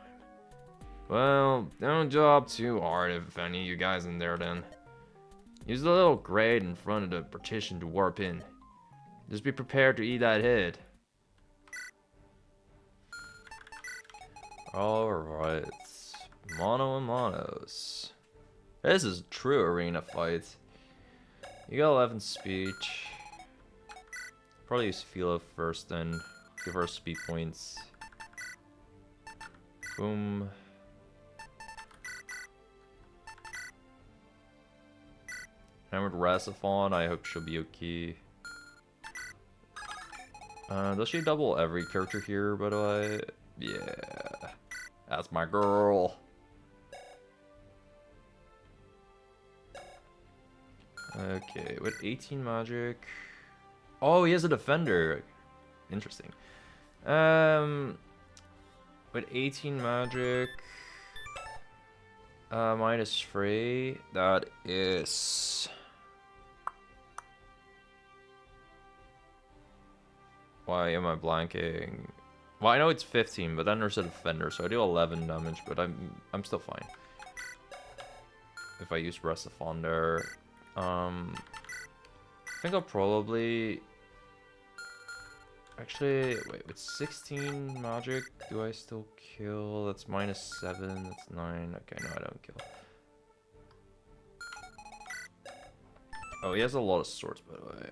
Well, don't job too hard if any of you guys in there then. Use the little grate in front of the partition to warp in. Just be prepared to eat that hit. Alright. Mono and monos. This is a true arena fight. You got 11 speed. Probably use Philo first, then give her speed points. Boom. Hammered Rasaphon, I hope she'll be okay. Does she double every character here, by the way? Yeah. That's my girl. Okay, with 18 magic. Oh, he has a defender. Interesting. With 18 magic. -3. That is. Why am I blanking? Well, I know it's 15, but then there's a defender, so I do 11 damage, but I'm still fine. If I use Rasaphon there. I think I'll probably... Actually, wait, with 16 magic, do I still kill? That's -7, that's 9. Okay, no, I don't kill. Oh, he has a lot of swords, by the way.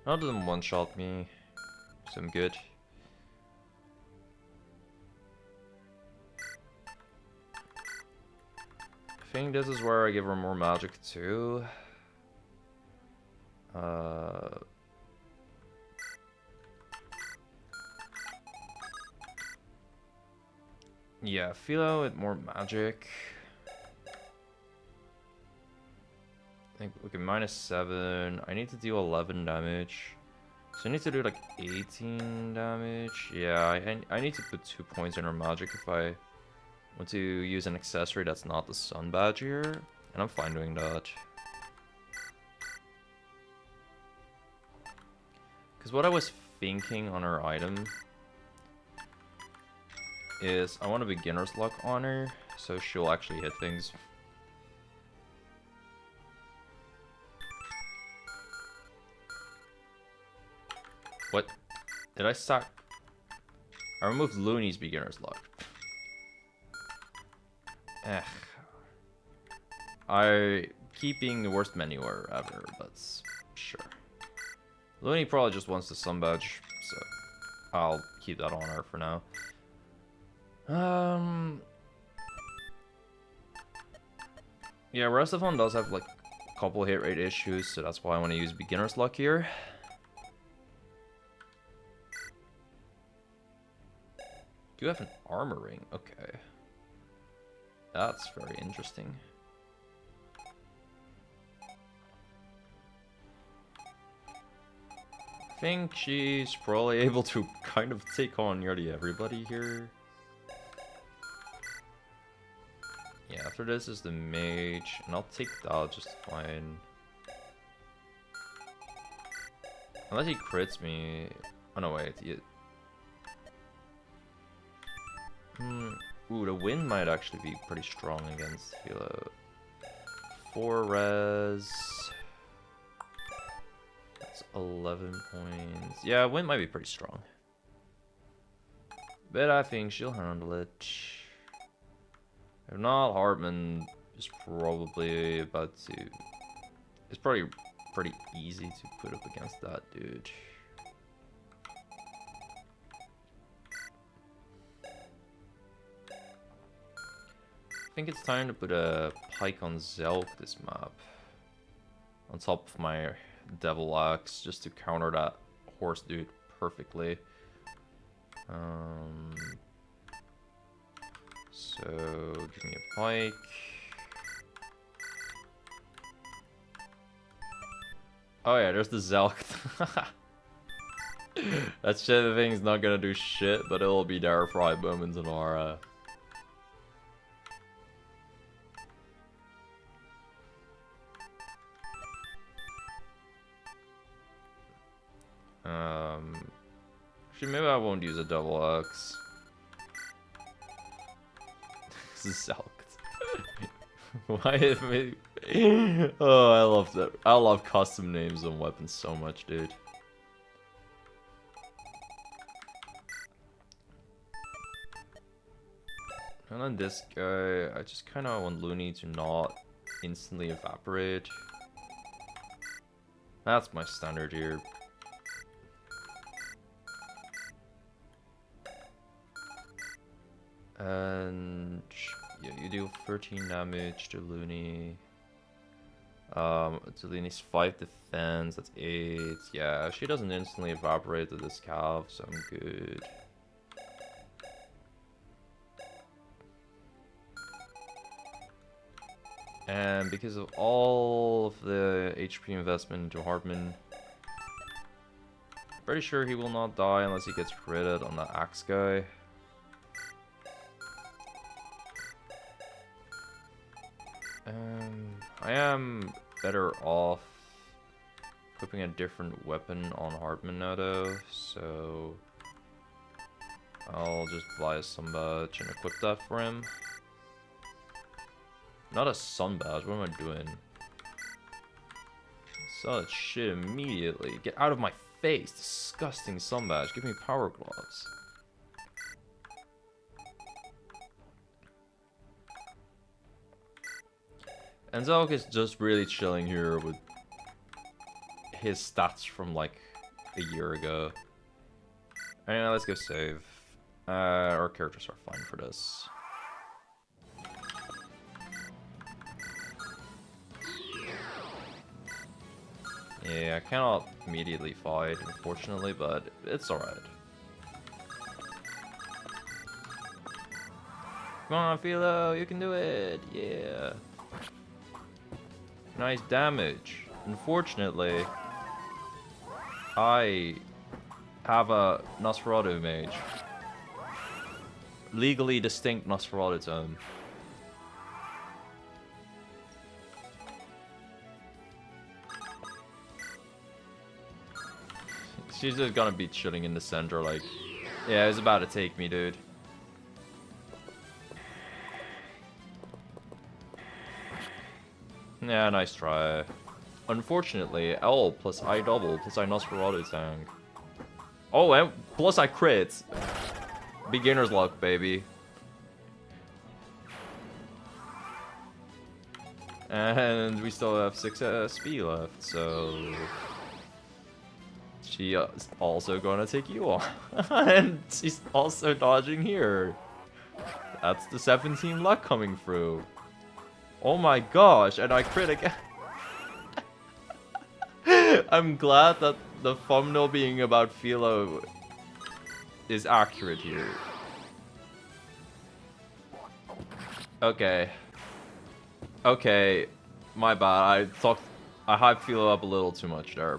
None of them one-shot me, so I'm good. I think this is where I give her more magic too. Yeah, Philo with more magic. I think, okay, -7. I need to do 11 damage. So I need to do like 18 damage. Yeah, I need to put 2 points in her magic if I want to use an accessory that's not the Sun Badge here. And I'm fine doing that. Because what I was thinking on her item is I want a beginner's luck on her, so she'll actually hit things. What? Did I start? I removed Looney's beginner's luck. Eh. I keep being the worst menuer ever, but sure. Looney probably just wants the Sun Badge, so I'll keep that on her for now. Yeah, Rasaphon does have like a couple hit rate issues, so that's why I want to use beginner's luck here. Do you have an armor ring? Okay. That's very interesting. I think she's probably able to kind of take on nearly everybody here. Yeah, after this is the mage, and I'll take that just fine. Unless he crits me. Oh no, wait. Ooh, the wind might actually be pretty strong against Philo. 4 res. That's 11 points. Yeah, wind might be pretty strong. But I think she'll handle it. If not, Hartman is probably about to... It's probably pretty easy to put up against that dude. I think it's time to put a pike on Zelk this map. On top of my Devil Axe, just to counter that horse dude perfectly. So, give me a pike. Oh yeah, there's the Zelk. That shit thing's not gonna do shit, but it'll be there for high moments in aura. Actually, maybe I won't use a double axe. This is Zelk. Why if me? Oh, I love that. I love custom names on weapons so much, dude. And then this guy, I just kind of want Looney to not instantly evaporate. That's my standard here. And yeah, you do 13 damage to Looney. To Looney's 5 defense, that's 8. Yeah, she doesn't instantly evaporate to this calf, so I'm good. And because of all of the HP investment into Hartman, pretty sure he will not die unless he gets critted on the axe guy. I am better off equipping a different weapon on Hartman now though, so I'll just buy a sun badge and equip that for him. Not a sun badge, what am I doing? Sell that shit immediately. Get out of my face, disgusting sun badge. Give me power gloves. And Zelk is just really chilling here with his stats from like a year ago. Anyway, let's go save. Our characters are fine for this. Yeah, I cannot immediately fight, unfortunately, but it's alright. Come on, Philo, you can do it! Yeah! Nice damage. Unfortunately, I have a Nosferatu mage. Legally distinct Nosferatu tome. She's just gonna be chilling in the center like, yeah, it was about to take me, dude. Yeah, nice try. Unfortunately, L plus I double plus I Nosferatu tank. Oh, and plus I crit. Beginner's luck, baby. And we still have 6 SP left, so... She is also gonna take you on. And she's also dodging here. That's the 17 luck coming through. Oh my gosh, and I crit again. I'm glad that the thumbnail being about Philo is accurate here. Okay. Okay, my bad. I hyped Philo up a little too much there.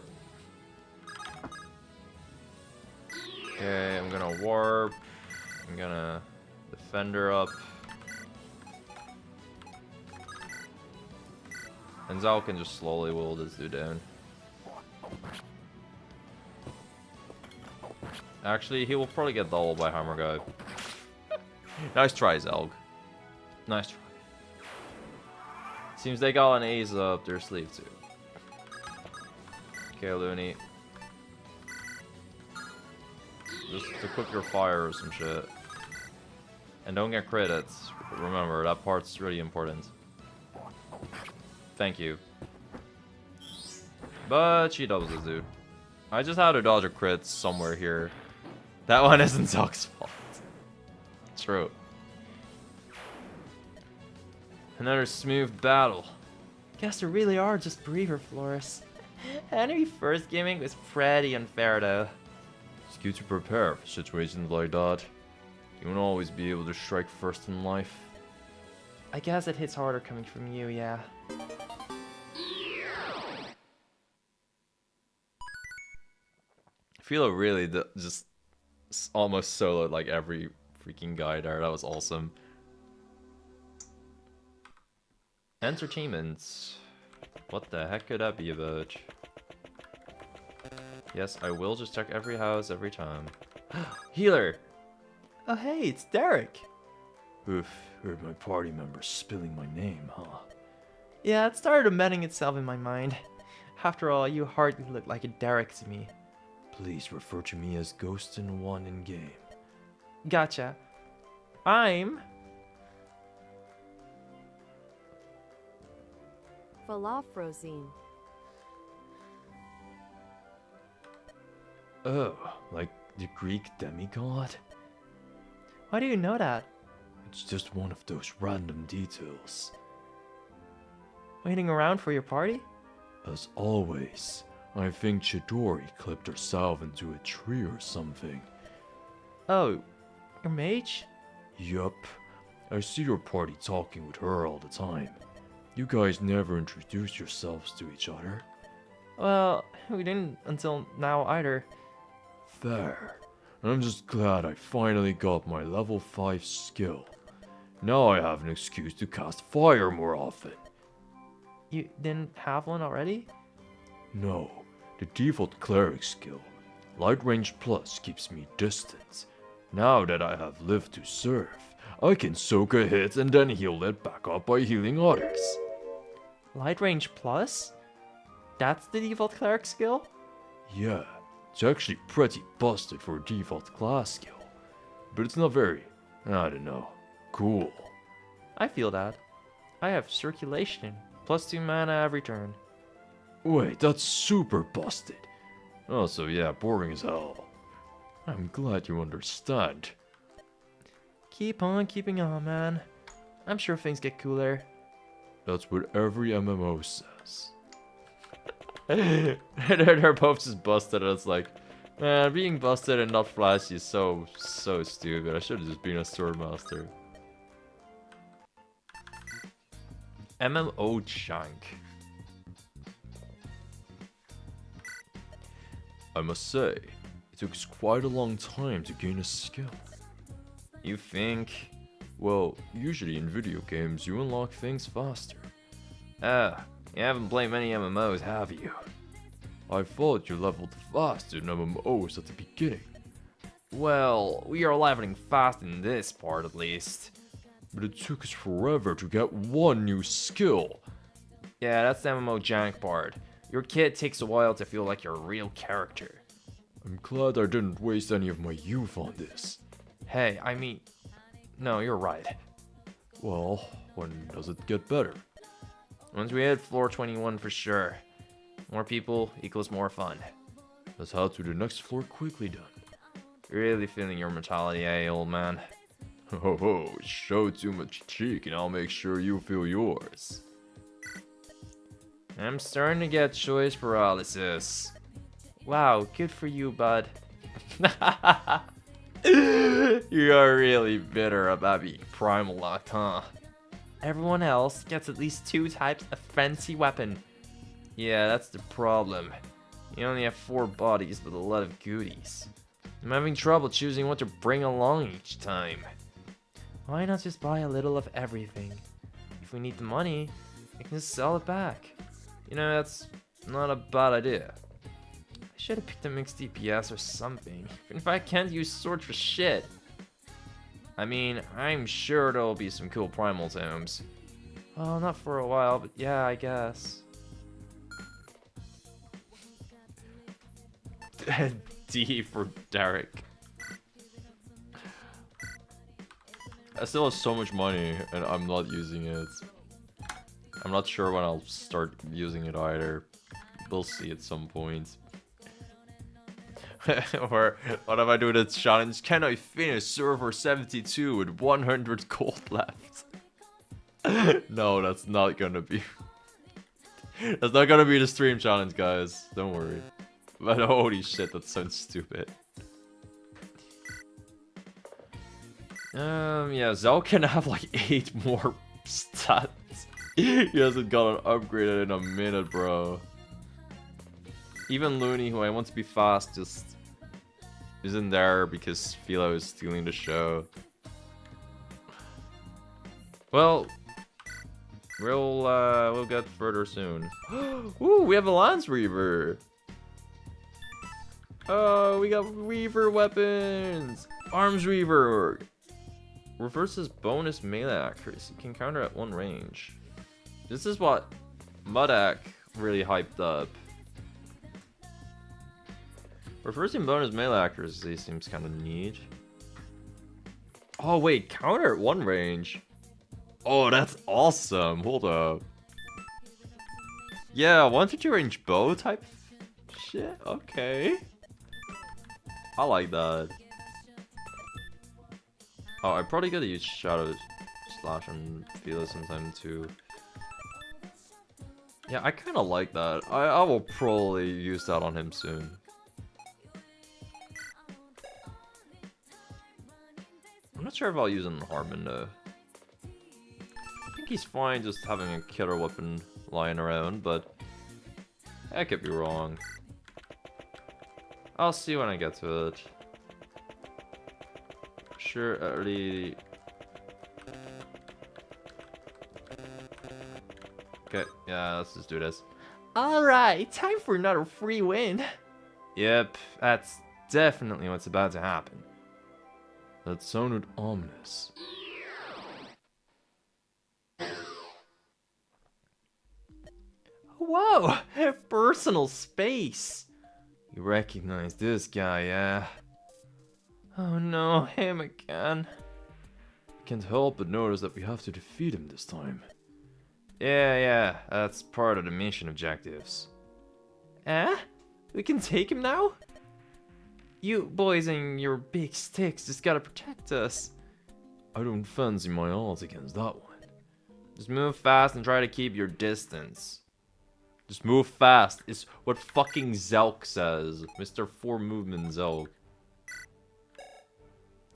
Okay, I'm gonna warp. I'm gonna defend her up. And Zal can just slowly will this dude down. Actually, he will probably get doubled by Hammer Guy. Nice try, Zelg. Nice try. Seems they got an ace up their sleeve too. Okay, Looney. Just equip your fire or some shit. And don't get credits. Remember, that part's really important. Thank you. But she doubles this dude. I just had to dodge a crit somewhere here. That one isn't Zock's fault. True. Another smooth battle. Guess there really are just breather floors. Henry first gaming was pretty unfair though. It's good to prepare for situations like that. You won't always be able to strike first in life. I guess it hits harder coming from you, yeah. Philo really just almost soloed like every freaking guy there. That was awesome. Entertainment. What the heck could that be about? Yes, I will just check every house every time. Healer! Oh hey, it's Derek! Oof, heard my party members spilling my name, huh? Yeah, it started amending itself in my mind. After all, you hardly look like a Derek to me. Please refer to me as Ghost in One in game. Gotcha. I'm falafrozine. Oh, like the Greek demigod? Why do you know that? It's just one of those random details. Waiting around for your party? As always, I think Chidori clipped herself into a tree or something. Oh, your mage? Yup. I see your party talking with her all the time. You guys never introduce yourselves to each other. Well, we didn't until now either. Fair. I'm just glad I finally got my level 5 skill. Now I have an excuse to cast fire more often. You didn't have one already? No, the default cleric skill, Light Range Plus, keeps me distant. Now that I have lived to serve, I can soak a hit and then heal it back up by healing others. Light range plus? That's the default cleric skill? Yeah, it's actually pretty busted for a default class skill. But it's not very, I don't know, cool. I feel that. I have circulation, +2 mana every turn. Wait, that's super busted. Also, yeah, boring as hell. I'm glad you understand. Keep on keeping on, man. I'm sure things get cooler. That's what every MMO says. They're both just busted, and it's like, man, being busted and not flashy is so stupid. I should have just been a swordmaster. MMO junk. I must say, it took us quite a long time to gain a skill. You think? Well, usually in video games you unlock things faster. Ah, you haven't played many MMOs, have you? I thought you leveled faster in MMOs at the beginning. Well, we are leveling fast in this part at least. But it took us forever to get one new skill. Yeah, that's the MMO jank part. Your kit takes a while to feel like your real character. I'm glad I didn't waste any of my youth on this. Hey, I mean... No, you're right. Well, when does it get better? Once we hit floor 21 for sure. More people equals more fun. Let's head to the next floor quickly then. Really feeling your mentality, eh, old man? Ho ho, show too much cheek and I'll make sure you feel yours. I'm starting to get choice paralysis. Wow, good for you, bud. You are really bitter about being primal locked, huh? Everyone else gets at least 2 types of fancy weapon. Yeah, that's the problem. You only have 4 bodies with a lot of goodies. I'm having trouble choosing what to bring along each time. Why not just buy a little of everything? If we need the money, we can just sell it back. You know, that's not a bad idea. I should have picked a mixed DPS or something, even if I can't use swords for shit. I mean, I'm sure there'll be some cool primal tomes. Well, not for a while, but yeah, I guess. D for Derek. I still have so much money and I'm not using it. I'm not sure when I'll start using it either. We'll see at some point. Or what if I do the challenge? Can I finish server 72 with 100 gold left? No, that's not gonna be... That's not gonna be the stream challenge, guys. Don't worry. But holy shit, that sounds stupid. Yeah, Zell can have like 8 more stats. He hasn't gotten upgraded in a minute, bro. Even Looney, who I want to be fast, just isn't there because Philo is stealing the show. Well, we'll get further soon. Ooh, we have a Lance Reaver. Oh, we got Reaver weapons. Arms Reaver. Reverses bonus melee accuracy. Can counter at 1 range. This is what Mudak really hyped up. Reversing bonus melee accuracy seems kind of neat. Oh wait, counter at 1 range. Oh, that's awesome. Hold up. Yeah, 1-2 range bow type shit? Okay. I like that. Oh, I probably gotta use Shadow Slash and Feel sometime too. Yeah, I kinda like that. I will probably use that on him soon. I'm not sure if I'll use it on Harmon though. I think he's fine just having a killer weapon lying around, but I could be wrong. I'll see when I get to it. Sure, early. Okay, yeah, let's just do this. Alright, time for another free win. Yep, that's definitely what's about to happen. That sounded ominous. Whoa, personal space. You recognize this guy, yeah? Oh no, him again. I can't help but notice that we have to defeat him this time. Yeah, that's part of the mission objectives. Eh? We can take him now? You boys and your big sticks just gotta protect us. I don't fancy my odds against that one. Just move fast and try to keep your distance. Just move fast is what fucking Zelk says. Mr. 4 Movement Zelk.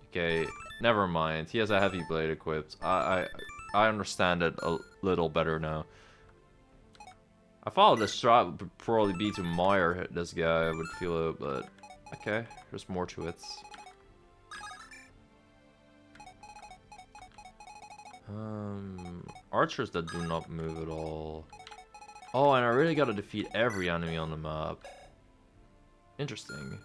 Okay, never mind. He has a heavy blade equipped. I understand it a little better now. I thought the strat would probably be to mire hit this guy. I would feel it, but okay, there's more to it. Archers that do not move at all. Oh, and I really gotta defeat every enemy on the map. Interesting.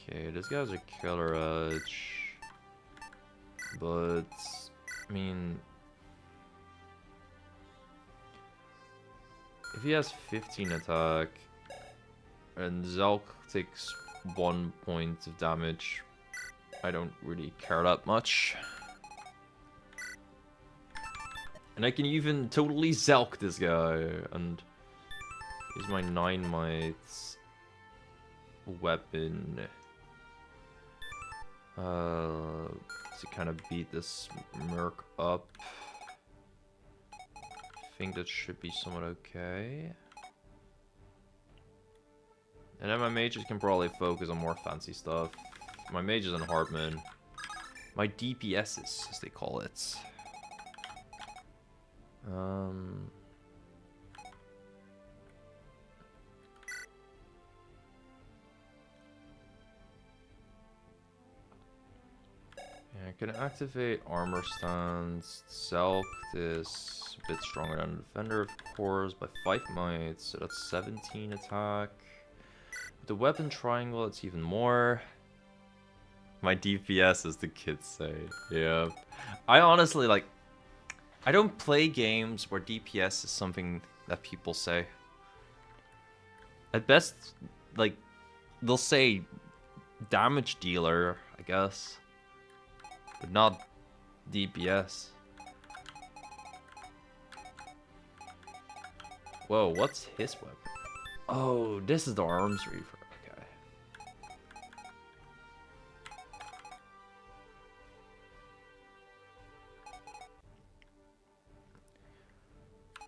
Okay, this guy's a killer edge. But, I mean... if he has 15 attack, and Zelk takes 1 point of damage, I don't really care that much. And I can even totally Zelk this guy, and use my 9 mites weapon to kind of beat this merc up. I think that should be somewhat okay. And then my mages can probably focus on more fancy stuff. My mages and Hartman. My DPSs, as they call it. Yeah, I can activate armor stance. Zelk is a bit stronger than the defender, of course, by 5 mites, so that's 17 attack. With the weapon triangle, it's even more. My DPS, as the kids say. Yeah. I honestly, like, I don't play games where DPS is something that people say. At best, like, they'll say damage dealer, I guess. But not DPS. Whoa, what's his weapon? Oh, this is the Arms Reaver. Okay.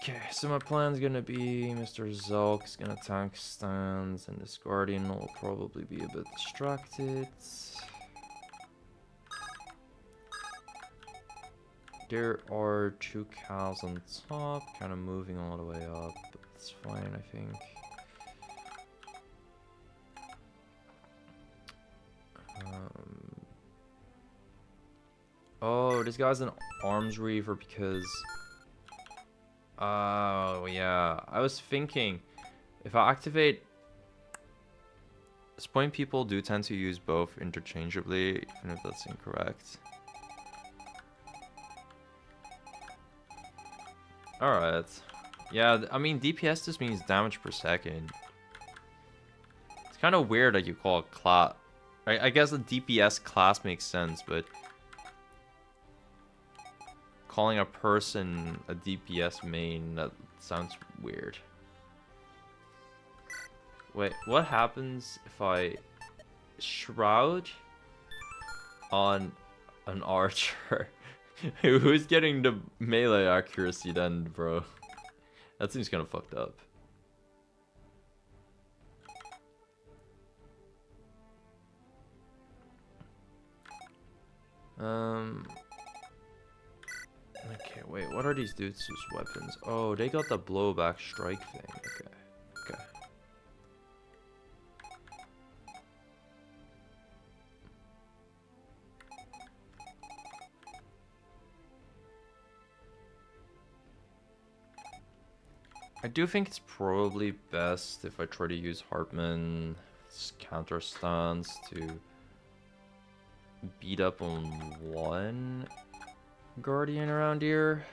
Okay, so my plan's gonna be Mr. Zulk's gonna tank stands, and this Guardian will probably be a bit distracted. There are 2 cows on top, kind of moving all the way up, but it's fine, I think. Oh, this guy's an Arms Reaver because... oh, yeah. I was thinking, if I activate... Point people do tend to use both interchangeably, even if that's incorrect. Alright. Yeah, I mean, DPS just means damage per second. It's kind of weird that you call it class. I guess the DPS class makes sense, but calling a person a DPS main, that sounds weird. Wait, what happens if I shroud on an archer? Who's getting the melee accuracy then, bro? That seems kind of fucked up. Okay, wait, what are these dudes' weapons? Oh, they got the blowback strike thing. Okay, okay. I do think it's probably best if I try to use Hartman's counter stance to beat up on one Guardian around here.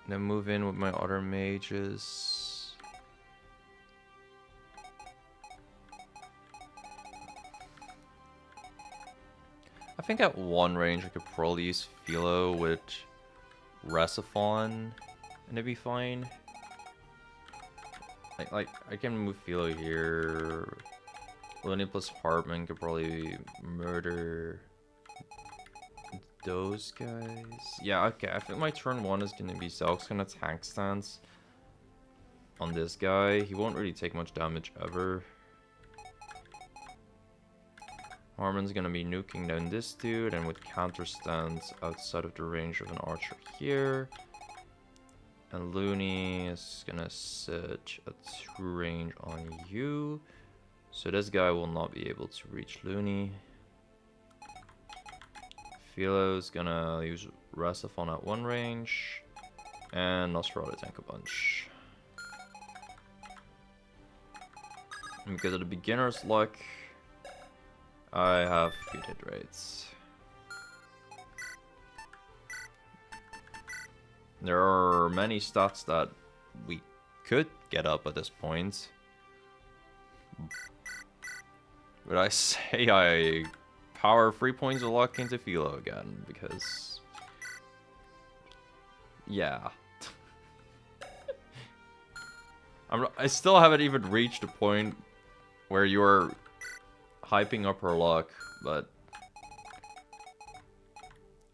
Then move in with my other mages. I think at one range I could probably use Philo with Resiphon and it'd be fine. Like I can move Philo here. Looney plus Hartman could probably murder those guys. Yeah, okay. I think my turn 1 is gonna be Zelk's gonna tank stance on this guy. He won't really take much damage ever. Hartman's gonna be nuking down this dude, and with counter stance outside of the range of an archer here. And Looney is gonna sit at 2 range on you. So this guy will not be able to reach Looney. Philo's gonna use Resiphon at 1 range. And Nosferatu tank a bunch. And because of the beginner's luck, I have good hit rates. There are many stats that we could get up at this point. But I say I power 3 points of luck into Philo again, because... yeah. I still haven't even reached the point where you're hyping up her luck, but...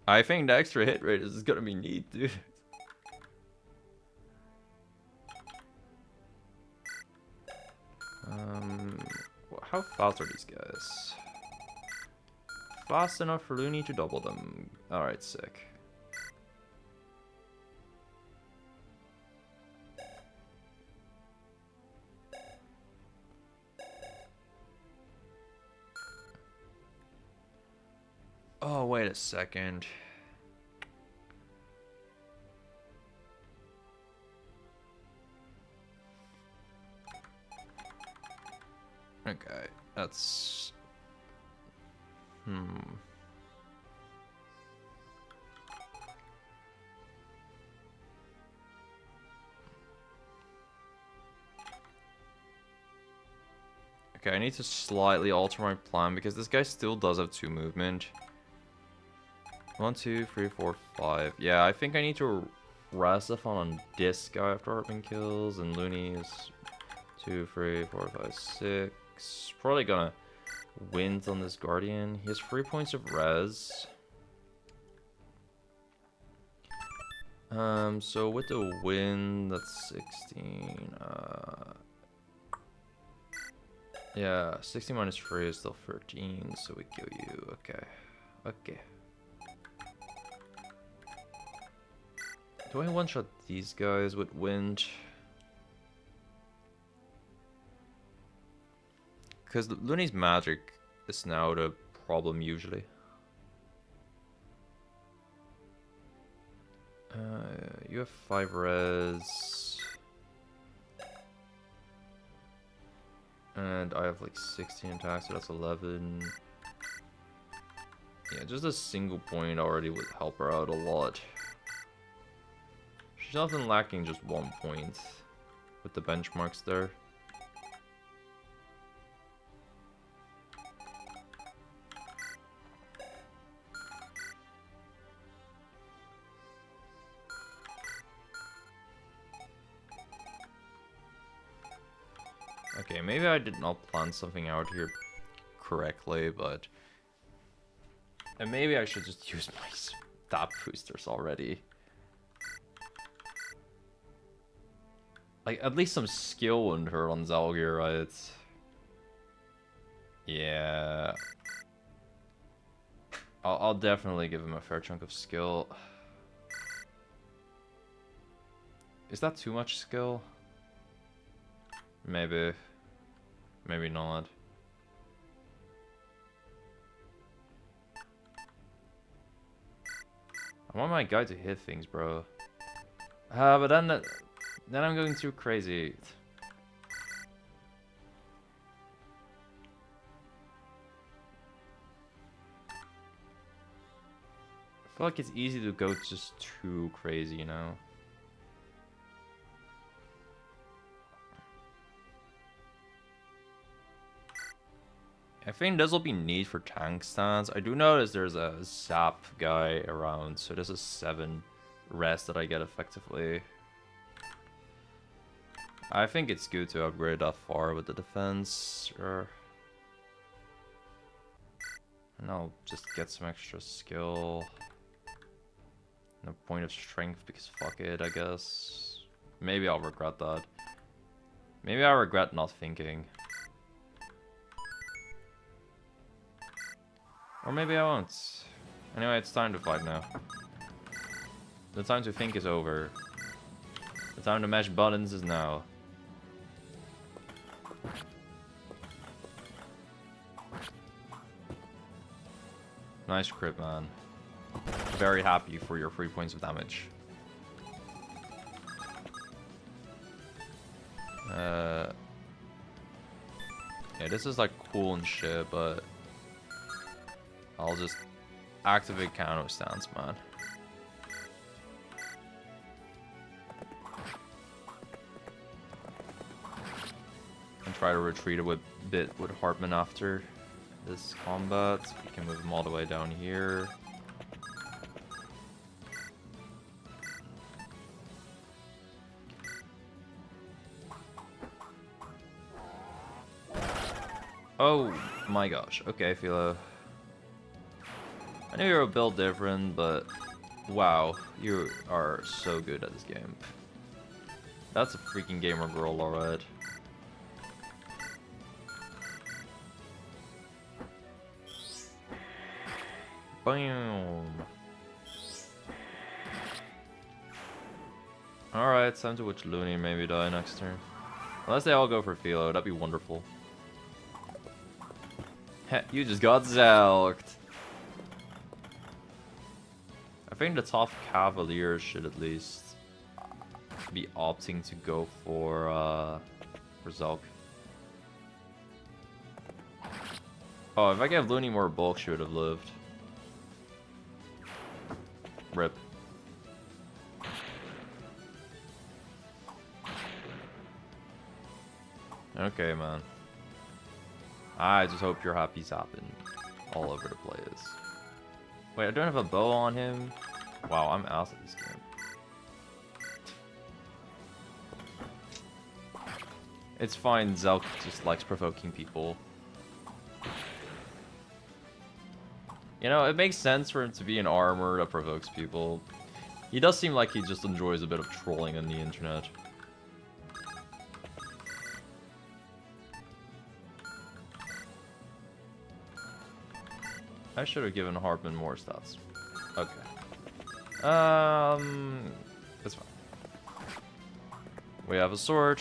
I think the extra hit rate is gonna be neat, dude. How fast are these guys? Fast enough for Looney to double them. Alright, sick. Oh, wait a second. Okay, that's... Okay, I need to slightly alter my plan because this guy still does have 2 movement. 1, 2, 3, 4, 5. Yeah, I think I need to Resiphon on this guy after Hartman kills, and Looney is 2, 3, 4, 5, 6. Probably gonna wins on this Guardian. He has 3 points of res. So with the win, that's 16. Yeah, 16 minus 3 is still 13, so we kill you. Okay. Okay. Do I one-shot these guys with wind? Because Looney's magic is now the problem usually. You have 5 res. And I have like 16 attacks, so that's 11. Yeah, just a single point already would help her out a lot. She's often lacking just 1 point with the benchmarks there. Okay, maybe I did not plan something out here correctly, but... And maybe I should just use my stat boosters already. Like, at least some skill wouldn't hurt on Zalgir, right? Yeah. I'll definitely give him a fair chunk of skill. Is that too much skill? Maybe. Maybe not. I want my guy to hit things, bro. But then I'm going too crazy. I feel like it's easy to go just too crazy, you know? I think this will be neat for tank stance. I do notice there's a zap guy around, so this is 7 rest that I get effectively. I think it's good to upgrade that far with the defense, or... And I'll just get some extra skill. No point of strength, because fuck it, I guess. Maybe I'll regret that. Maybe I regret not thinking. Or maybe I won't. Anyway, it's time to fight now. The time to think is over. The time to mash buttons is now. Nice crit, man. Very happy for your 3 points of damage. Yeah, this is like cool and shit, but I'll just activate counter stance, man. And try to retreat a bit with Hartman after this combat. We can move him all the way down here. Oh my gosh. Okay, Philo. I knew you were a build different, but wow, you are so good at this game. That's a freaking gamer girl, alright. Bam. Alright, time to watch Looney maybe die next turn. Unless they all go for Philo, that'd be wonderful. Heh, you just got zalked. I think the top Cavalier should at least be opting to go for Zalk. Oh, if I gave Looney more bulk, she would have lived. Rip. Okay, man. I just hope your happy's happen all over the place. Wait, I don't have a bow on him? Wow, I'm ass at this game. It's fine, Zelk just likes provoking people. You know, it makes sense for him to be an armor that provokes people. He does seem like he just enjoys a bit of trolling on the internet. I should have given Hartman more stats. Okay. That's fine. We have a sword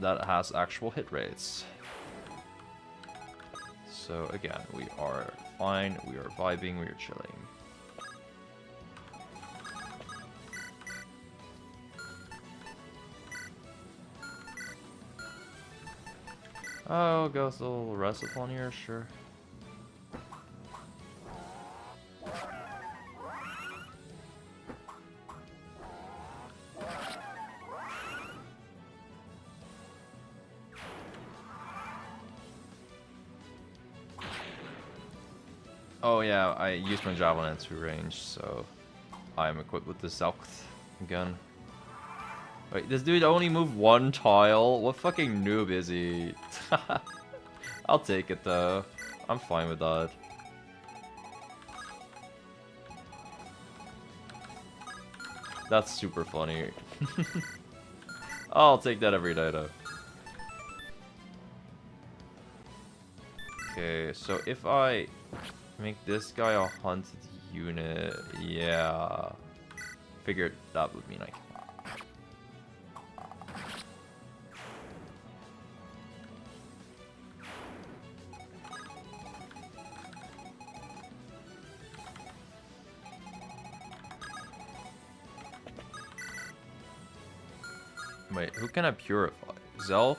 that has actual hit rates. So again, we are fine, we are vibing, we are chilling. Oh, go with a little Recipon here, sure. Oh yeah, I used my javelin at 2 range, so I am equipped with the Zelk gun. Wait, this dude only moved one tile? What fucking noob is he? I'll take it though. I'm fine with that. That's super funny. I'll take that every day though. Okay, so if I make this guy a hunted unit, yeah. Figured that would mean I can. Wait, who can I purify? Zelk?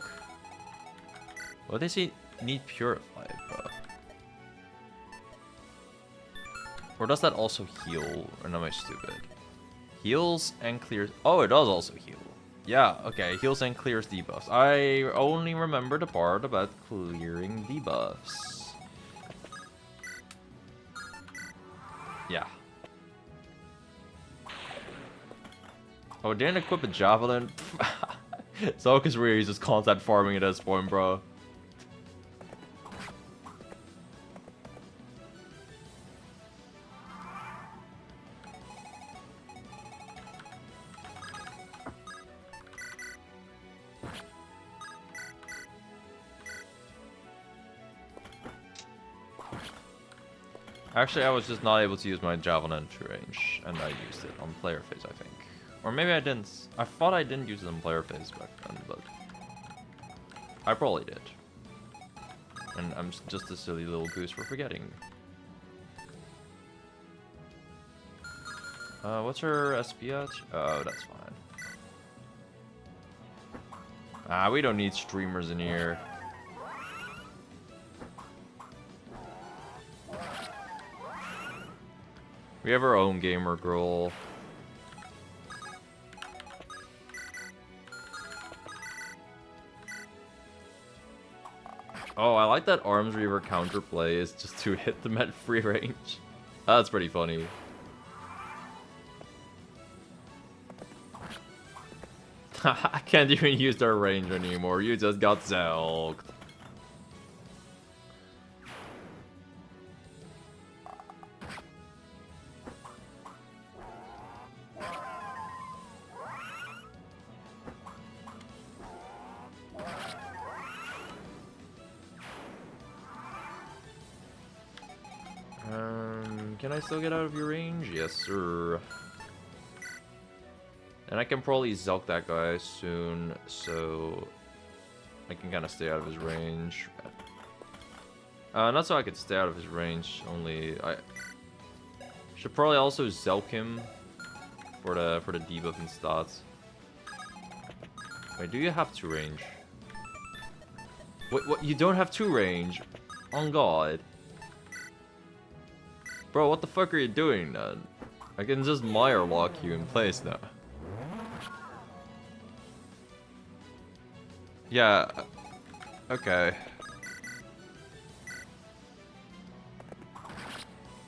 What does he need purified, bro? Or does that also heal? Or am I stupid? Heals and clears. Oh, it does also heal. Yeah, okay. Heals and clears debuffs. I only remember the part about clearing debuffs. Yeah. Oh, didn't equip a javelin? Zelk is weird. He's just constant farming at this point, bro. Actually, I was just not able to use my javelin to range, and I used it on player phase, I think. Or maybe I didn't. I thought I didn't use it on player phase back then, but I probably did. And I'm just a silly little goose for forgetting. What's her SP at? Oh, that's fine. Ah, we don't need streamers in here. We have our own gamer girl. Oh, I like that Arms Reaver counterplay is just to hit them at free range. That's pretty funny. I can't even use their range anymore. You just got zelked. Can I still get out of your range? Yes, sir. And I can probably Zelk that guy soon, so I can kind of stay out of his range. Not so I could stay out of his range, only I should probably also Zelk him for the debuff and stats. Wait, do you have 2 range? What? You don't have 2 range? On God. Bro, what the fuck are you doing, then? I can just Mire lock you in place now. Yeah. Okay.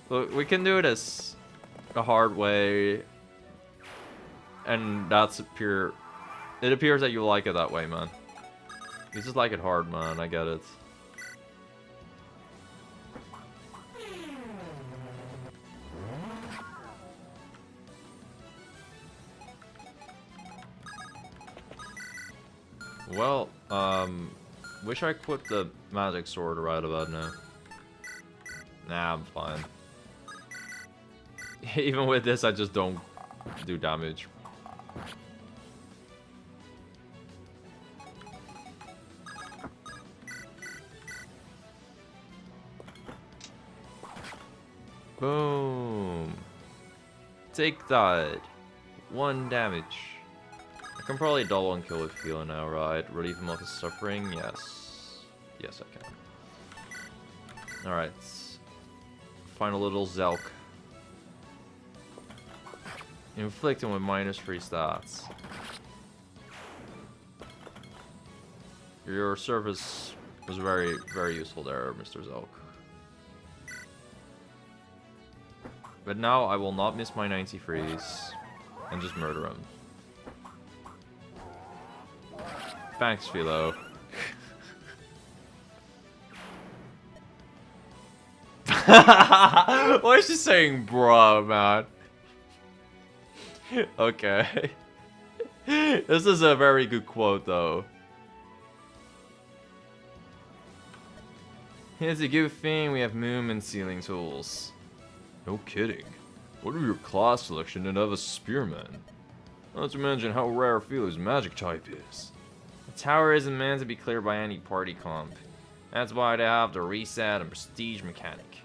Look, we can do this the hard way. And that's pure... It appears that you like it that way, man. You just like it hard, man. I get it. Well, wish I equipped the magic sword right about now. Nah, I'm fine. Even with this, I just don't do damage. Boom. Take that. 1 damage. I can probably double and kill with healing now, right? Relieve him of his suffering? Yes. Yes, I can. Alright. Final little Zelk. Inflict him with -3 stats. Your service was very, very useful there, Mr. Zelk. But now I will not miss my 90 freeze and just murder him. Thanks, Philo. Why is she saying bruh, man? Okay. This is a very good quote, though. It's a good thing we have movement sealing tools. No kidding. What of your class selection and have a spearman? Not to mention how rare Philo's magic type is. The tower isn't meant to be cleared by any party comp. That's why they have the reset and prestige mechanic.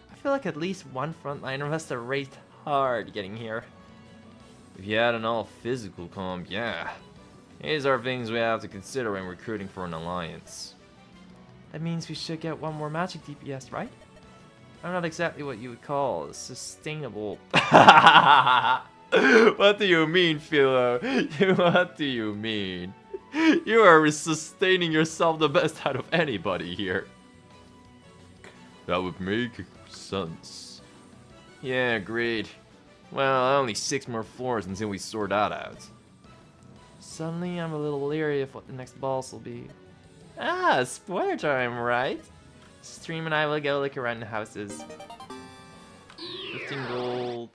I feel like at least one frontliner must have raced hard getting here. If you had an all-physical comp, yeah. These are things we have to consider when recruiting for an alliance. That means we should get one more magic DPS, right? I'm not exactly what you would call sustainable. What do you mean, Philo? What do you mean? You are sustaining yourself the best out of anybody here. That would make sense. Yeah, agreed. Well, only 6 more floors until we sort that out. Suddenly, I'm a little leery of what the next boss will be. Ah, spoiler time, right? Stream and I will go look around the houses. 15 gold.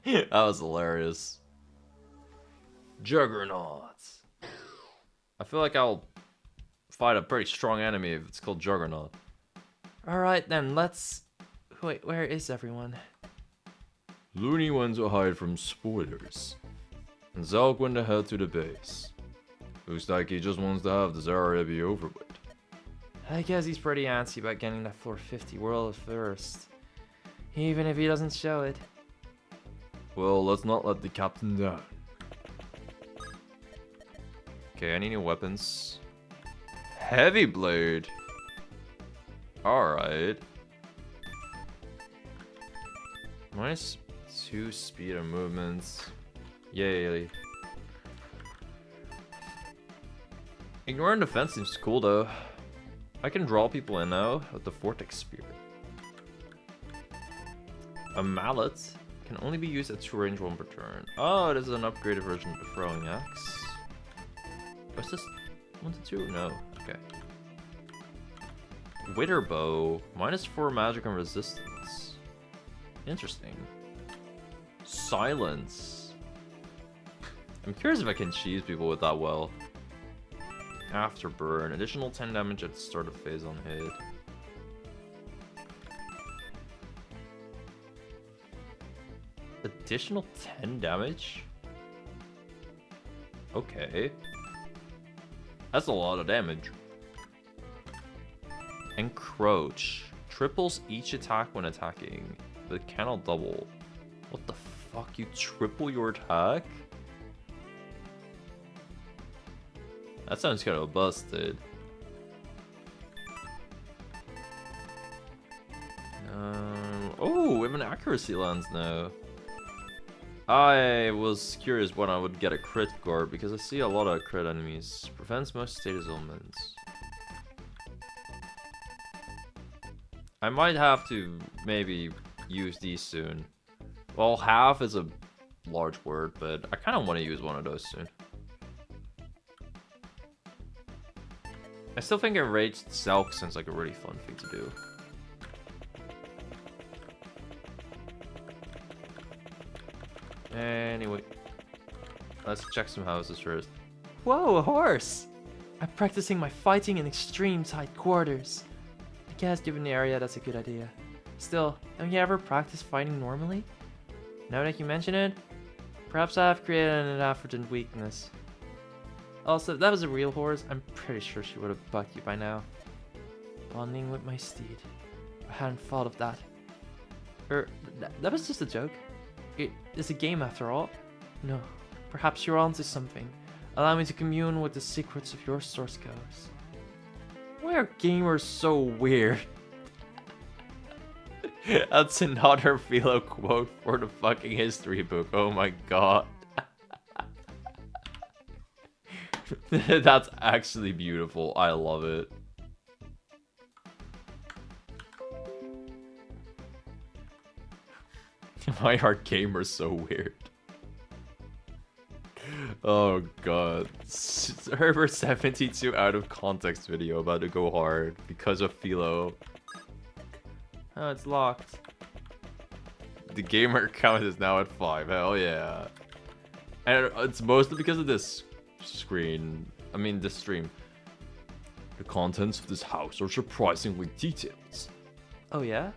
That was hilarious. Juggernauts. I feel like I'll fight a pretty strong enemy if it's called Juggernaut. Alright then, let's... Wait, where is everyone? Looney went to hide from spoilers. And Zelk went to head to the base. Looks like he just wants to have this area be over with. I guess he's pretty antsy about getting that floor 50 world first. Even if he doesn't show it. Well, let's not let the captain down. Okay, I need new weapons. Heavy blade. Alright. -2 speed and movements. Yay. Ignoring defense seems cool though. I can draw people in now with the Vortex Spear. A mallet can only be used at 2 range 1 per turn. Oh, it is an upgraded version of the throwing axe. What's this? 1 to 2? No. Okay. Wither bow, -4 magic and resistance. Interesting. Silence. I'm curious if I can cheese people with that well. Afterburn, additional 10 damage at the start of phase on hit. Additional 10 damage? Okay. That's a lot of damage. Encroach. Triples each attack when attacking, but cannot double. What the fuck? You triple your attack? That sounds kind of busted. Oh, we have an accuracy lens now. I was curious when I would get a crit guard because I see a lot of crit enemies. Prevents most status ailments. I might have to maybe use these soon. Well, half is a large word, but I kind of want to use one of those soon. I still think Enraged Zelk sounds like a really fun thing to do. Anyway, let's check some houses first. Whoa, a horse! I'm practicing my fighting in extreme tight quarters. I guess given the area, that's a good idea. Still, don't you ever practice fighting normally? Now that you mention it, perhaps I have created an inadvertent weakness. Also, if that was a real horse, I'm pretty sure she would have bucked you by now. Bonding with my steed. I hadn't thought of that. That was just a joke. It is a game after all. No, perhaps you're onto something. Allow me to commune with the secrets of your source codes. Why are gamers so weird? That's another Philo quote for the fucking history book. Oh my god. That's actually beautiful. I love it. Why are gamers so weird? Oh god. Server 72 out of context video about to go hard because of Philo. Oh, it's locked. The gamer count is now at 5. Hell yeah. And it's mostly because of this screen. I mean, this stream. The contents of this house are surprisingly detailed. Oh yeah?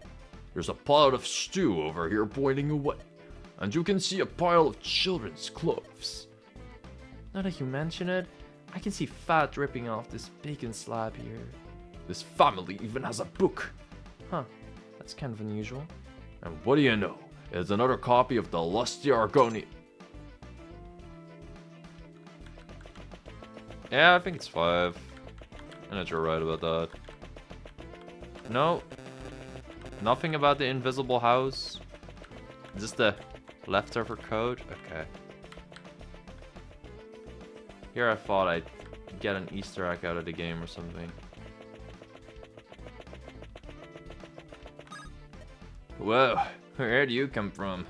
There's a pot of stew over here boiling away. And you can see a pile of children's clothes. Now that you mention it, I can see fat dripping off this bacon slab here. This family even has a book. Huh, that's kind of unusual. And what do you know? It's another copy of the Lusty Argonian. Yeah, I think it's 5. I'm not sure right about that. No. Nothing about the invisible house. Just the leftover code? Okay. Here I thought I'd get an Easter egg out of the game or something. Whoa, where do you come from?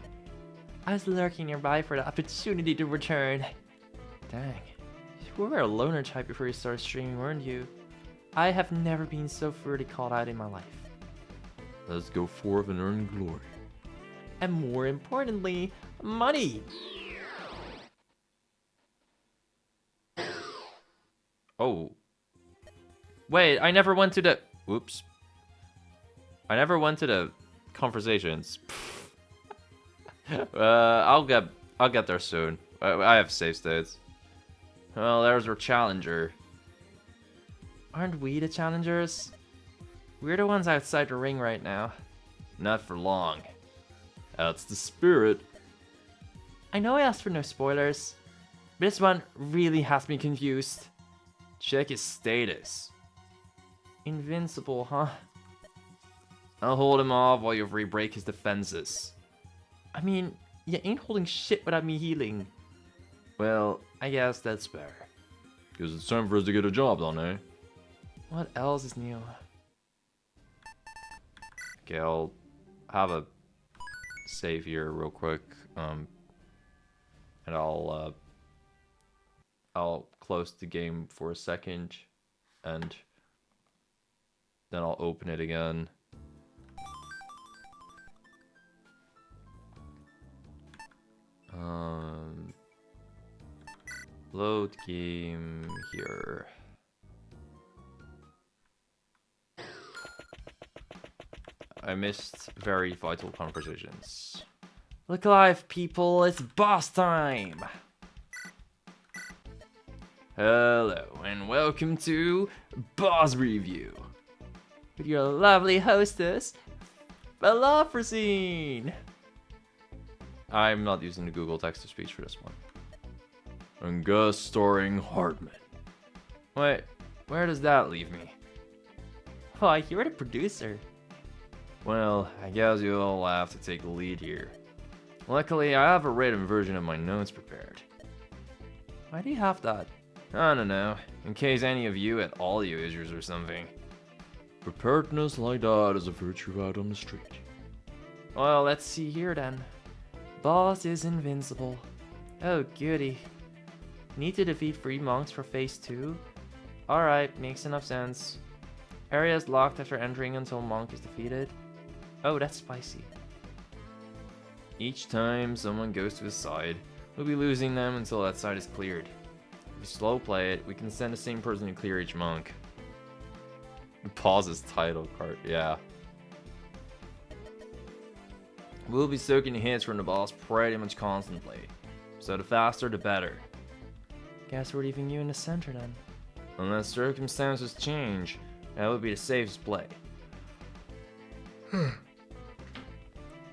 I was lurking nearby for the opportunity to return. Dang. You were a loner type before you started streaming, weren't you? I have never been so thoroughly called out in my life. Let's go forth and earn glory. And more importantly, money! Oh. Wait, I never went to the... Oops. I never went to the conversations. I'll get there soon. I have save states. Well, there's our challenger. Aren't we the challengers? We're the ones outside the ring right now. Not for long. That's the spirit. I know I asked for no spoilers, but this one really has me confused. Check his status. Invincible, huh? I'll hold him off while you re-break his defenses. I mean, you ain't holding shit without me healing. Well, I guess that's fair. Because it's time for us to get a job done, eh? What else is new? Okay, I'll have a save here real quick. And I'll close the game for a second, and then I'll open it again. Load game here. I missed very vital conversations. Look alive, people, it's boss time! Hello, and welcome to Boss Review. With your lovely hostess, Falafrosine! I'm not using the Google text-to-speech for this one. And guest starring Hardman. Wait, where does that leave me? Why, you're the producer. Well, I guess you'll have to take the lead here. Luckily, I have a written version of my notes prepared. Why do you have that? I don't know, in case any of you had audio issues or something. Preparedness like that is a virtue out on the street. Well, let's see here then. Boss is invincible. Oh goody. Need to defeat 3 monks for phase 2? Alright, makes enough sense. Area is locked after entering until monk is defeated. Oh, that's spicy. Each time someone goes to his side, we'll be losing them until that side is cleared. If we slow play it, we can send the same person to clear each monk. Pause his title card, yeah. We'll be soaking hits from the boss pretty much constantly, so the faster the better. Guess we're leaving you in the center then. Unless circumstances change, that would be the safest play. I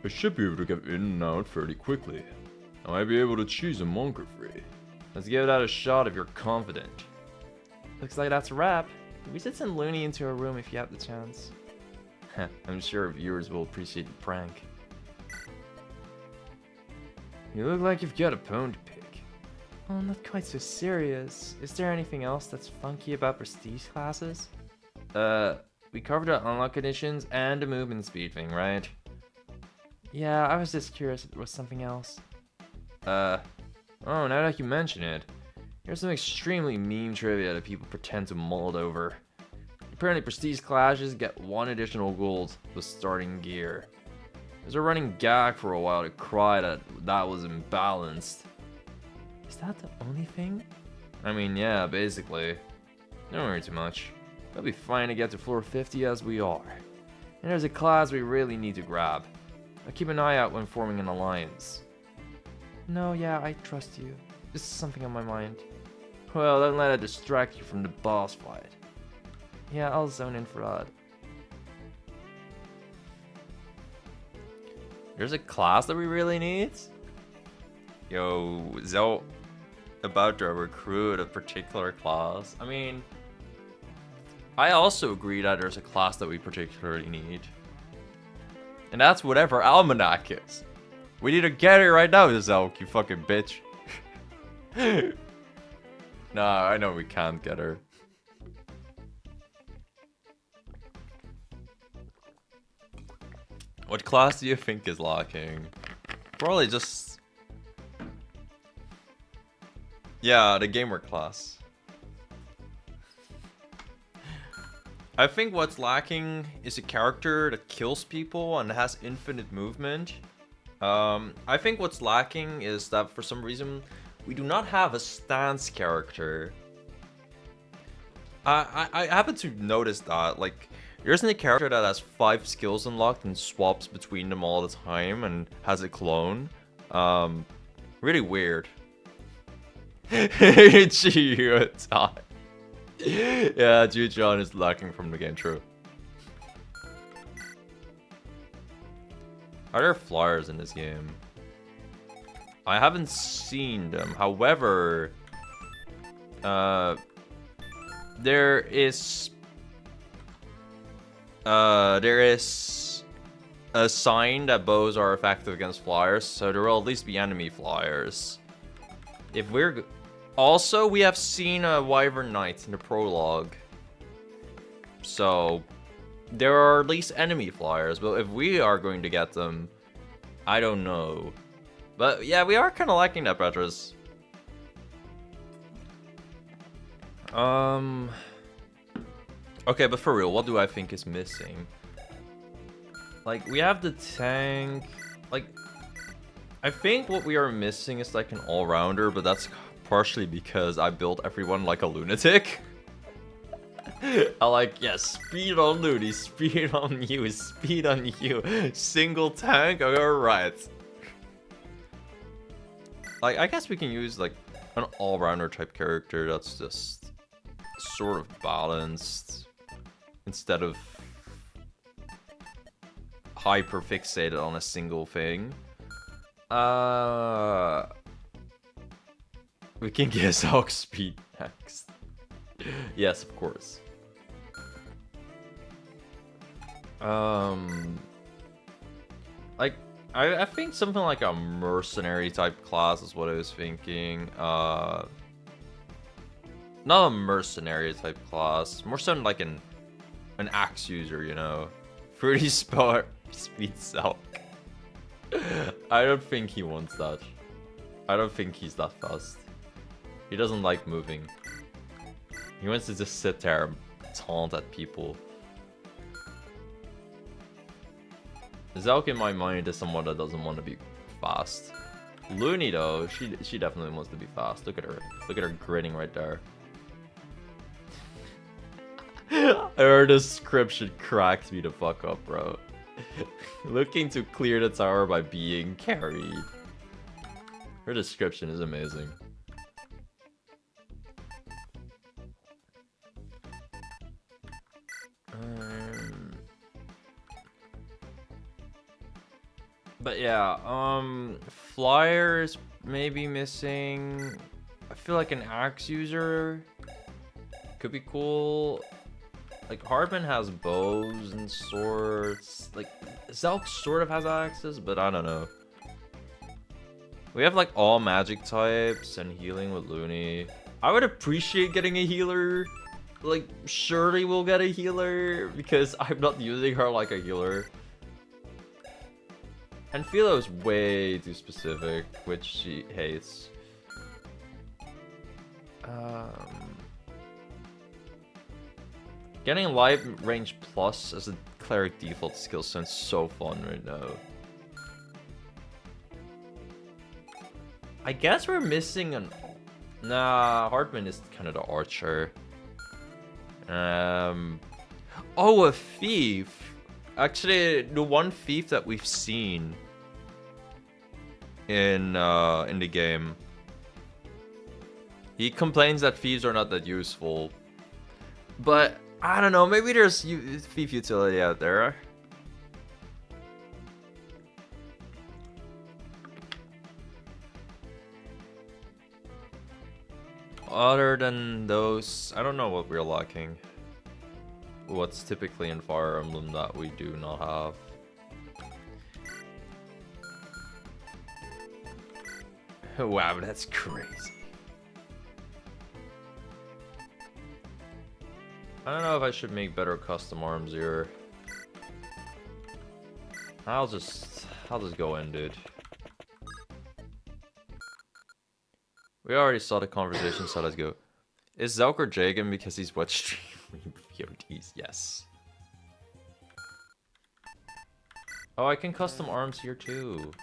should be able to get in and out fairly quickly. I might be able to choose a monk or 3. Let's give that a shot if you're confident. Looks like that's a wrap. We should send Looney into a room if you have the chance. I'm sure viewers will appreciate the prank. You look like you've got a bone to pick. Oh, not quite so serious. Is there anything else that's funky about prestige classes? We covered the unlock conditions and the movement speed thing, right? Yeah, I was just curious if there was something else. Oh, now that you mention it, here's some extremely meme trivia that people pretend to mull over. Apparently prestige clashes get 1 additional gold with starting gear. There's a running gag for a while to cry that was imbalanced. Is that the only thing? I mean, yeah, basically. Don't worry too much. We'll be fine to get to floor 50 as we are. And there's a class we really need to grab. I'll keep an eye out when forming an alliance. No, yeah, I trust you. This is something on my mind. Well, don't let it distract you from the boss fight. Yeah, I'll zone in for that. There's a class that we really need? Yo, Zell about to recruit a particular class. I mean, I also agree that there's a class that we particularly need. And that's whatever Almanac is. We need to get it right now, Zelk, you fucking bitch. Nah, I know we can't get her. What class do you think is lacking? Probably just... yeah, the gamer class. I think what's lacking is a character that kills people and has infinite movement. I think what's lacking is that for some reason we do not have a stance character. I happen to notice that, like, there isn't a character that has 5 skills unlocked and swaps between them all the time and has a clone. Really weird. Jujon. Yeah, Jujon is lacking from the game, true. Are there flyers in this game? I haven't seen them. However, there is a sign that bows are effective against flyers, so there will at least be enemy flyers. If we're also, we have seen a Wyvern Knight in the prologue, so there are at least enemy flyers. But if we are going to get them, I don't know. But yeah, we are kind of lacking that, Petrus. Okay, but for real, what do I think is missing? Like, we have the tank. Like, I think what we are missing is like an all-rounder, but that's partially because I built everyone like a lunatic. I like, yeah, speed on Looney, speed on you, speed on you. Single tank, alright. Like, I guess we can use like an all-rounder type character that's just sort of balanced instead of hyper fixated on a single thing. We can get Zalk speed next. Yes, of course. Like, I think something like a mercenary type class is what I was thinking. Not a mercenary type class, more something like an axe user, you know. 30 speed Zalk. I don't think he wants that. I don't think he's that fast. He doesn't like moving. He wants to just sit there and taunt at people. Zalk in my mind is someone that doesn't want to be fast. Looney though, she definitely wants to be fast. Look at her. Look at her grinning right there. Her description cracks me the fuck up, bro. Looking to clear the tower by being carried. Her description is amazing. But yeah, flyers maybe missing. I feel like an axe user could be cool. Like, Hardman has bows and swords. Like, Zalk sort of has axes, but I don't know. We have like all magic types and healing with Looney. I would appreciate getting a healer. Like, surely we'll get a healer because I'm not using her like a healer. And Philo is way too specific, which she hates. Getting life range plus as a cleric default skill sounds so fun right now. I guess we're missing an... Nah, Hardman is kind of the archer. Oh, a thief. Actually, the one thief that we've seen in the game, he complains that thieves are not that useful. But I don't know. Maybe there's thief utility out there. Other than those, I don't know what we're lacking. What's typically in Fire Emblem that we do not have. Wow, that's crazy. I don't know if I should make better custom arms here. I'll just go in, dude. We already saw the conversation, so let's go. Is Zelker Jagan because he's what streaming VODs? Yes. Oh, I can custom arms here too.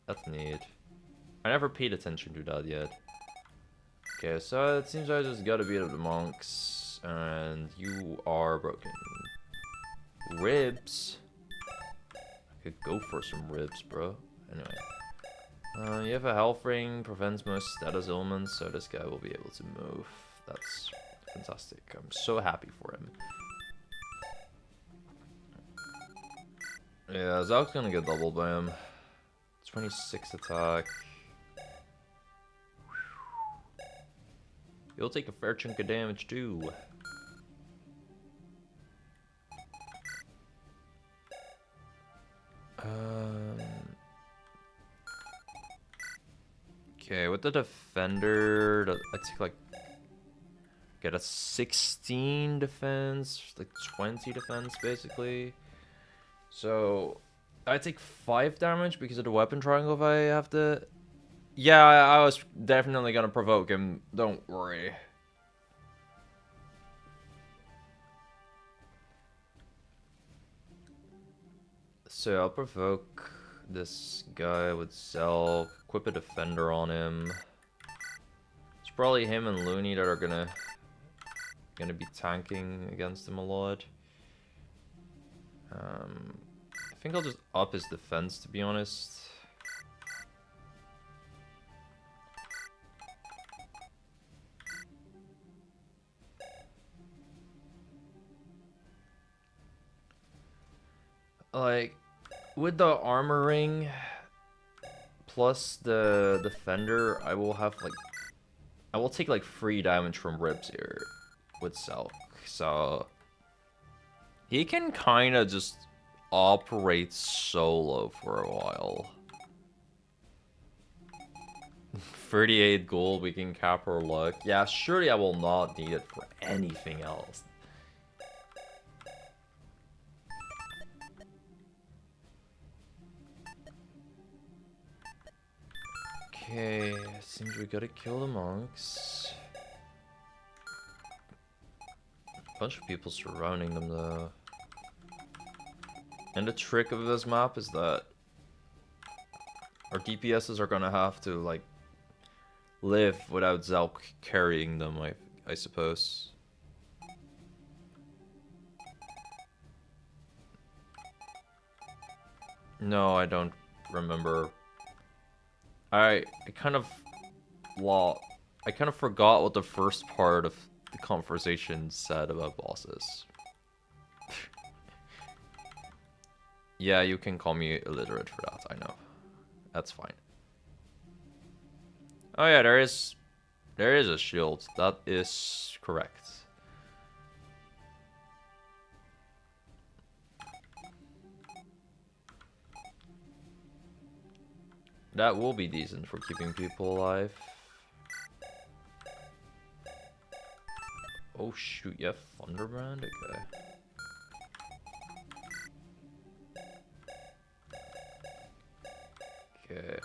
That's neat. I never paid attention to that yet. Okay, so it seems I just gotta beat up the monks. And you are broken. Ribs. I could go for some ribs, bro. Anyway. You have a health ring, prevents most status ailments, so this guy will be able to move. That's fantastic. I'm so happy for him. Yeah, Zalk's gonna get double bam. 26 attack. You'll take a fair chunk of damage too. Okay, with the defender, I take like get a 16 defense, like 20 defense basically. So I take 5 damage because of the weapon triangle if I have to. Yeah, I was definitely gonna provoke him, don't worry. So I'll provoke this guy with Cell, equip a defender on him. It's probably him and Looney that are gonna be tanking against him a lot. I think I'll just up his defense, to be honest. Like, with the armor ring plus the defender, I will take like 3 damage from ribs here with Selk. So he can kind of just operate solo for a while. 38 gold, we can cap our luck. Yeah, surely I will not need it for anything else. Okay, seems we gotta kill the monks. A bunch of people surrounding them though. And the trick of this map is that our DPSs are gonna have to like live without Zelk carrying them, I suppose. No, I don't remember. I kind of forgot what the first part of the conversation said about bosses. Yeah, you can call me illiterate for that, I know. That's fine. Oh yeah, there is a shield. That is correct. That will be decent for keeping people alive. Oh shoot, you have Thunderbrand? Okay.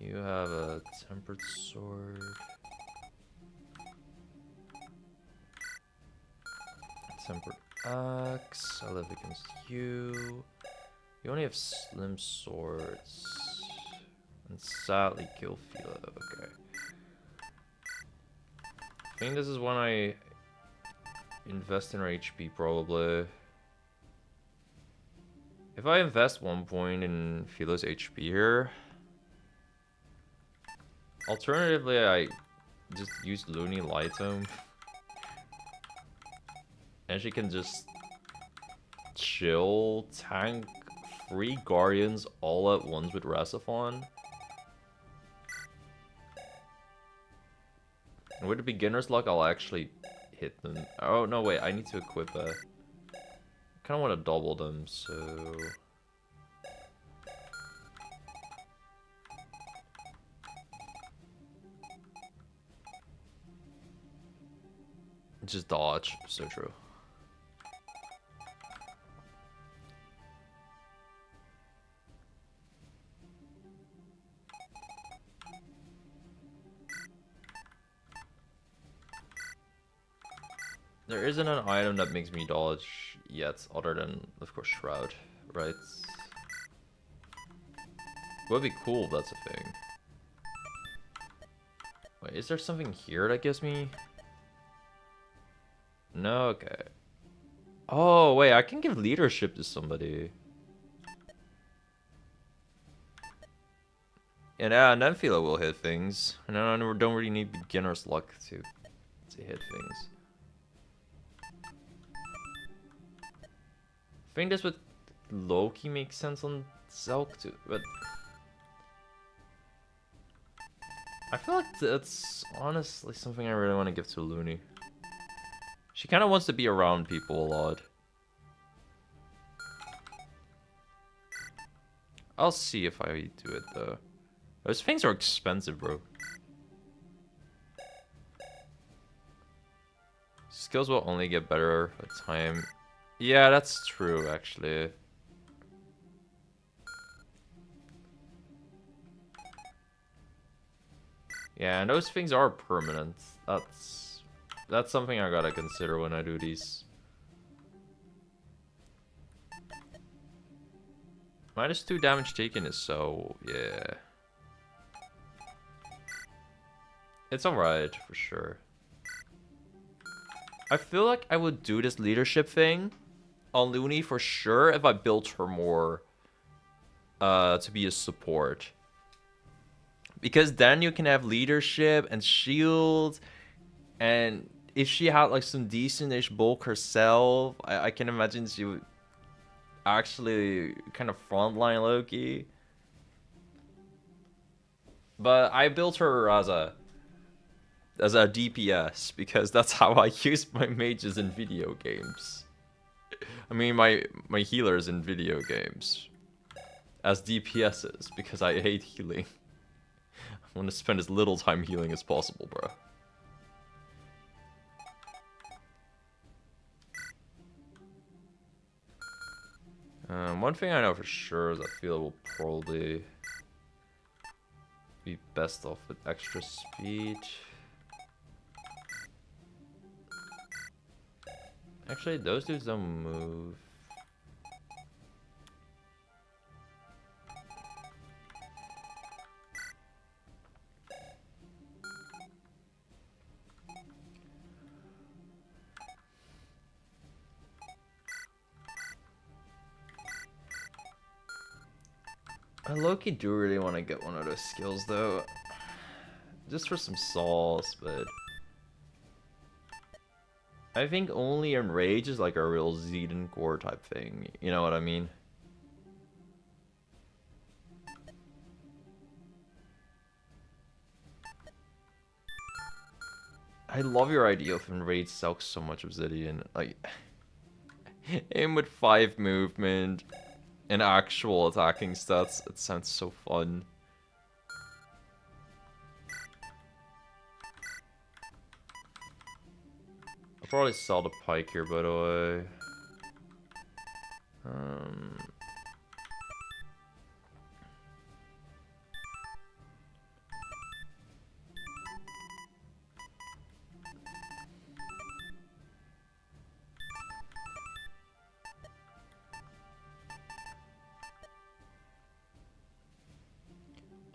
Okay, You have a tempered sword. Tempered axe. I live against you. You only have slim swords. And sadly kill Philo. Okay. I think this is when I invest in her HP probably. If I invest 1 point in Philo's HP here. Alternatively, I just use Looney Lightum. And she can just chill, tank 3 Guardians all at once with Rasaphon. And with the beginner's luck, I'll actually hit them. Oh, no, wait, I need to equip a... I kind of want to double them, so... Just dodge, so true. There isn't an item that makes me dodge yet, other than, of course, Shroud, right? Would be cool if that's a thing. Wait, is there something here that gives me... No, okay. Oh, wait, I can give leadership to somebody. And then Philo will hit things. And I don't really need beginner's luck to hit things. I think this would low-key make sense on Zelk too, but... I feel like that's honestly something I really want to give to Looney. She kind of wants to be around people a lot. I'll see if I do it though. Those things are expensive, bro. Skills will only get better with time. Yeah, that's true, actually. Yeah, and those things are permanent. That's something I gotta consider when I do these. -2 damage taken is so... yeah. It's alright, for sure. I feel like I would do this leadership thing on Looney for sure if I built her more to be a support. Because then you can have leadership and shield, and if she had like some decent-ish bulk herself, I can imagine she would actually kind of frontline Loki. But I built her as a DPS because that's how I use my mages in video games. I mean my healers in video games as DPSs because I hate healing. I want to spend as little time healing as possible, bro. One thing I know for sure is I feel it will probably be best off with extra speed. Actually, those dudes don't move. I low-key do really want to get one of those skills though. Just for some sauce, but... I think only Enrage is like a real Zeden core type thing. You know what I mean? I love your idea of Enrage Selk so much, Obsidian. Like, aim with 5 movement and actual attacking stats. It sounds so fun. I'll probably sell the pike here, by the way.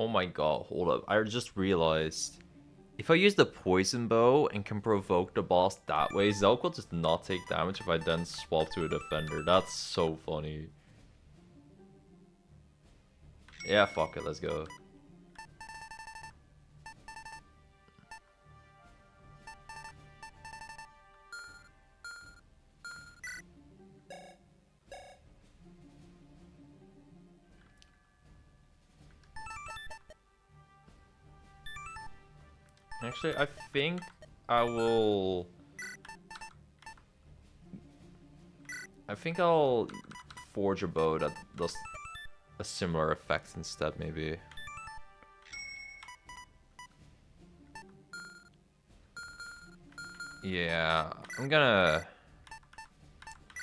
Oh my god, hold up. I just realized. If I use the poison bow and can provoke the boss that way, Zelk will just not take damage if I then swap to a defender. That's so funny. Yeah, fuck it, let's go. Actually, I think I will... I think I'll forge a bow that does a similar effect instead, maybe. Yeah, I'm gonna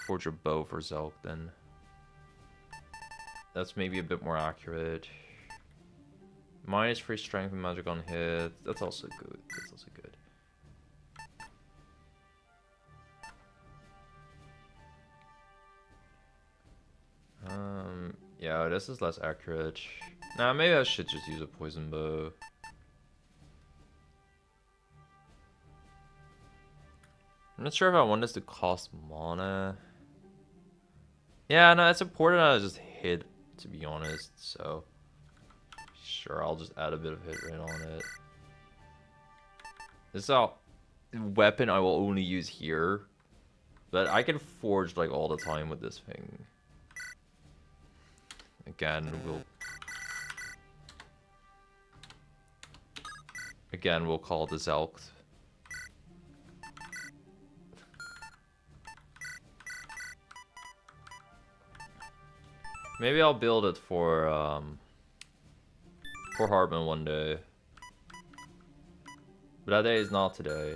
forge a bow for Zelk then. That's maybe a bit more accurate. Minus free strength and magic on hit. That's also good. That's also good. Yeah, this is less accurate. Nah, maybe I should just use a poison bow. I'm not sure if I want this to cost mana. Yeah, no, it's important that I just hit, to be honest, so... Sure, I'll just add a bit of hit rate on it. This is a weapon I will only use here. But I can forge, like, all the time with this thing. Again, we'll call this Elk. Maybe I'll build it for Hardman one day. But that day is not today.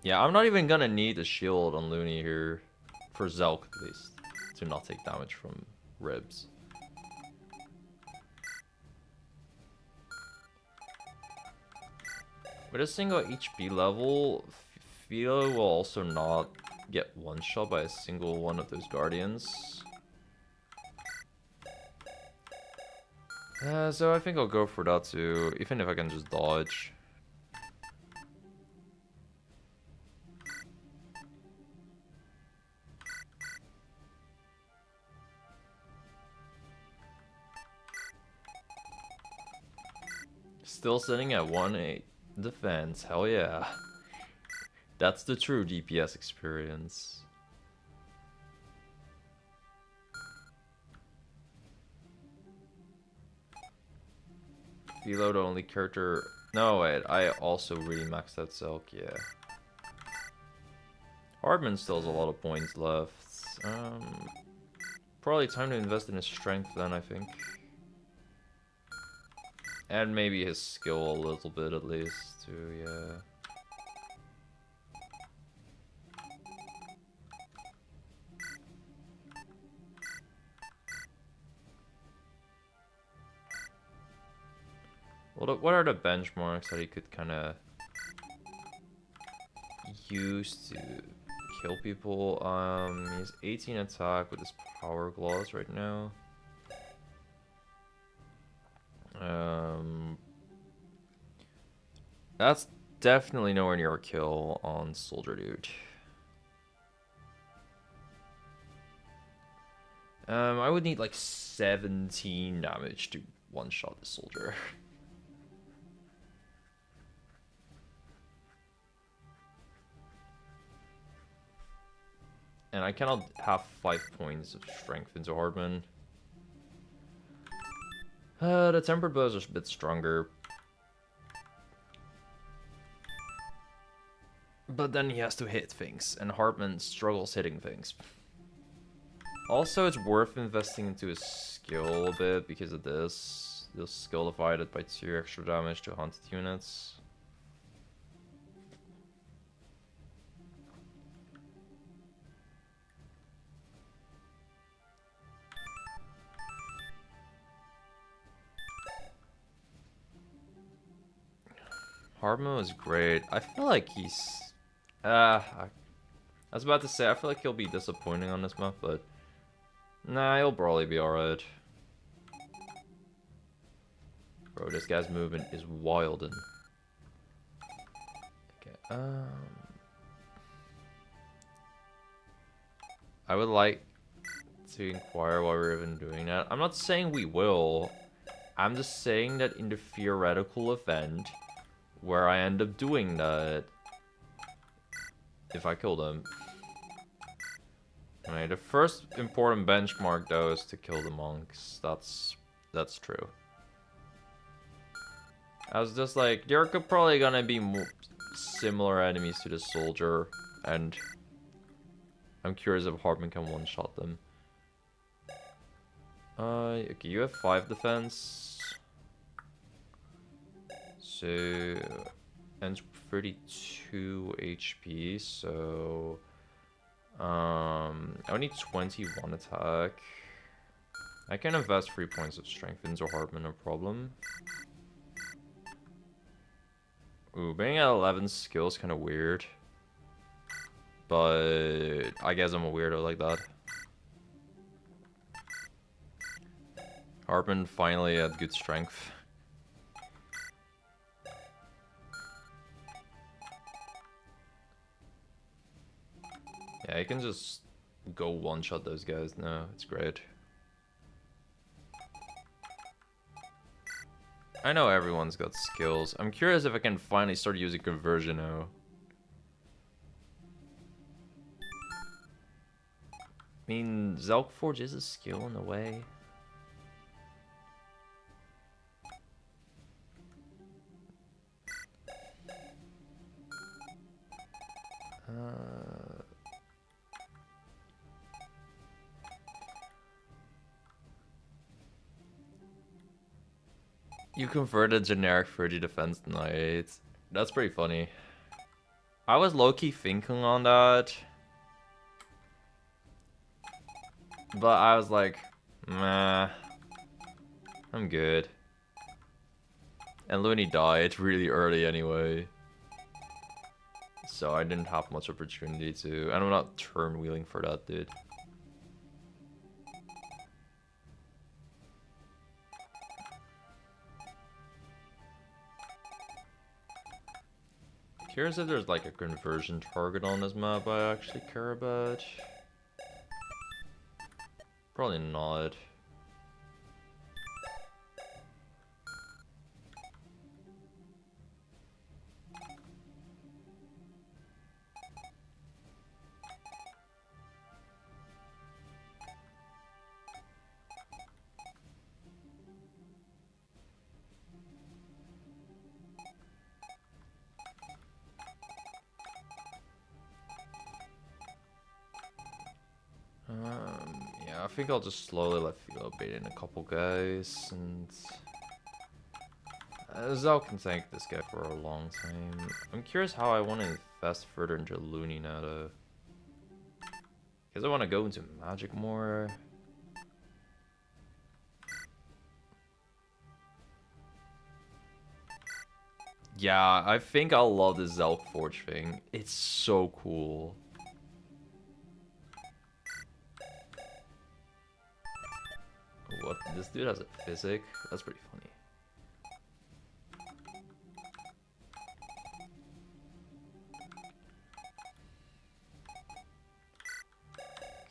Yeah, I'm not even gonna need a shield on Looney here. For Zelk, at least. To not take damage from ribs. With a single HP level, Philo will also not get one-shot by a single one of those guardians. So I think I'll go for that too, even if I can just dodge. Still sitting at 1-8 defense, hell yeah. That's the true DPS experience. Philo the only character... No, wait, I also really maxed out Silk, yeah. Hardman still has a lot of points left. Probably time to invest in his strength then, I think. And maybe his skill a little bit at least, too, yeah. Well, what are the benchmarks that he could kind of use to kill people? He has 18 attack with his power gloves right now. That's definitely nowhere near a kill on Soldier Dude. I would need like 17 damage to one-shot the soldier. And I cannot have 5 points of strength into Hardman. The tempered bows are a bit stronger. But then he has to hit things, and Hardman struggles hitting things. Also, it's worth investing into his skill a bit because of this. You'll skill divided by 2 extra damage to hunted units. Hardman was great. I feel like he's... I was about to say, I feel like he'll be disappointing on this map, but... Nah, he'll probably be alright. Bro, this guy's movement is wild. And okay, I would like to inquire why we're even doing that. I'm not saying we will. I'm just saying that in the theoretical event where I end up doing that, if I kill them. Alright, the first important benchmark though is to kill the monks. That's true. I was just like, there could probably gonna be more similar enemies to the soldier, and I'm curious if Hartman can one-shot them. Okay, you have 5 defense. So, and 32 HP, so I only need 21 attack. I can invest 3 points of strength into Hartman, no problem. Ooh, being at 11 skill is kind of weird. But I guess I'm a weirdo like that. Hartman finally had good strength. Yeah, I can just go one-shot those guys now. It's great. I know everyone's got skills. I'm curious if I can finally start using conversion now. I mean, Zelkforge is a skill in a way. You converted generic 30 defense knight. That's pretty funny. I was low-key thinking on that. But I was like, meh. I'm good. And Looney died really early anyway. So I didn't have much opportunity to. And I'm not turn wheeling for that, dude. Curious if there's like a conversion target on this map I actually care about. Probably not. Yeah, I think I'll just slowly let Philo bait in a couple guys, and Zal can tank this guy for a long time. I'm curious how I want to invest further into Looney now, though. Because I want to go into magic more. Yeah, I think I'll love this Zelkforge thing. It's so cool. What? This dude has a physic? That's pretty funny.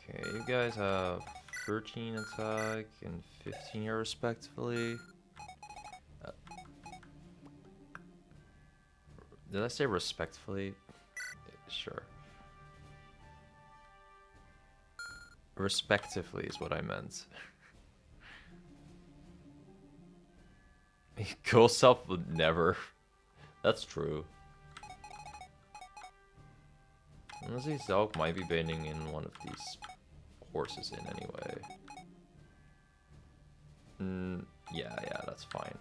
Okay, you guys have 13 attack and 15 here respectively. Did I say respectfully? Sure. Respectively is what I meant. Ghost Self would never. That's true. Honestly, Zelk might be baiting in one of these horses in anyway. Yeah, that's fine.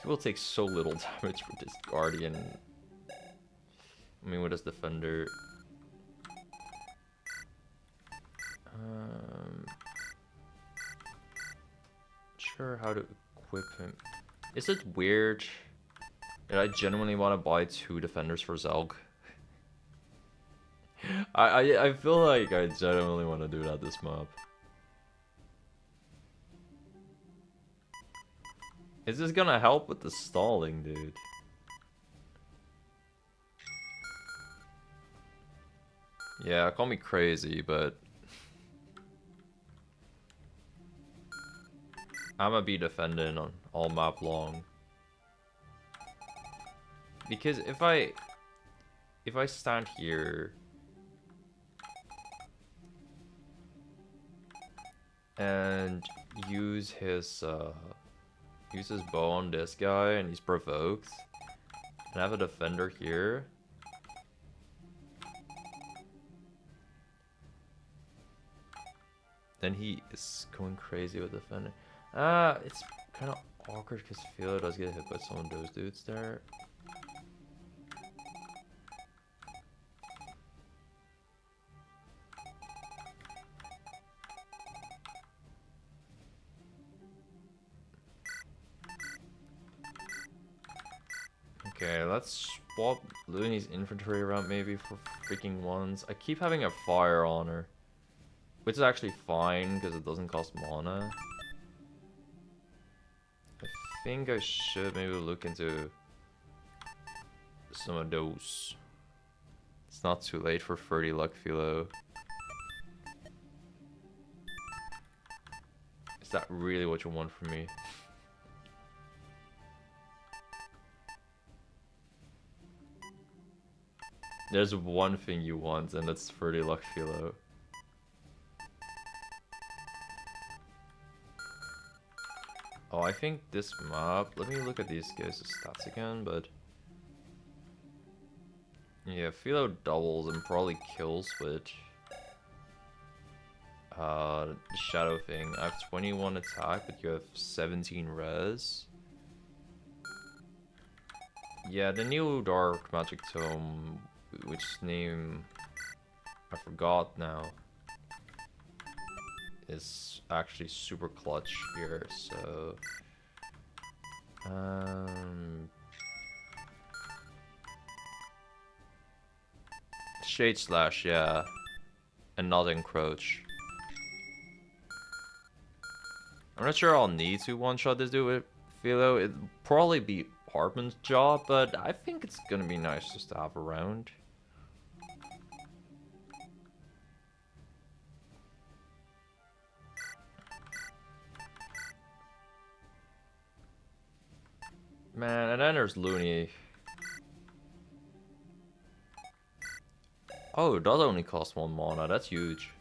He will take so little damage with this Guardian. I mean, with his Defender. Sure how to equip him. Is it weird that I genuinely want to buy 2 Defenders for Zelk? I feel like I genuinely want to do that this map. Is this gonna help with the stalling, dude? Yeah, call me crazy, but I'ma be defending on all map long. Because if I stand here and use his bow on this guy and he's provoked, and I have a defender here, then he is going crazy with defending. It's kind of awkward because Philo does get hit by some of those dudes there. Okay, let's swap Looney's infantry around maybe for freaking ones. I keep having a fire on her, which is actually fine because it doesn't cost mana. I think I should maybe look into some of those. It's not too late for 30 luck Philo. Is that really what you want from me? There's one thing you want, and that's 30 luck Philo. Oh, I think this map... Let me look at these guys' stats again, but... Yeah, Philo doubles and probably kills with... the shadow thing. I have 21 attack, but you have 17 res. Yeah, the new Dark Magic Tome, which name I forgot now, is actually super clutch here, so... Shade Slash, yeah. And not Encroach. I'm not sure I'll need to one-shot this dude with Philo. It'd probably be Hartman's job, but I think it's gonna be nice just to have around. Man, and then there's Looney. Oh, it does only cost 1 mana, that's huge.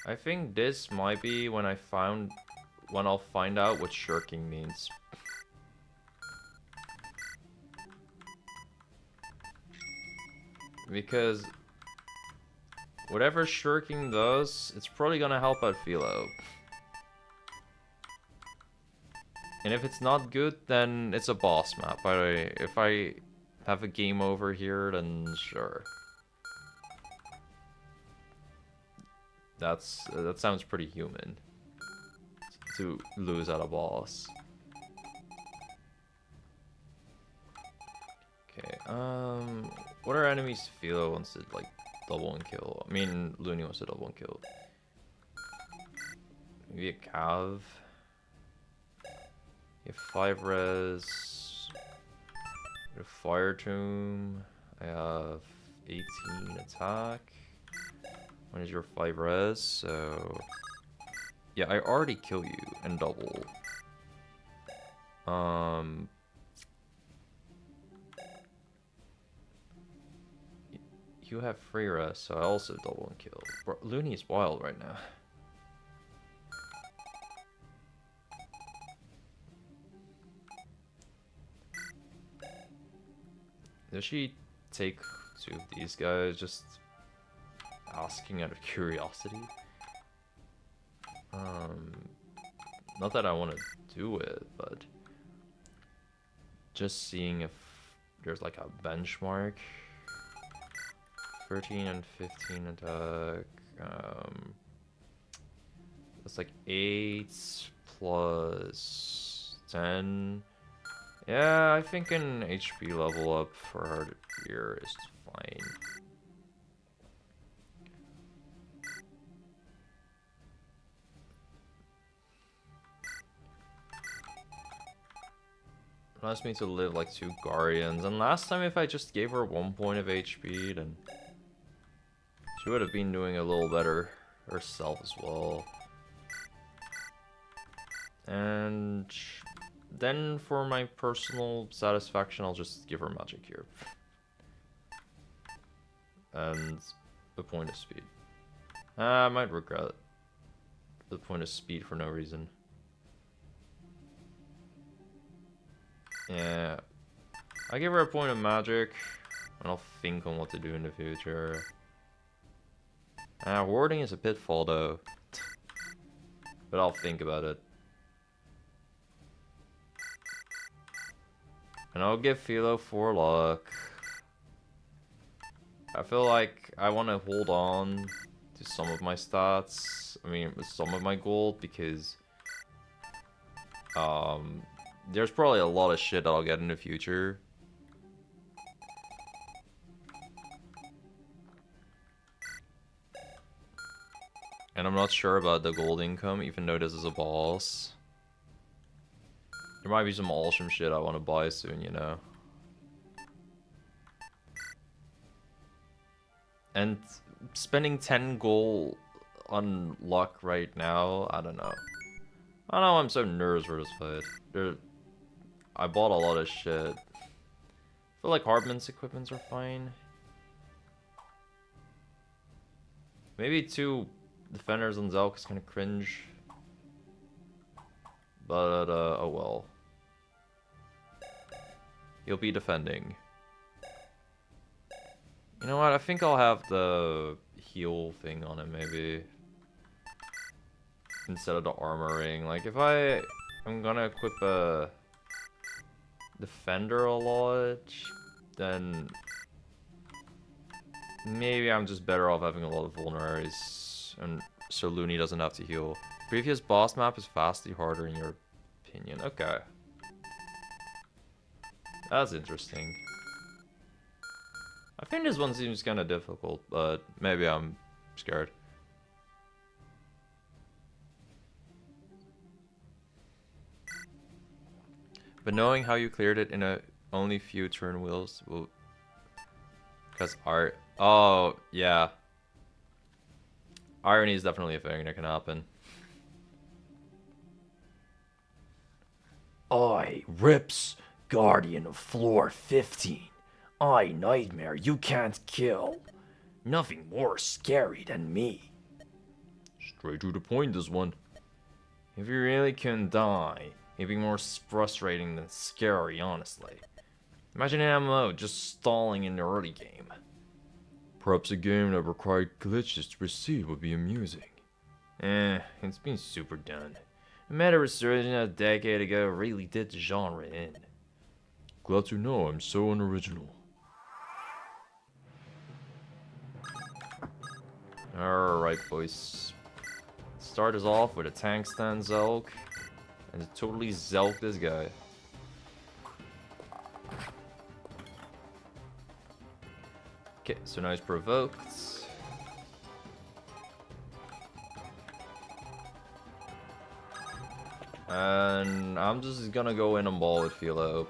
I think this might be when I'll find out what shirking means. Because whatever shirking does, it's probably gonna help out Philo. And if it's not good, then it's a boss map. By the way, if I have a game over here, then sure. That sounds pretty human. To lose at a boss. Okay, what are enemies Philo wants to, like, double and kill? I mean, Looney wants to double and kill. Maybe a Cav. You have 5 res. You have Fire Tomb. I have 18 attack. When is your 5 res? So... yeah, I already kill you and double. You have 3 res, so I also double and kill. Bro, Looney is wild right now. Does she take 2 of these guys? Just asking out of curiosity. Not that I want to do it, but just seeing if there's like a benchmark. 13 and 15 attack. It's like 8 plus 10. Yeah, I think an HP level up for her here is fine. Allows me to live like 2 Guardians, and last time if I just gave her 1 point of HP, then she would have been doing a little better herself as well. And then for my personal satisfaction, I'll just give her magic here. And the point of speed. I might regret the point of speed for no reason. Yeah, I give her a point of magic, and I'll think on what to do in the future. Warding is a pitfall though, but I'll think about it. And I'll give Philo 4 luck. I feel like I want to hold on to some of my stats, I mean some of my gold, because there's probably a lot of shit that I'll get in the future. And I'm not sure about the gold income, even though this is a boss. There might be some awesome shit I want to buy soon, you know. And spending 10 gold on luck right now, I don't know. I don't know, I'm so nervous for this fight. I bought a lot of shit. I feel like Hardman's equipments are fine. Maybe 2 defenders on Zelk is kind of cringe. But, oh well. He'll be defending. You know what, I think I'll have the heal thing on him, maybe. Instead of the armoring. Like, if I'm gonna equip a defender a lot, then maybe I'm just better off having a lot of vulneraries, and so Looney doesn't have to heal. Previous boss map is vastly harder in your opinion. Okay. That's interesting. I think this one seems kind of difficult, but maybe I'm scared. But knowing how you cleared it in a only few turn wheels will... Because art... Oh, yeah. Irony is definitely a thing that can happen. I, Rips, Guardian of Floor 15. I, Nightmare, you can't kill. Nothing more scary than me. Straight to the point, this one. If you really can die, it'd be more frustrating than scary, honestly. Imagine an MMO just stalling in the early game. Perhaps a game that required glitches to proceed would be amusing. It's been super done. A meta resurgence a decade ago really did the genre in. Glad to know I'm so unoriginal. Alright, boys. Start us off with a tank stand Zelk. And totally Zelk this guy. Okay, so now he's provoked. And I'm just gonna go in and ball with Philo.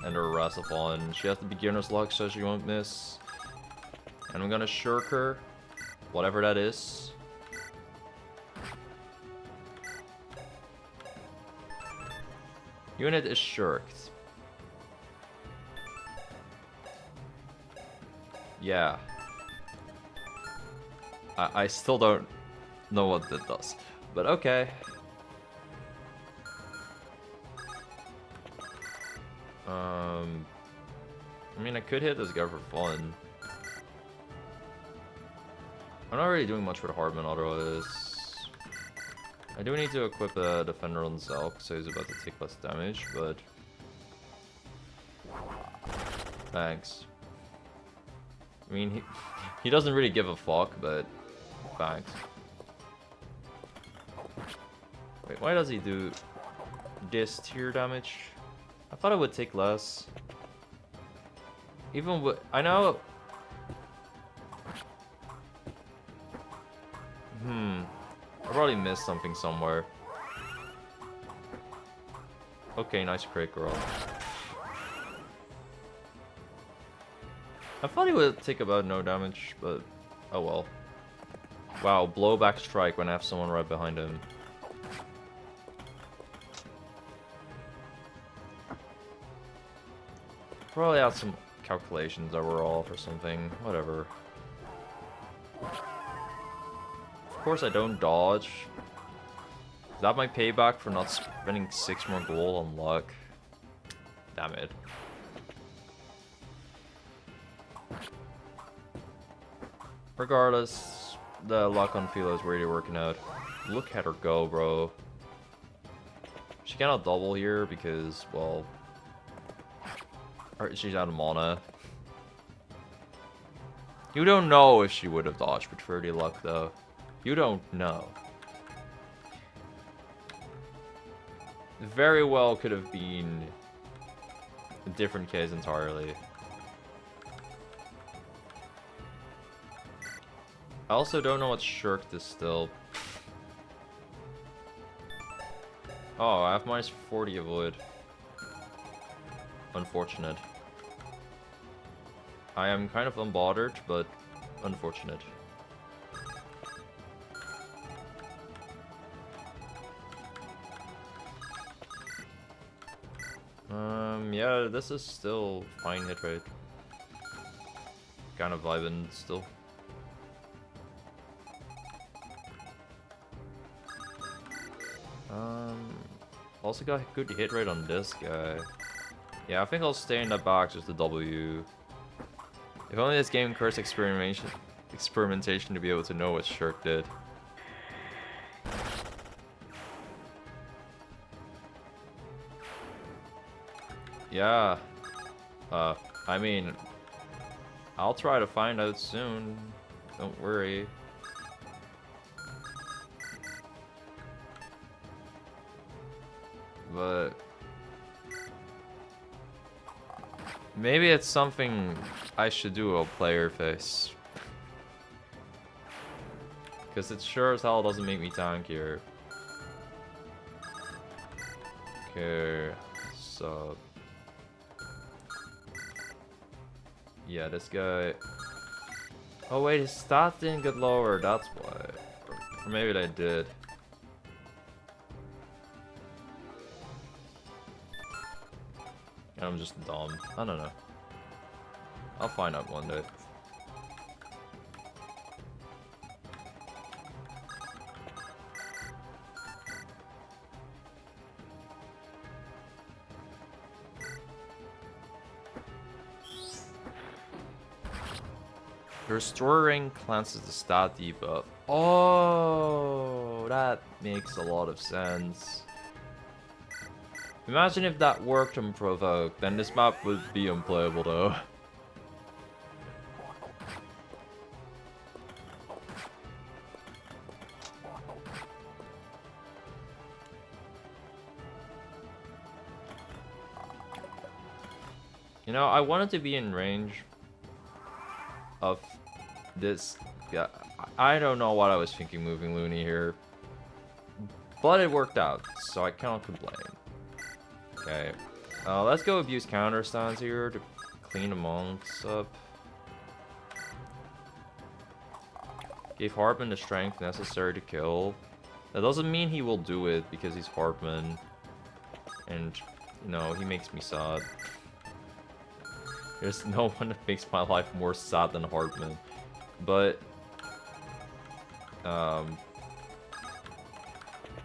And her Rasapon. She has the beginner's luck, so she won't miss. And I'm gonna shirk her. Whatever that is. Unit is shirked. Yeah. I still don't know what that does. But okay. I mean, I could hit this guy for fun. I'm not really doing much with Hardman otherwise. I do need to equip a defender on Zelk, so he's about to take less damage, but... Thanks. I mean, he doesn't really give a fuck, but... Thanks. Wait, why does he do this tier damage? I thought it would take less. Even with... I know... I probably missed something somewhere. Okay, nice crit, girl. I thought he would take about no damage, but oh well. Wow, blowback strike when I have someone right behind him. Probably had some calculations that were off or something. Whatever. Of course I don't dodge. Is that my payback for not spending 6 more gold on luck? Damn it. Regardless, the luck on Philo is really working out. Look at her go, bro. She cannot double here because, well... she's out of mana. You don't know if she would have dodged with 30 luck, though. You don't know. Very well could have been a different case entirely. I also don't know what shirked is still. Oh, I have minus 40 avoid. Unfortunate. I am kind of unbothered, but unfortunate. Yeah, this is still fine hit rate. Kind of vibing still. Also got good hit rate on this guy. Yeah, I think I'll stay in that box with the W. If only this game encouraged experimentation to be able to know what Shirk did. Yeah. I mean, I'll try to find out soon. Don't worry. But maybe it's something I should do a player face. Because it sure as hell doesn't make me tankier. Okay, so... yeah, this guy... oh wait, his stats didn't get lower, that's why. Or maybe they did. I'm just dumb. I don't know. I'll find out one day. Restoring cleanses the stat debuff. Oh, that makes a lot of sense. Imagine if that worked on Provoke, then this map would be unplayable though. You know, I wanted to be in range of this. Yeah, I don't know what I was thinking moving Looney here, but it worked out, so I cannot complain. Okay, let's go abuse counter stance here to clean the monks up. Gave Hartman the strength necessary to kill. That doesn't mean he will do it because he's Hartman, and you know, he makes me sad. There's no one that makes my life more sad than Hartman, but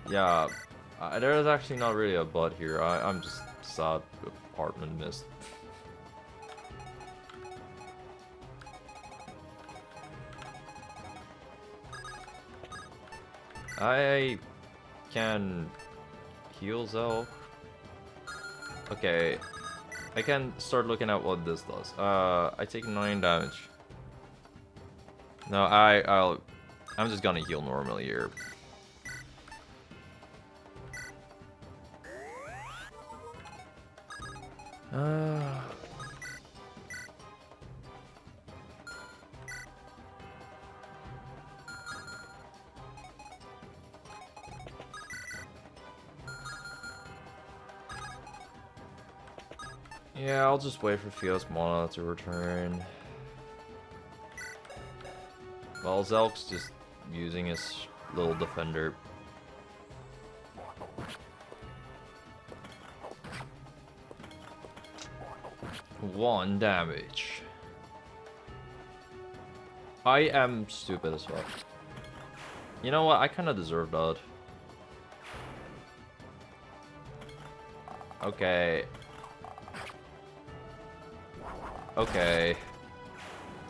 yeah. There is actually not really a but here. I'm just sad that Hartman missed. I can heal Zelf. Okay, I can start looking at what this does. I take 9 damage. No, I'm just gonna heal normally here. Yeah, I'll just wait for Theo's mana to return. While Zelk's just using his little defender. One damage. I am stupid as fuck. You know what? I kind of deserve that. Okay. Okay.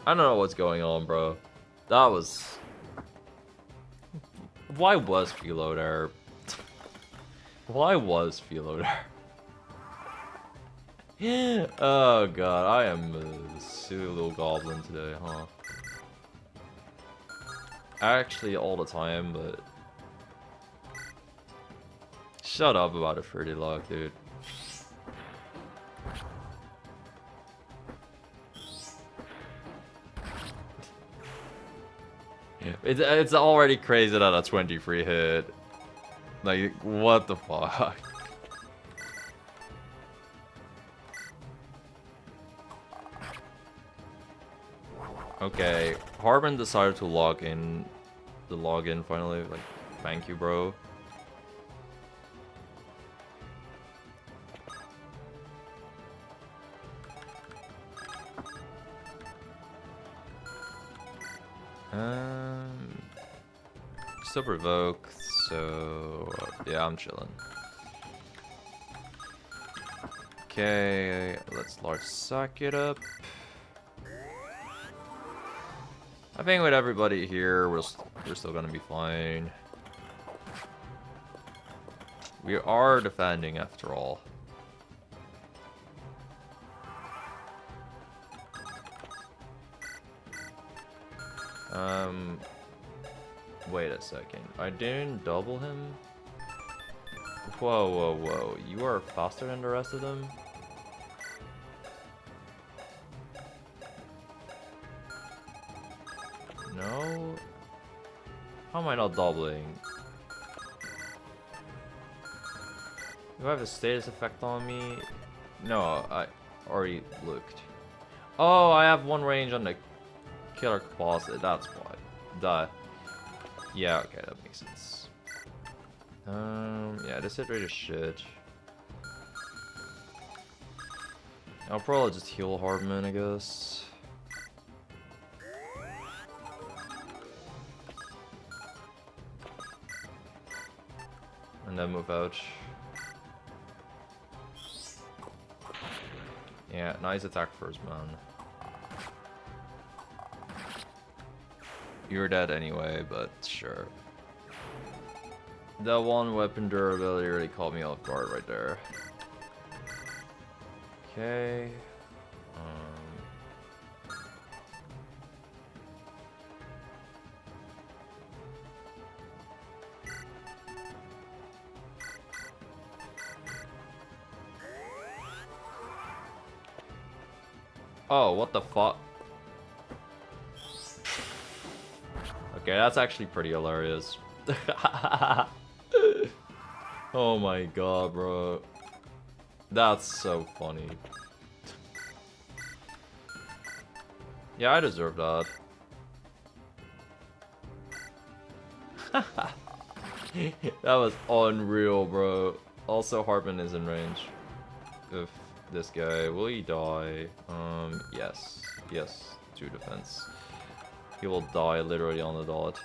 I don't know what's going on, bro. That was... Why was Philo there? Why was Philo there? Oh god, I am a silly little goblin today, huh? Actually, all the time, but... Shut up about a 30 luck, dude. It's already crazy that a 23 hit. Like, what the fuck? Okay, Harbin decided to log in. The login finally. Like, thank you, bro. Still provoke, so yeah, I'm chilling. Okay, let's large suck it up. I think with everybody here, we're still gonna be fine. We are defending after all. Wait a second. I didn't double him? Whoa, whoa, whoa. You are faster than the rest of them? No? How am I not doubling? Do I have a status effect on me? No, I already looked. Oh, I have one range on the killer closet, that's why. Duh. Yeah, okay, that makes sense. Yeah, this hit rate is shit. I'll probably just heal Hardman, I guess. And then move out. Yeah, nice attack first, man. You're dead anyway, but sure. That one weapon durability really caught me off guard right there. Okay. Oh, what the fuck? Okay, that's actually pretty hilarious. Oh my god, bro. That's so funny. Yeah, I deserve that. That was unreal, bro. Also, Hartman is in range. If this guy, will he die? Yes. Yes, 2 defense. He will die literally on the dot.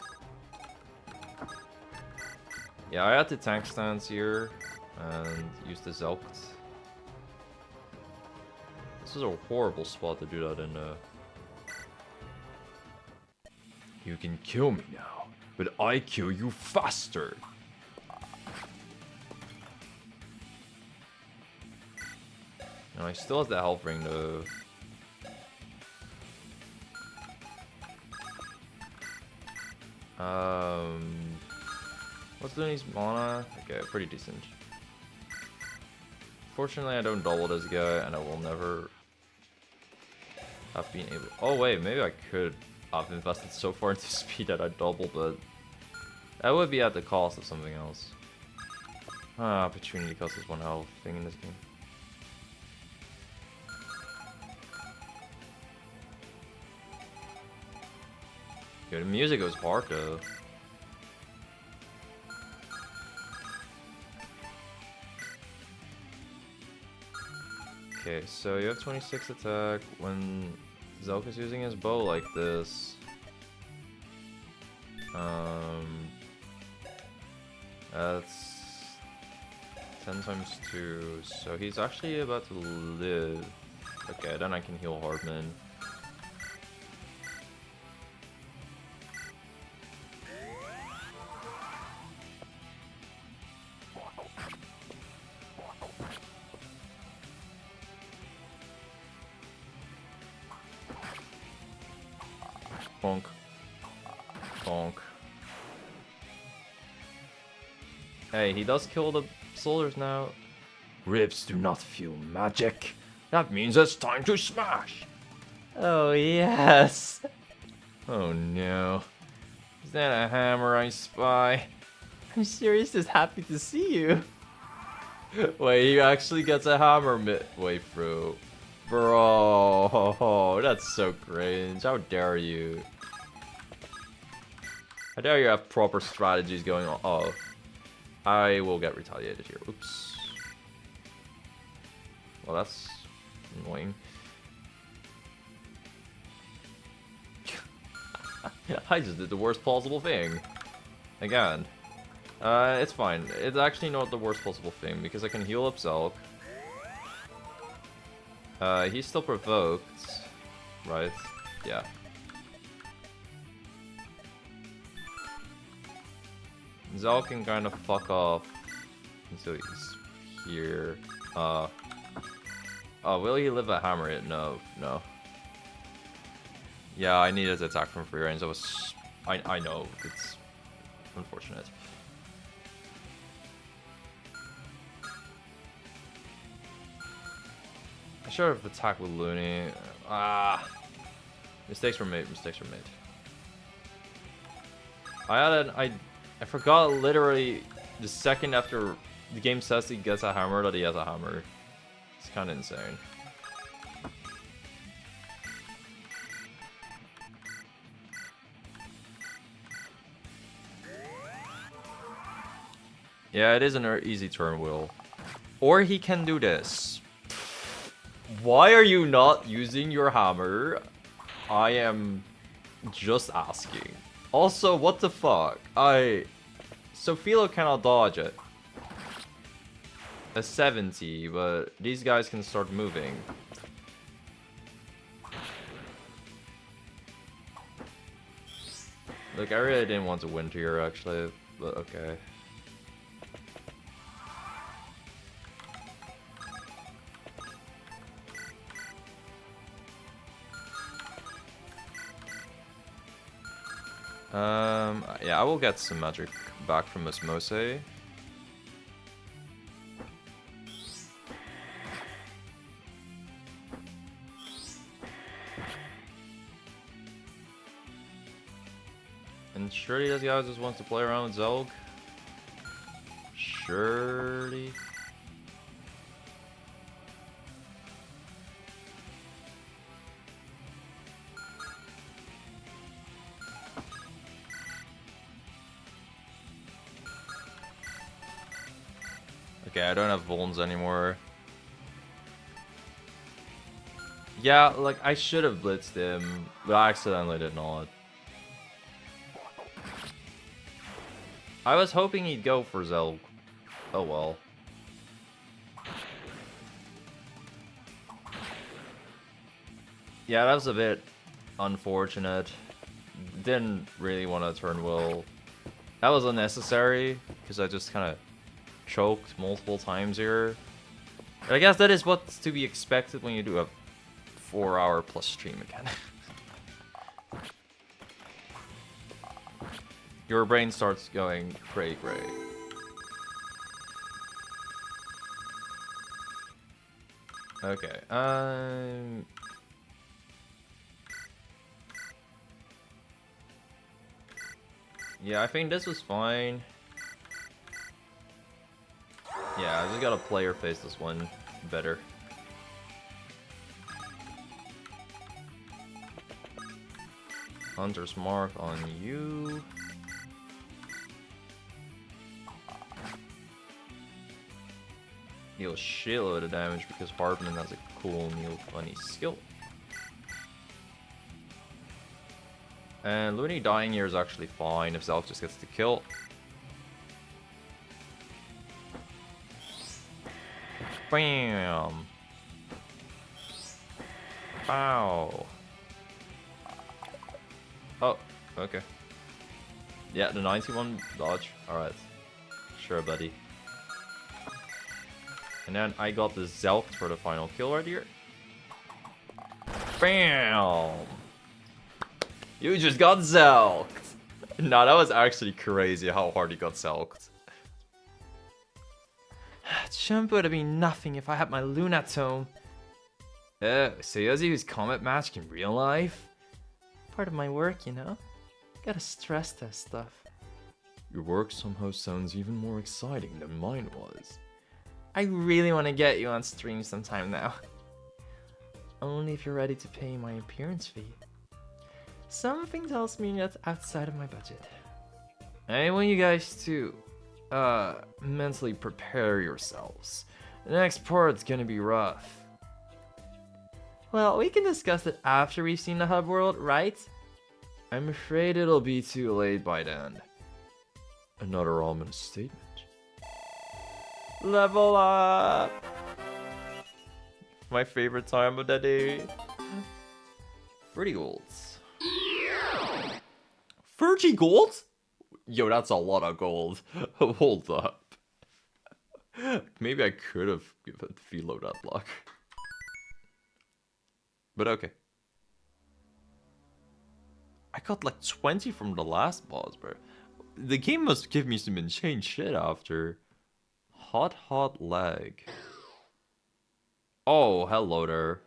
Yeah, I had the tank stance here and use the Zelkt. This is a horrible spot to do that in. You can kill me now, but I kill you faster. No, he still has the health ring though. What's doing his mana? Okay, pretty decent. Fortunately, I don't double this guy, and I will never have been able. Oh wait, maybe I could. I've invested so far into speed that I double, but that would be at the cost of something else. Opportunity cost is one hell of a thing in this game. Yo, the music goes hard though. Okay, so you have 26 attack when Zelk is using his bow like this. That's 10 times 2, so he's actually about to live. Okay, then I can heal Hardman. Bonk. Bonk. Hey, he does kill the soldiers now. Ribs do not feel magic. That means it's time to smash. Oh, yes. Oh no. Is that a hammer I spy? I'm seriously just happy to see you. Wait, he actually gets a hammer midway through. Bro, that's so cringe. How dare you? How dare you have proper strategies going on? Oh. I will get retaliated here. Oops. Well, that's annoying. I just did the worst possible thing. Again. It's fine. It's actually not the worst possible thing because I can heal up Zelk. He's still provoked. Right? Yeah. Zelk can kind of fuck off until he's here. Oh, will he live a hammer hit? No, no. Yeah, I needed to attack from free range. I know, it's unfortunate. I should have attacked with Looney. Mistakes were made, mistakes were made. I forgot literally the second after the game says he gets a hammer that he has a hammer. It's kind of insane. Yeah, it is an easy turn wheel. Or he can do this. Why are you not using your hammer? I am just asking. Also, what the fuck? So Philo cannot dodge it. A 70, but these guys can start moving. Look, I really didn't want to win here, actually, but okay. Yeah, I will get some magic back from Osmose. And surely this guy just wants to play around with Zelg. Surely. Okay, I don't have Vulns anymore. Yeah, like, I should have blitzed him, but I accidentally did not. I was hoping he'd go for Zelg. Oh well. Yeah, that was a bit unfortunate. Didn't really want to turn Will. That was unnecessary, because I just kind of choked multiple times here. But I guess that is what's to be expected when you do a 4-hour plus stream again. Your brain starts going cray cray. Okay, yeah, I think this was fine. Yeah, I just gotta player face this one better. Hunter's Mark on you. Deal a shitload of damage because Harpman has a cool new funny skill. And Looney dying here is actually fine if Zelk just gets the kill. Bam! Ow! Oh, okay. Yeah, the 91 dodge. Alright. Sure, buddy. And then I got the Zelk for the final kill right here. Bam! You just got Zelked! No, that was actually crazy how hard he got Zelked. Jump would have been nothing if I had my Lunatome. Oh, so you guys use Comet Mask in real life? Part of my work, you know? Gotta stress test stuff. Your work somehow sounds even more exciting than mine was. I really want to get you on stream sometime now. Only if you're ready to pay my appearance fee. Something tells me that's outside of my budget. I want you guys to, mentally prepare yourselves. The next part's gonna be rough. Well, we can discuss it after we've seen the hub world, right? I'm afraid it'll be too late by then. Another ominous statement. Level up! My favorite time of the day. 30 golds. 30 gold? Yo, that's a lot of gold. Hold up. Maybe I could have given Philo that luck. But okay. I got like 20 from the last boss, bro. The game must give me some insane shit after. Hot leg. Oh, hello there.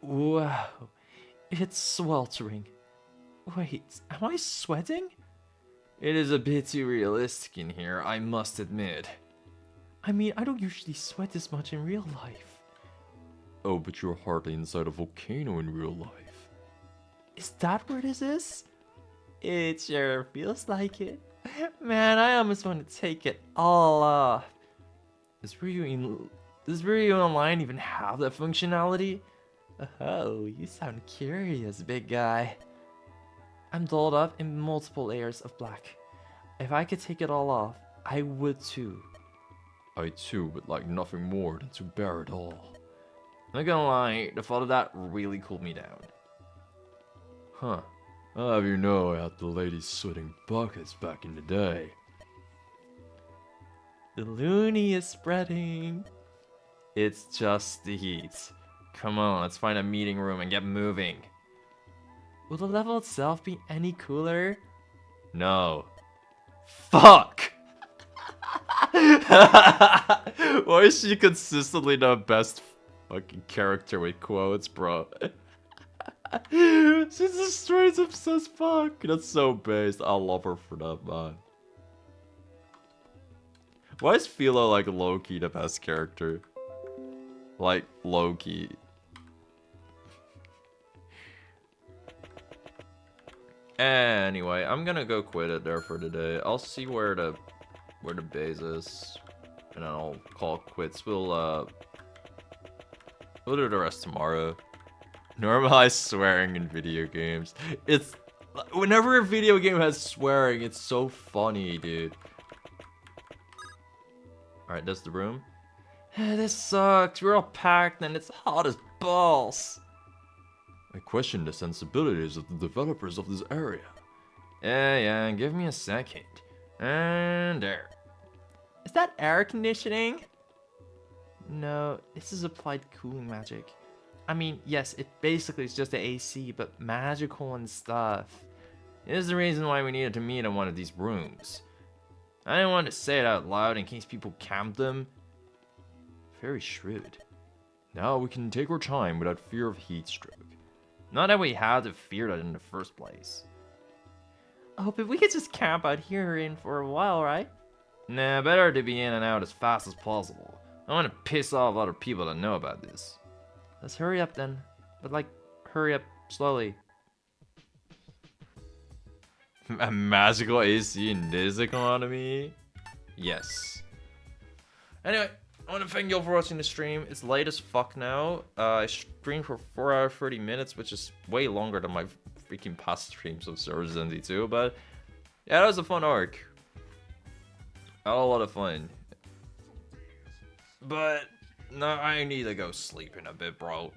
Wow. It's sweltering. Wait, am I sweating? It is a bit too realistic in here, I must admit. I mean, I don't usually sweat this much in real life. Oh, but you're hardly inside a volcano in real life. Is that where this is? It sure feels like it. Man, I almost want to take it all off. Does Ryu Online even have that functionality? Oh, you sound curious, big guy. I'm dolled up in multiple layers of black. If I could take it all off, I would too. I too would like nothing more than to bear it all. Not gonna lie, the thought of that really cooled me down. Huh. I'll have you know I had the ladies sweating buckets back in the day. The loony is spreading. It's just the heat. Come on, let's find a meeting room and get moving. Will the level itself be any cooler? No. Fuck! Why is she consistently the best fucking character with quotes, bro? She's a straight obsessed fuck. That's so based. I love her for that, man. Why is Philo like low-key the best character? Like, low-key. Anyway, I'm gonna go quit it there for today. I'll see where the base is, and then I'll call it quits. We'll do the rest tomorrow. Normalize swearing in video games. It's whenever a video game has swearing, it's so funny, dude. All right, that's the room. This sucks. We're all packed and it's hot as balls. I question the sensibilities of the developers of this area. Yeah, give me a second. And there. Is that air conditioning? No, this is applied cooling magic. I mean, yes, it basically is just the AC, but magical and stuff. This is the reason why we needed to meet in one of these rooms. I didn't want to say it out loud in case people camped them. Very shrewd. Now we can take our time without fear of heat stroke. Not that we had to fear that in the first place. Oh, but we could just camp out here in for a while, right? Nah, better to be in and out as fast as possible. I want to piss off other people that know about this. Let's hurry up then. But like, hurry up slowly. A magical AC in this economy? Yes. Anyway, I want to thank you all for watching the stream. It's late as fuck now. I streamed for 4 hours 30 minutes, which is way longer than my freaking past streams of Server 72. But yeah, that was a fun arc. I had a lot of fun. But no, I need to go sleep in a bit, bro.